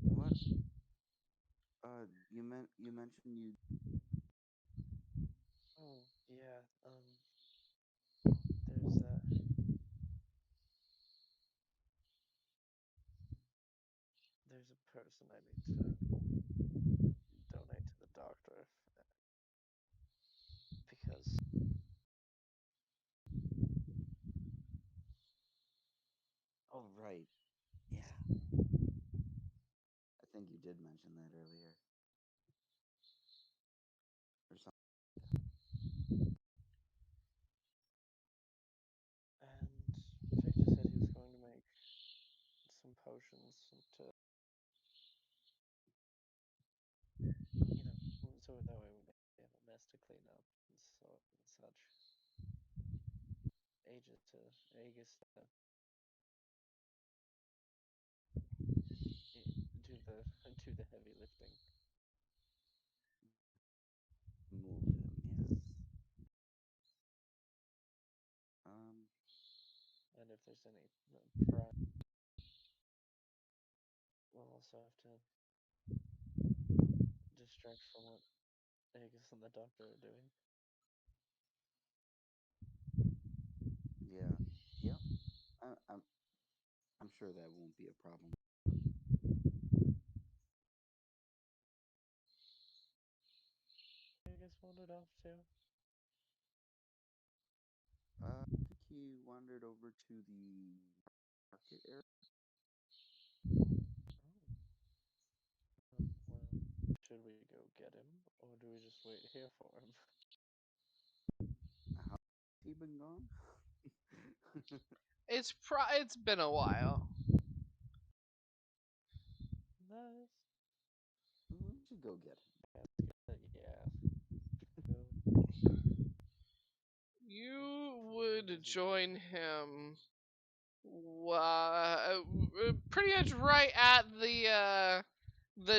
what? You mentioned you. Oh, yeah, there's a there's a person I need to donate to the doctor because Oh right, yeah. I think you did mention that earlier, or something. and Vic just said he was going to make some potions to so that way we have a mess to clean up and such. Aegis to do the heavy lifting. Move him, yeah. And if there's any pride, we'll also have to distract from what Aegis and the doctor are doing. Yeah, yep. I'm sure that won't be a problem. Aegis wandered off too. I think he wandered over to the market area. Oh. Well, should we go get him, or do we just wait here for him? How has he been gone? It's been a while. Nice. We should go get him. Yeah. You would join him pretty much right at the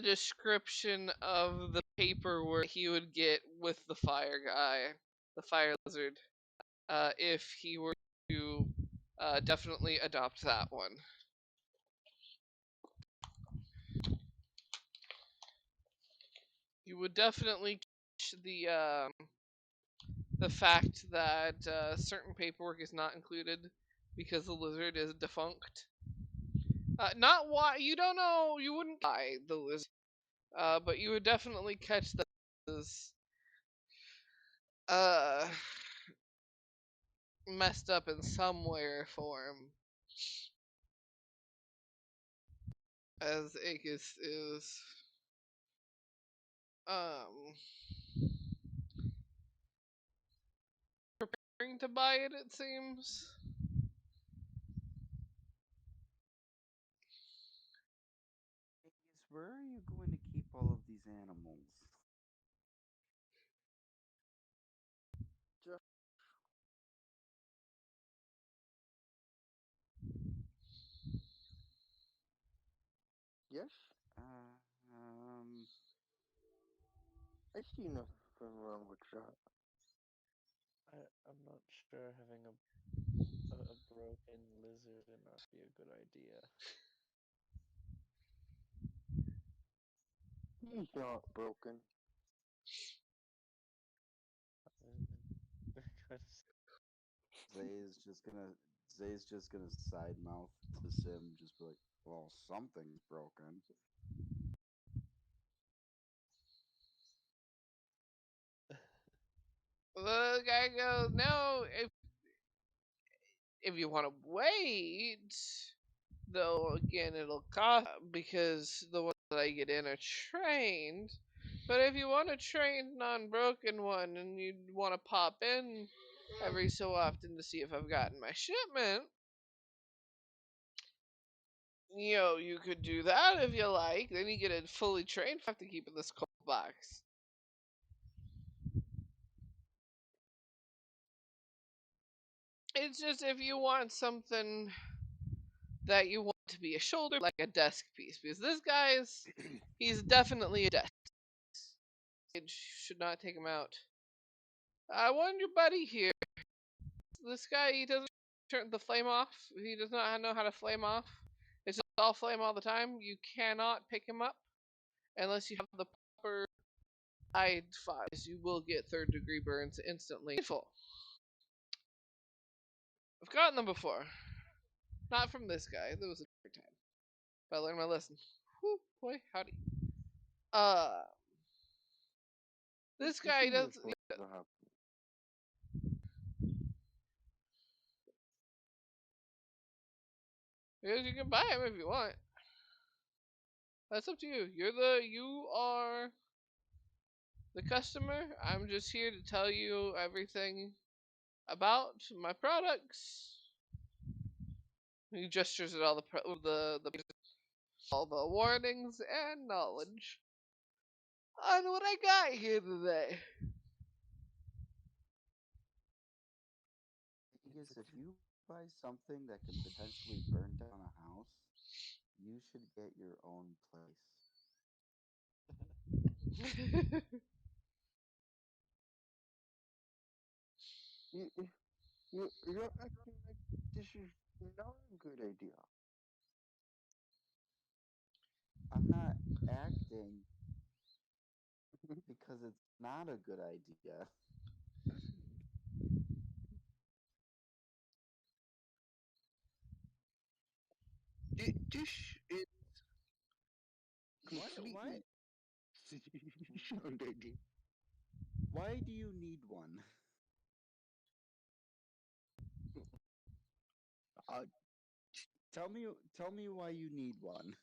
description of the paperwork he would get with the fire guy, the fire lizard, if he were to definitely adopt that one. You would definitely catch the fact that certain paperwork is not included because the lizard is defunct. Not why you don't know. You wouldn't buy the lizard, but you would definitely catch that is uh messed up in some way or form, as Aegis is um preparing to buy it. It seems. Aegis, where are you going to keep all of these animals? I see nothing wrong with that. I'm not sure having a broken lizard would not be a good idea. He's not broken. Zay's just gonna side mouth to Sim, just be like, "Well, something's broken." The guy goes, "No, if you want to wait, though, again, it'll cost because the ones that I get in are trained. But if you want a trained, non-broken one, and you want to pop in every so often to see if I've gotten my shipment, you could do that if you like. Then you get it fully trained. I have to keep in this cold box." It's just if you want something that you want to be a shoulder, like a desk piece, because this guy's, he's definitely a desk. It should not take him out. I want your buddy here. This guy, he doesn't turn the flame off. He does not know how to flame off. It's just all flame all the time. You cannot pick him up unless you have the proper side files. You will get third-degree burns instantly. I've gotten them before. Not from this guy. There was a different time. But I learned my lesson. Whew, boy, howdy. Uh, this guy does. You can buy him if you want. That's up to you. You are the customer. I'm just here to tell you everything about my products. He gestures at all all the warnings and knowledge on what I got here today. Aegis, if you buy something that can potentially burn down a house, you should get your own place. You're acting like this is not a good idea. I'm not acting because it's not a good idea. This is Why? completely sound idea. Why do you need one? Uh, Tell me why you need one.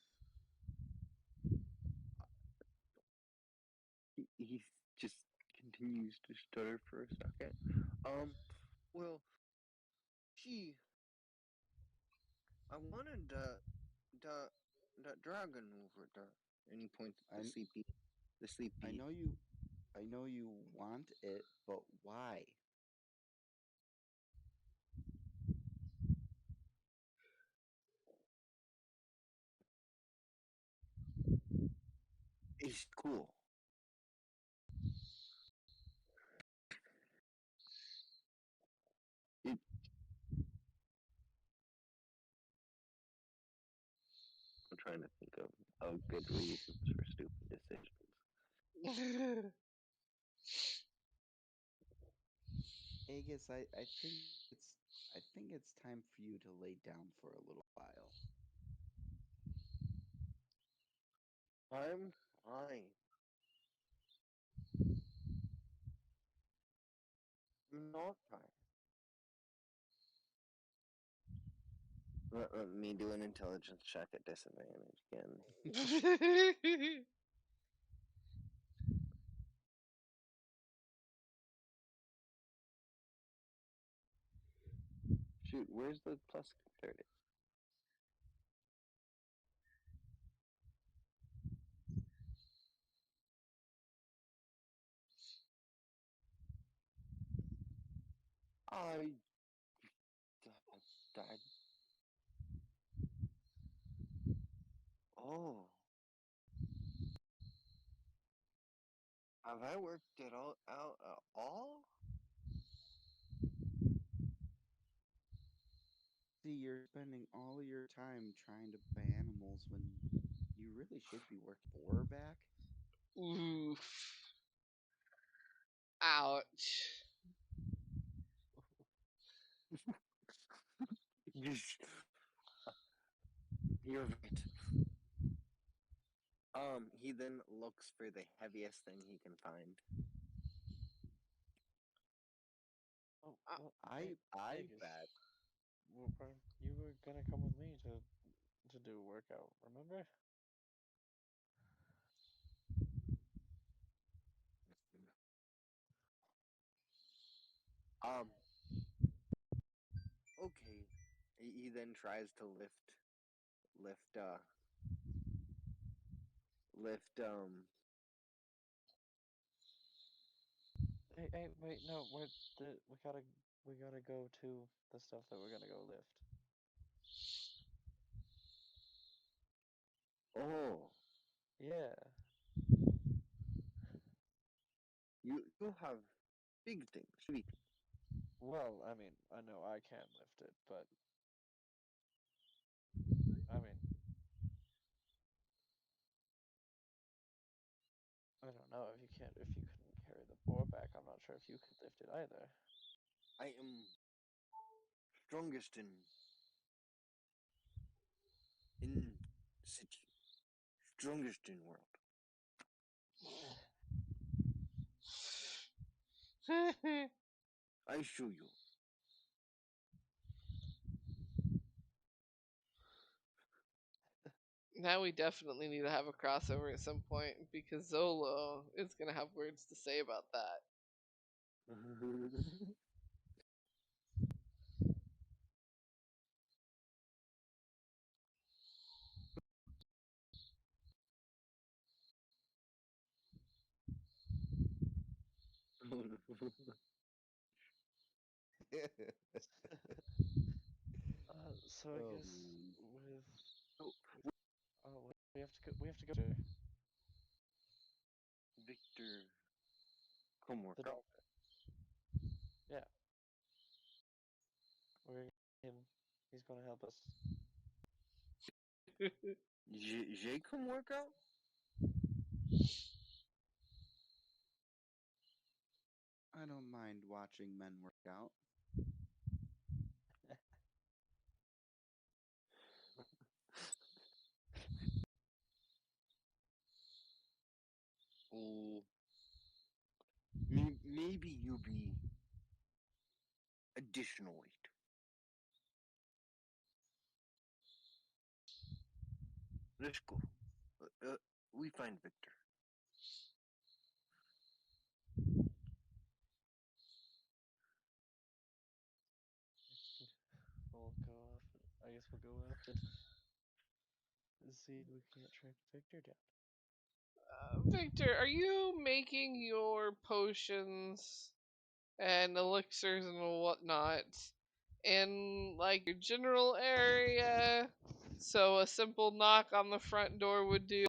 he just continues to stutter for a second. Well, gee, I wanted that dragon over there. And he points at the sleepy. I know you want it, but why? He's cool. I'm trying to think of good reasons for stupid decisions. Aegis, I think it's time for you to lay down for a little while. I'm fine. I'm not tired. Let me do an intelligence check at disadvantage again. Shoot, where's the plus 30? I died. Oh. Have I worked it all out at all? See, you're spending all of your time trying to buy animals when you really should be working boar back. Oof. Ouch. Yes. You're right. He then looks for the heaviest thing he can find. Oh, Uh, well, I Aegis, bet. you were gonna come with me to do a workout, remember? Um, okay. He then tries to lift, lift, Hey, wait, no, we gotta go to the stuff that we're gonna go lift. oh, Yeah. you have big things, sweet. Well, I mean, I know I can lift it, but I mean, I don't know if you couldn't carry the boar back. I'm not sure if you could lift it either. I am strongest in city, strongest in world. I show you. Now we definitely need to have a crossover at some point because Zolo is gonna have words to say about that. So I Oh, guess with So, we have to go to Victor, come work the out. doctor. Yeah, we're him. He's gonna help us. Jay, come work out. I don't mind watching men work out. Oh, maybe you be additional weight. Let's go. We find Victor. We'll go off. I guess we'll go up and see if we can't track Victor down. Victor, are you making your potions and elixirs and whatnot in like your general area? So a simple knock on the front door would do,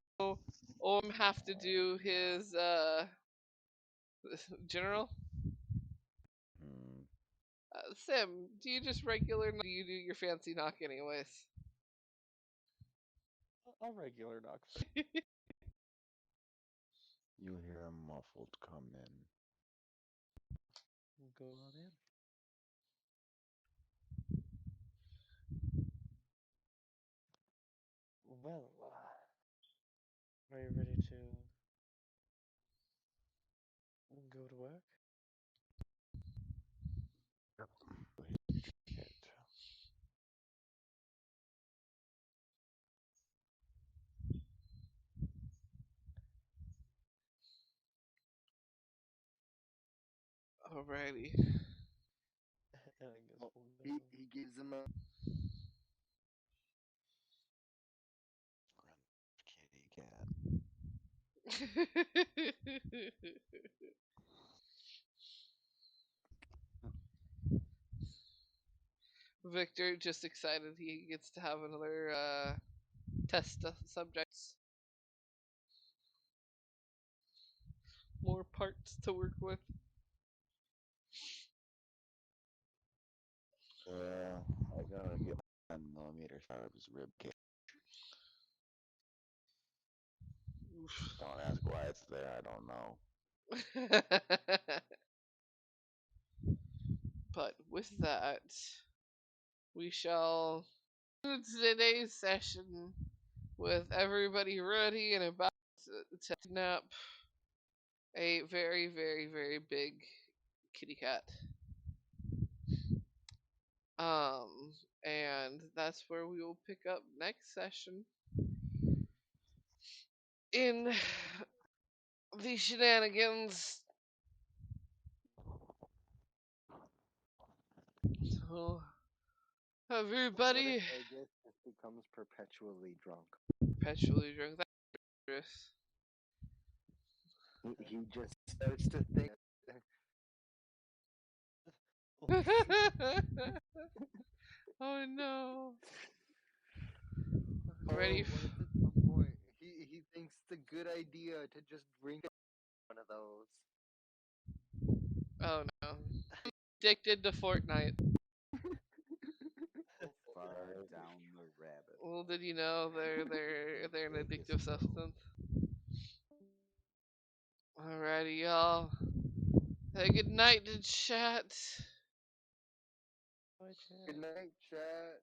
or have to do his general. Hmm. Sim, do you just regular? Do you do your fancy knock anyways? A regular knock. You hear a muffled come in. We'll go on in. Well, are you ready to go to work? Yep. Shit. Alrighty. And I guess Oh, we'll go. he gives him a. Grunt kitty cat. Victor just excited he gets to have another test subjects. more parts to work with. Yeah, I gotta get my 9mm shot of his rib cage. Don't ask why it's there. I don't know. But with that, we shall end today's session with everybody ready and about to kidnap a very, very, very big kitty cat. And that's where we will pick up next session in the shenanigans. So, What everybody if Aegis just becomes perpetually drunk? perpetually drunk. That's He just starts to think. dangerous. Oh no. Ready? What if at some point he thinks it's a good idea to just drink one of those? Oh no. Addicted to Fortnite. Far down the rabbit. Well, did you know they're an addictive substance? Alrighty, y'all. Hey, good night to chat. Bye, chat. Good night, chat.